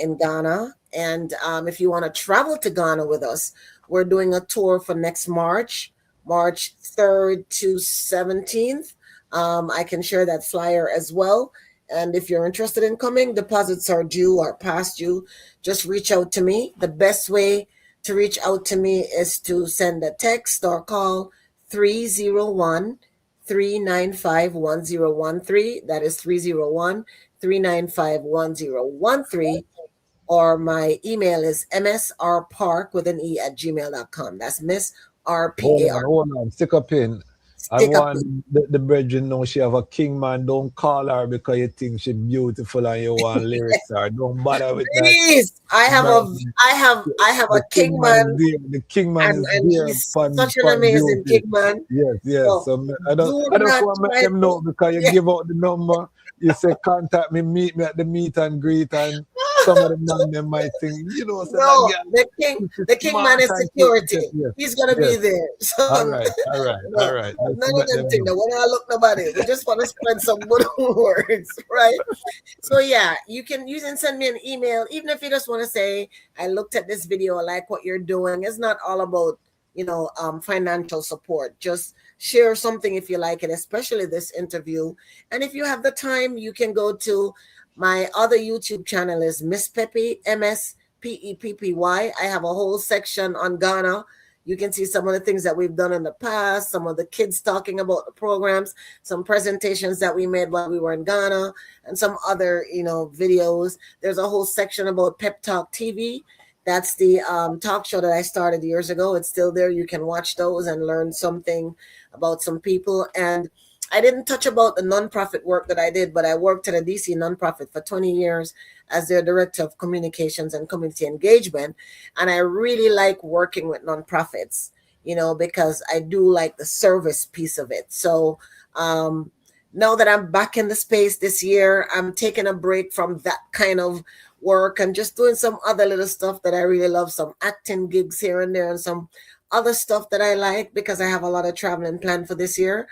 S16: in Ghana. And if you want to travel to Ghana with us, we're doing a tour for next March 3rd to 17th. I can share that flyer as well. And if you're interested in coming, deposits are due or past due. Just reach out to me. The best way to reach out to me is to send a text or call 301 395 1013. That is 301 395 1013. Or my email is msrpark with an e at gmail.com. That's Miss RPAR.
S13: Hold on, stick up in. I
S16: Stick up.
S13: want the brethren know she have a king man. Don't call her because you think she beautiful and you want lyrics or don't bother with that.
S16: Please,
S13: No,
S16: I have a
S13: the
S16: king
S13: king man
S16: man,
S13: is there. The king man is
S16: and
S13: there
S16: he's
S13: upon
S16: such an amazing
S13: duty.
S16: king man.
S13: Yes, yes.
S16: So
S13: So I don't
S16: do
S13: I just
S16: not
S13: want to make
S16: try
S13: them
S16: to.
S13: know because you give out the number. You say contact me, meet me at the meet and greet, and some of the man them might think, say that
S16: No,
S13: girl,
S16: the king
S13: smart
S16: man is
S13: and quick. Yes,
S16: security.
S13: yes,
S16: He's gonna
S13: yes.
S16: be there. So
S13: All right, all right, all
S16: no,
S13: right. Just
S16: none
S13: to
S16: of
S13: let
S16: them
S13: them
S16: things.
S13: know.
S16: That we're not look nobody. We just want to spread some good words, right? So yeah, you can send me an email, even if you just want to say, I looked at this video, I like what you're doing. It's not all about financial support. Just share something if you like it, especially this interview. And if you have the time, you can go to my other YouTube channel is Miss Peppy, MSPEPPY. I have a whole section on Ghana. You can see some of the things that we've done in the past, some of the kids talking about the programs, some presentations that we made while we were in Ghana, and some other, videos. There's a whole section about Pep Talk TV That's the talk show that I started years ago. It's still there. You can watch those and learn something about some people. And I didn't touch about the nonprofit work that I did, but I worked at a DC nonprofit for 20 years as their director of communications and community engagement. And I really like working with nonprofits, because I do like the service piece of it. So now that I'm back in the space this year, I'm taking a break from that kind of work and just doing some other little stuff that I really love, some acting gigs here and there and some other stuff that I like because I have a lot of traveling planned for this year.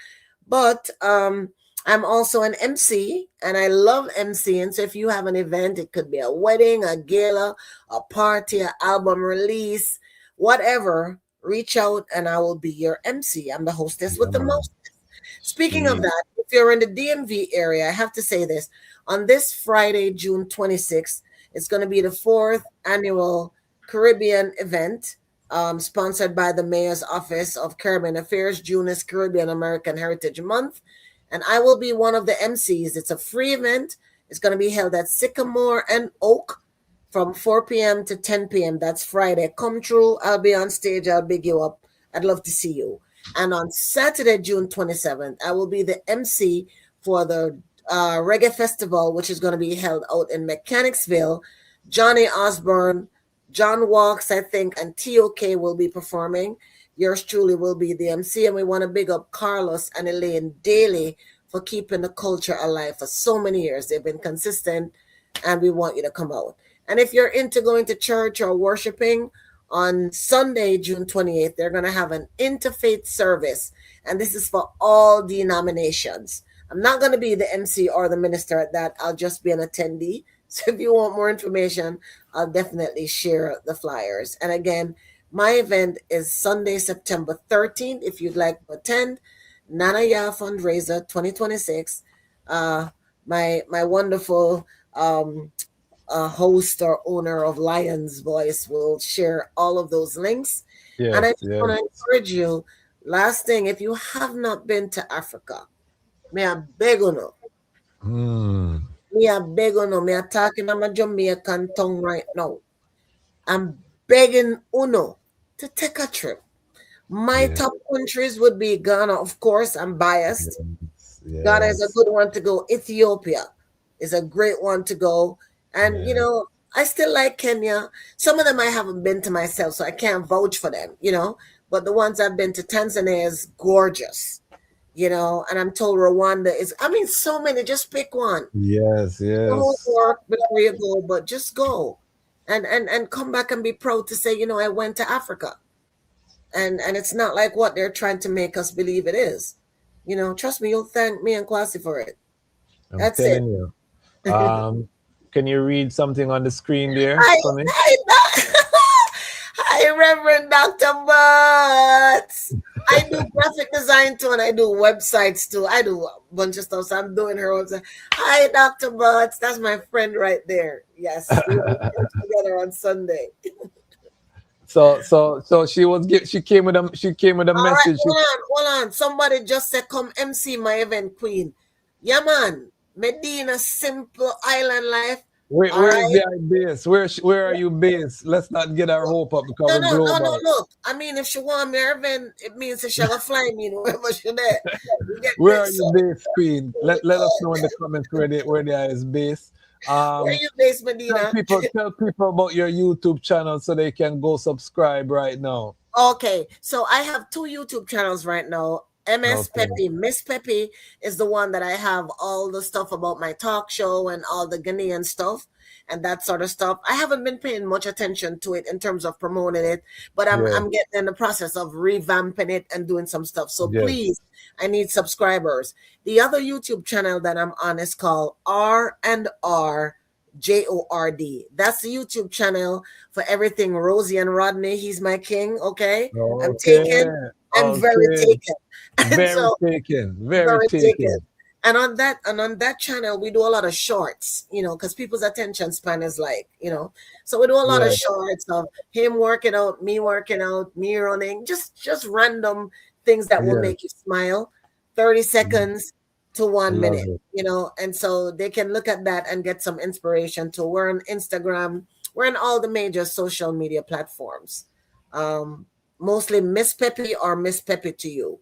S16: But I'm also an MC and I love MCing. So if you have an event, it could be a wedding, a gala, a party, an album release, whatever, reach out and I will be your MC. I'm the hostess with the most. Speaking of that, if you're in the DMV area, I have to say this. On this Friday, June 26th, it's going to be the 4th annual Caribbean event sponsored by the Mayor's Office of Caribbean Affairs. June is Caribbean American Heritage Month. And I will be one of the MCs. It's a free event. It's going to be held at Sycamore and Oak from 4 p.m. to 10 p.m. That's Friday. Come through. I'll be on stage. I'll big you up. I'd love to see you. And on Saturday, June 27th, I will be the MC for the Reggae Festival, which is going to be held out in Mechanicsville. Johnny Osborne, John Walks, I think, and TOK will be performing. Yours truly will be the MC. And we want to big up Carlos and Elaine Daly for keeping the culture alive for so many years. They've been consistent, and we want you to come out. And if you're into going to church or worshiping, on Sunday, June 28th, they're going to have an interfaith service, and this is for all denominations. I'm not going to be the MC or the minister at that. I'll just be an attendee. So if you want more information, I'll definitely share the flyers. And again, my event is Sunday, September 13th. If you'd like to attend, Nanaya Fundraiser 2026. My wonderful host or owner of Lion's Voice will share all of those links.
S13: Yes,
S16: and I just
S13: yes.
S16: want to encourage you, last thing, if you have not been to Africa, may I beg you no. Me I beg you no. Me I talking on my Jamaican tongue right now. I'm begging Uno to take a trip. My top countries would be Ghana, of course. I'm biased. Ghana is a good one to go. Ethiopia is a great one to go. And, I still like Kenya. Some of them I haven't been to myself, so I can't vouch for them, But the ones I've been to, Tanzania is gorgeous, And I'm told Rwanda is, so many. Just pick one.
S13: Yes.
S16: Don't work before you go, but just go. And come back and be proud to say, I went to Africa. And it's not like what they're trying to make us believe it is. Trust me, you'll thank me and Kwasi for it. That's it.
S13: You. Can you read something on the screen there for me?
S16: Hi, Reverend Dr. Butts. I do graphic design too, and I do websites too. I do a bunch of stuff. So I'm doing her website. Hi, Dr. Butts. That's my friend right there. Yes, we were together on Sunday.
S13: So she came with a message.
S16: Right, hold on. Somebody just said, "Come MC my event, Queen." Yeah, man. Medina, simple island life.
S13: Where's the base? Where are you based? Let's not get our hope up because
S16: no. Look, if she want me event, it means she shall fly me wherever she there.
S13: Where are you based, Queen? Let us know in the comments where they is based.
S16: Where are you based, Medina?
S13: Tell people about your YouTube channel so they can go subscribe right now.
S16: Okay, so I have 2 YouTube channels right now. Peppy. Miss Peppy is the one that I have all the stuff about my talk show and all the Ghanaian stuff and that sort of stuff. I haven't been paying much attention to it in terms of promoting it, but I'm getting in the process of revamping it and doing some stuff. So please, I need subscribers. The other YouTube channel that I'm on is called R&R JORD. That's the YouTube channel for everything Rosie and Rodney. He's my king. Okay. I'm taken. I'm very taken. Very taken. And on that channel, we do a lot of shorts, because people's attention span is so we do a lot of shorts of him working out, me running, just random things that will make you smile. 30 seconds to 1 minute, and so they can look at that and get some inspiration too. We're on Instagram, We're in all the major social media platforms. Mostly Miss Peppy or Miss Peppy to you.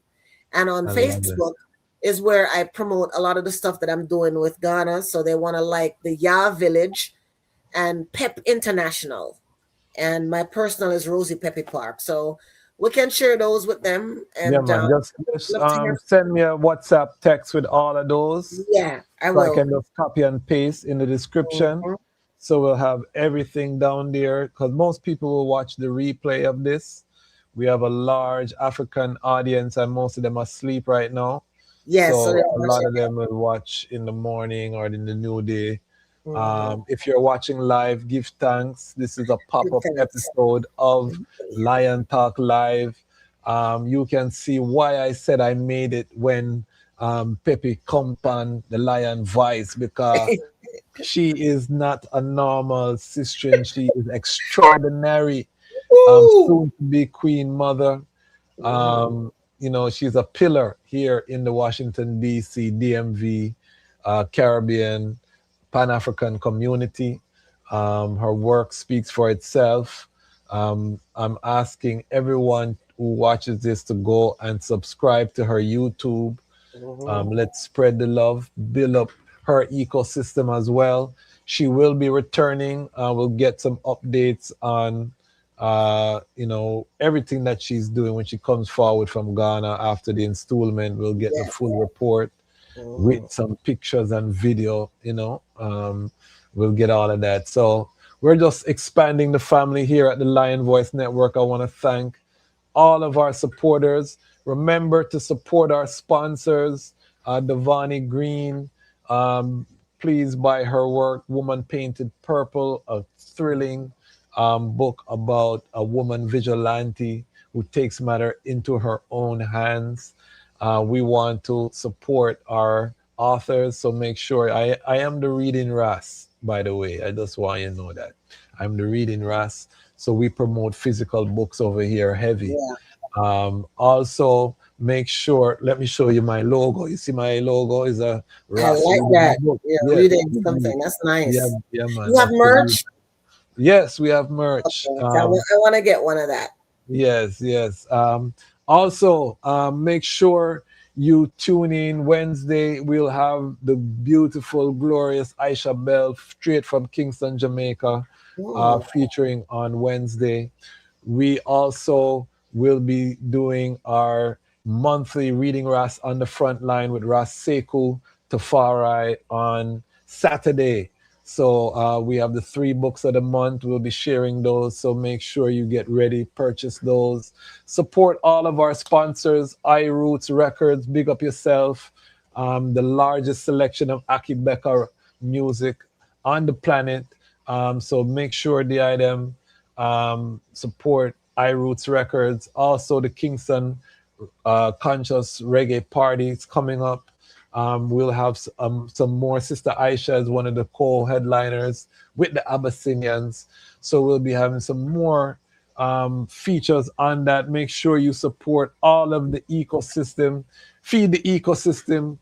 S16: And on
S13: I love it.
S16: Facebook is where I promote a lot of the stuff that I'm doing with Ghana. So they want to like the Ya Village and Pep International. And my personal is Rosie Peppy Parke. So we can share those with them.
S13: Yeah,
S16: And
S13: man. Just
S16: love to hear.
S13: send me a WhatsApp text with all of those,
S16: Yeah, I
S13: so I
S16: will.
S13: can just copy and paste in the description.
S16: Mhm.
S13: So we'll have everything down there because most people will watch the replay of this. We have a large African audience, and most of them are asleep right now.
S16: Yes, so
S13: So
S16: they'll
S13: a
S16: watch
S13: lot
S16: it.
S13: of them will watch in the morning or in the new day.
S16: Mhm.
S13: If you're watching live, give thanks. This is a
S16: Good
S13: pop-up
S16: thanks.
S13: episode of Lion Talk Live. You can see why I said I made it when Peppy come on the Lion voice, because she is not a normal sister. She is extraordinary.
S16: Woo!
S13: Soon to be Queen Mother.
S16: Mhm.
S13: She's a pillar here in the Washington, D.C., DMV, Caribbean, Pan African community. Her work speaks for itself. I'm asking everyone who watches this to go and subscribe to her YouTube.
S16: Mhm.
S13: Let's spread the love, build up her ecosystem as well. She will be returning. We'll get some updates on everything that she's doing when she comes forward from Ghana after the installment. We'll get the
S16: Yes.
S13: full report with
S16: Mhm.
S13: some pictures and video. We'll get all of that. So we're just expanding the family here at the Lion Voice Network. I want to thank all of our supporters. Remember to support our sponsors, Devani Green. Please buy her work, Woman Painted Purple, a thrilling book about a woman vigilante who takes matter into her own hands. We want to support our authors, so make sure I am the reading Ras, by the way. I just want you to know that. I'm the reading Ras. So we promote physical books over here heavy.
S16: Yeah.
S13: Also, make sure, let me show you my logo. You see my logo is a
S16: I
S13: Ras
S16: like
S13: reading
S16: that.
S13: book.
S16: Yeah,
S13: Yeah,
S16: reading something. That's
S13: yeah,
S16: nice.
S13: yeah, man.
S16: You have
S13: That's the read.
S16: merch?
S13: Yes, we have merch.
S16: Okay. So I want to get one of that.
S13: Yes, yes. Also, make sure you tune in Wednesday. We'll have the beautiful, glorious Aisha Bell straight from Kingston, Jamaica,
S16: Mm.
S13: featuring on Wednesday. We also will be doing our monthly reading Ras on the front line with Ras Sekou Tafari on Saturday. So we have the 3 books of the month. We'll be sharing those. So make sure you get ready, purchase those. Support all of our sponsors, iRoots Records, big up yourself. The largest selection of Aki Becker music on the planet. So make sure the item support iRoots Records. Also, the Kingston Conscious Reggae Party is coming up. We'll have some more. Sister Aisha is one of the co-headliners with the Abyssinians. So we'll be having some more features on that. Make sure you support all of the ecosystem. Feed the ecosystem.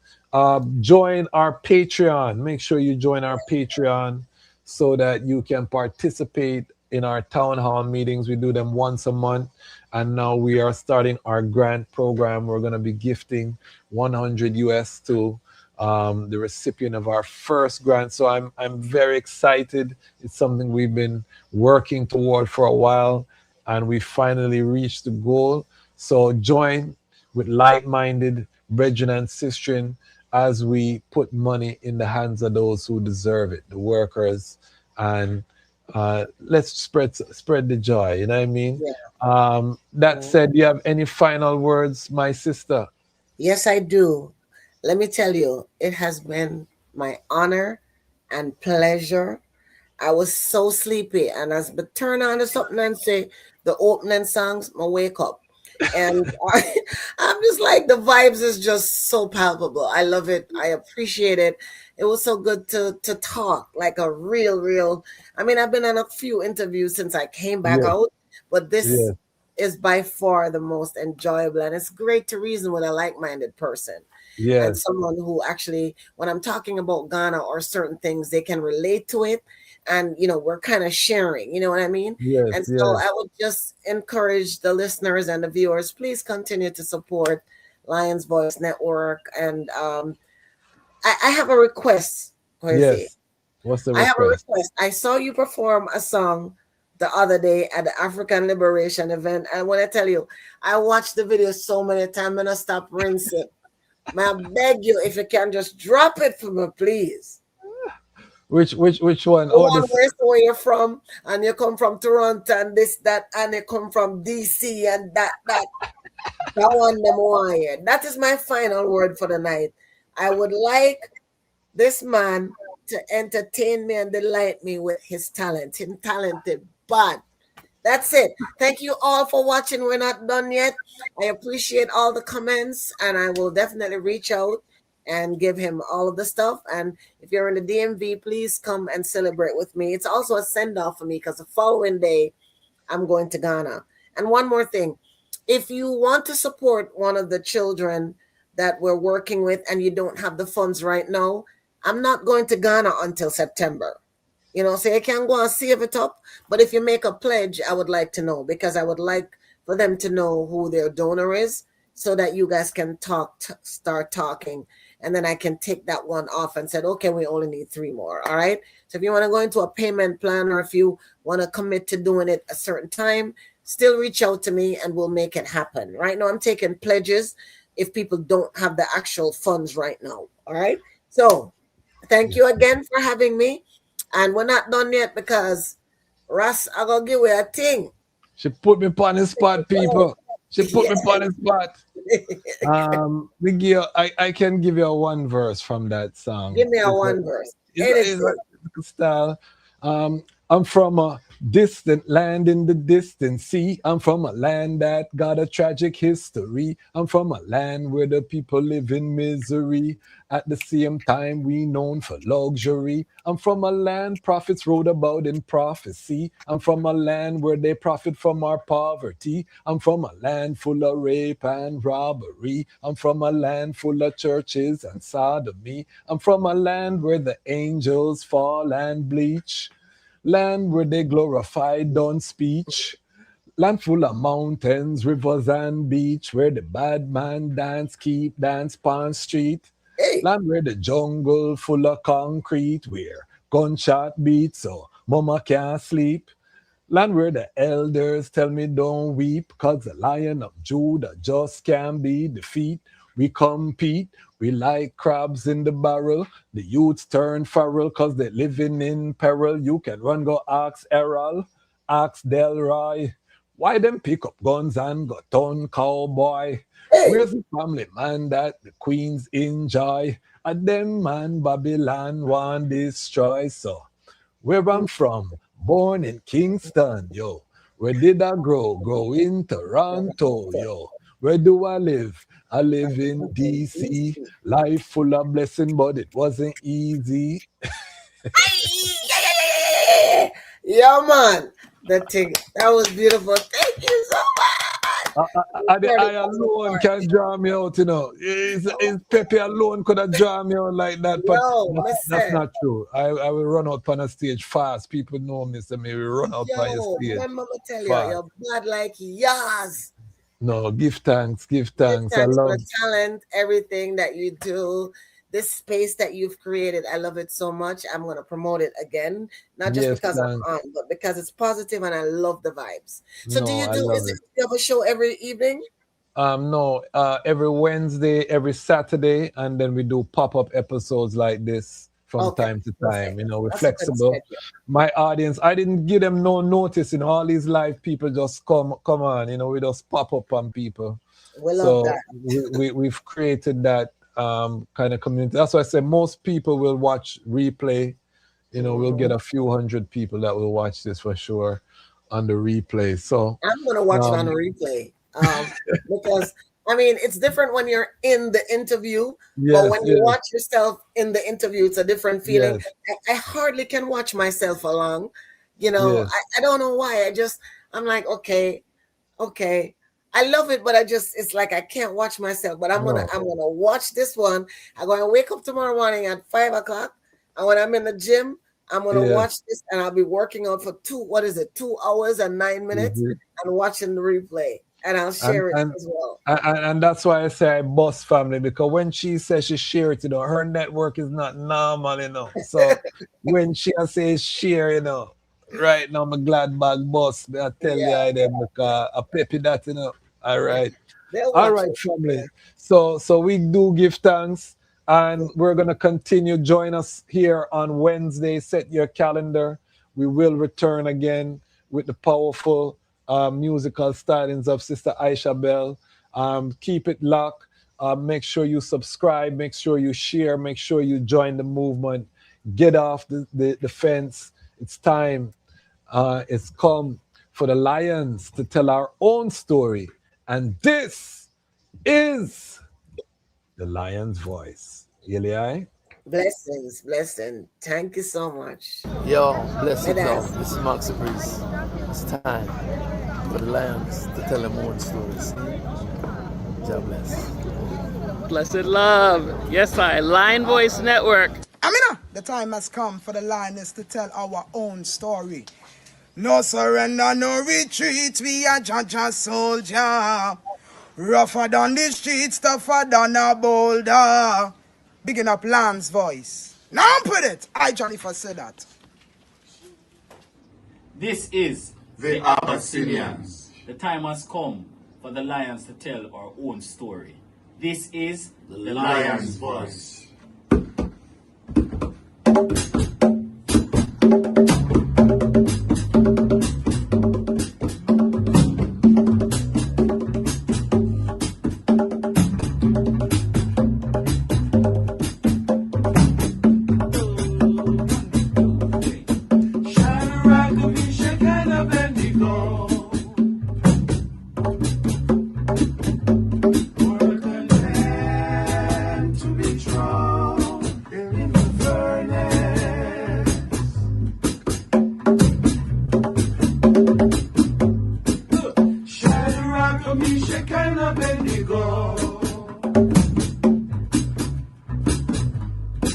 S13: Join our Patreon. Make sure you join our Patreon so that you can participate in our town hall meetings. We do them once a month. And now we are starting our grant program. We're going to be gifting 100 US to the recipient of our first grant. So I'm very excited. It's something we've been working toward for a while, and we finally reached the goal. So join with like-minded brethren and sistren as we put money in the hands of those who deserve it, the workers, and let's spread the joy. You know what I mean?
S16: Yeah.
S13: That said, do you have any final words, my sister?
S16: Yes, I do. Let me tell you, it has been my honor and pleasure. I was so sleepy, and as I turn on to something and say the opening songs, I wake up. And I'm just like, the vibes is just so palpable. I love it. I appreciate it. It was so good to talk like a real. I mean, I've been on a few interviews since I came back
S13: Yes,
S16: out, but this
S13: yes,
S16: is by far the most enjoyable. And it's great to reason with a like-minded person and
S13: yes,
S16: someone who actually, when I'm talking about Ghana or certain things, they can relate to it and we're kind of sharing, you know what I mean?
S13: Yes,
S16: And so
S13: yes.
S16: I would just encourage the listeners and the viewers, please continue to support Lions Voice Network. And I have a request, Jose.
S13: Yes. What's the
S16: I have a
S13: request?
S16: request. I saw you perform a song the other day at the African Liberation event. And when I tell you, I watched the video so many times, I'm gonna stop rinsing. May I beg you if you can just drop it for me, please.
S13: Which one?
S16: The
S13: Oh,
S16: one
S13: this.
S16: where you're from, and you come from Toronto and this, that, and you come from DC and that. That one them want hear. That is my final word for the night. I would like this man to entertain me and delight me with his talent. Him talented, but that's it. Thank you all for watching. We're not done yet. I appreciate all the comments, and I will definitely reach out and give him all of the stuff. And if you're in the DMV, please come and celebrate with me. It's also a send-off for me because the following day, I'm going to Ghana. And one more thing. If you want to support one of the children that we're working with and you don't have the funds right now, I'm not going to Ghana until September. So you can go and save it up. But if you make a pledge, I would like to know, because I would like for them to know who their donor is so that you guys can start talking. And then I can take that one off and said, okay, we only need 3 more. All right. So if you want to go into a payment plan, or if you want to commit to doing it a certain time, still reach out to me and we'll make it happen. Right now, I'm taking pledges if people don't have the actual funds right now. All right. So thank you again for having me. And we're not done yet, because Russ, I'm going to give you a thing.
S13: She put me on the spot, people. She put me on the spot. I can give you a one verse from that song.
S16: Give me a one verse.
S13: It's a style. I'm from a distant land in the distant sea. I'm from a land that got a tragic history. I'm from a land where the people live in misery. At the same time, we known for luxury. I'm from a land prophets wrote about in prophecy. I'm from a land where they profit from our poverty. I'm from a land full of rape and robbery. I'm from a land full of churches and sodomy. I'm from a land where the angels fall and bleach. Land where they glorify done speech. Land full of mountains, rivers, and beach, where the bad man keep dance pon street. Land where the jungle full of concrete, where gunshot beats so mama can't sleep. Land where the elders tell me don't weep, cause the Lion of Judah just can't be defeated. We compete, we like crabs in the barrel. The youths turn feral cause they're living in peril. You can run, go ask Errol, ask Delroy. Why them pick up guns and go turn cowboy? Where's the family man that the queens enjoy? And them man Babylon want destroy. So where I'm from, born in Kingston, yo. Where did I grow? Grow in Toronto, yo. Where do I live? I live in DC. Life full of blessing, but it wasn't easy.
S16: Yeah, man. That was beautiful. Thank you so much.
S13: I alone can draw me out, It's Peppy alone could have drawn me out like that, but that's not true. I will run out on a stage fast. People know me, so maybe run out on your stage.
S16: Remember me tell you,
S13: fast.
S16: you're bad like yours.
S13: No, give thanks.
S16: Give
S13: I
S16: thanks
S13: love
S16: for the talent, everything that you do. This space that you've created, I love it so much. I'm going to promote it again, not just because I'm on, but because it's positive and I love the vibes. So do you have a show every evening?
S13: No, every Wednesday, every Saturday, and then we do pop-up episodes like this from time to time. We're flexible. My audience, I didn't give them no notice. All these live people just come on. We just pop up on people.
S16: We love that.
S13: We've created that kind of community. That's why I say most people will watch replay. We'll get a few hundred people that will watch this for sure on the replay. So
S16: I'm gonna watch it on the replay because it's different when you're in the interview, but when you watch yourself in the interview, it's a different feeling. I hardly can watch myself along. I don't know why. I'm like, okay. I love it, but it's like I can't watch myself. But I'm gonna watch this one. I'm gonna wake up tomorrow morning at 5 o'clock, and when I'm in the gym, I'm going to watch this and I'll be working out for 2 hours and 9 minutes and watching the replay. And I'll share it as well.
S14: And that's why I say I boss family, because when she says she share it, her network is not normal, So when she says share, right now I'm a glad bag boss. I tell you, I them because I peppy that, All right. All right, family. So we do give thanks, and we're gonna continue. Join us here on Wednesday. Set your calendar. We will return again with the powerful musical stylings of Sister Aisha Bell. Keep it locked. Make sure you subscribe. Make sure you share. Make sure you join the movement. Get off the fence. It's time. It's come for the Lions to tell our own story. And this is the Lion's Voice. Yeli?
S16: Blessings. Thank you so much.
S2: Yo, blessed love. This is Max Breeze. It's time for the Lions to tell their own stories. God bless.
S1: Blessed love. Yes, Lion Voice Network.
S3: Amina, the time has come for the Lioness to tell our own story. No surrender, no retreat, we are Jaja soldier. Rougher than the streets, tougher than a boulder. Bigging up Lion's Voice. Now put it. I Johnny for said that.
S4: This is
S5: the Abyssinians.
S4: The time has come for the Lions to tell our own story. This is
S5: the Lion's Voice.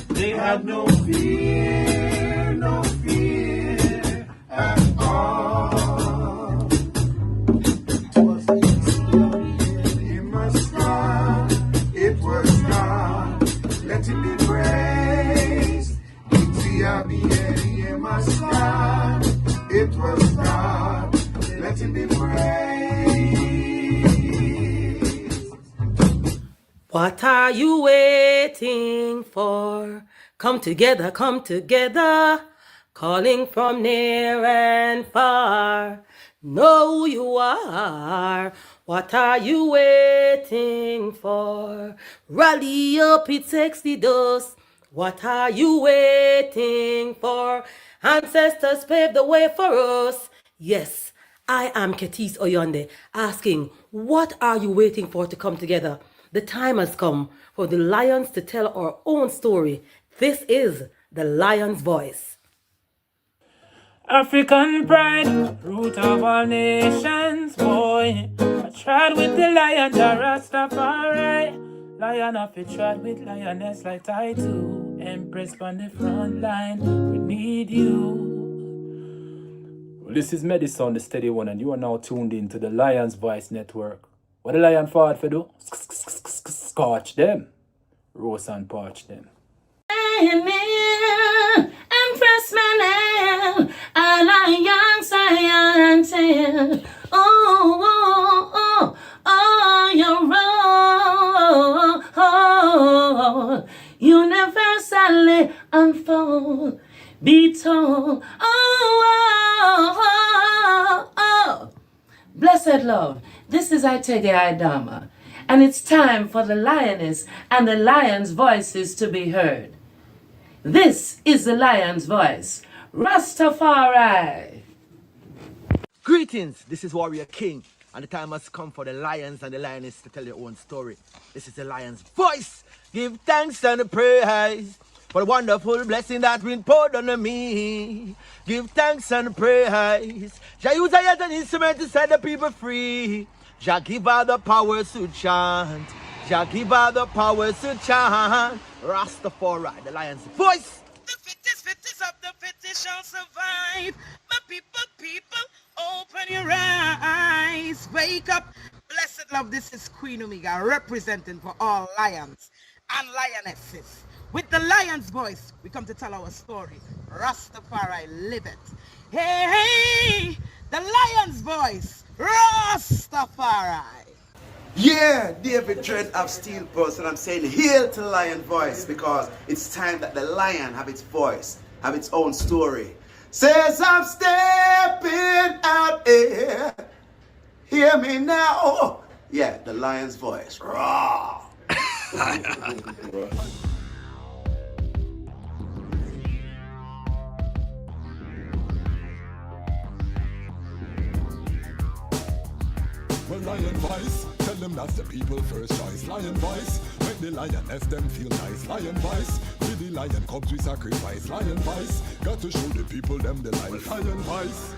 S5: They had no fear at all. It was him was God, it was God, let him be praised. Him was God, it was God, let him be praised.
S6: What are you waiting for? Come together, calling from near and far. Know who you are. What are you waiting for? Rally up, it takes the dust. What are you waiting for? Ancestors paved the way for us. Yes, I am Ketis Oyonde, asking, what are you waiting for to come together? The time has come for the Lions to tell our own story. This is the Lion's Voice.
S7: African pride, root of all nations, boy. I tried with the lion, the Rastafari. Lion of it tried with lioness like Title. Empress on the front line, we need you.
S8: Well, this is Medicine, the steady one, and you are now tuned in to the Lion's Voice Network. What the lion fought for do? Scorch them. Roast and parch them.
S6: Empress Manel, Alliance Science. Oh, you're wrong. Universally unfold, be told. Blessed love, this is Itege Idama, and it's time for the lioness and the lion's voices to be heard. This is the Lion's Voice, Rastafari.
S9: Greetings, this is Warrior King, and the time has come for the lions and the lioness to tell their own story. This is the Lion's Voice. Give thanks and praise for the wonderful blessing that's been poured on me. Give thanks and praise. Jah use I as an instrument to set the people free. Jah give her the powers to chant. Jah give her the powers to chant. Rastafari, the Lion's Voice.
S3: The fittest Riches of the fittest shall survive. My people, open your eyes. Wake up. Blessed love, this is Queen Omega representing for all lions and lionesses. With the lion's voice, we come to tell our story. Rastafari live it. Hey, hey, the lion's voice. Rastafari.
S10: Yeah, David Dread of Steel Pulse, and I'm saying hail to Lion Voice because it's time that the lion have its voice, have its own story. Says I'm stepping out here. Hear me now. Oh, yeah, the lion's voice. Raw.
S11: Well, Lion Voice, tell them that's the people first choice. Lion Voice, make the lioness them feel nice. Lion Voice, with the lion cubs we sacrifice. Lion Voice, got to show the people them the life. Lion Voice.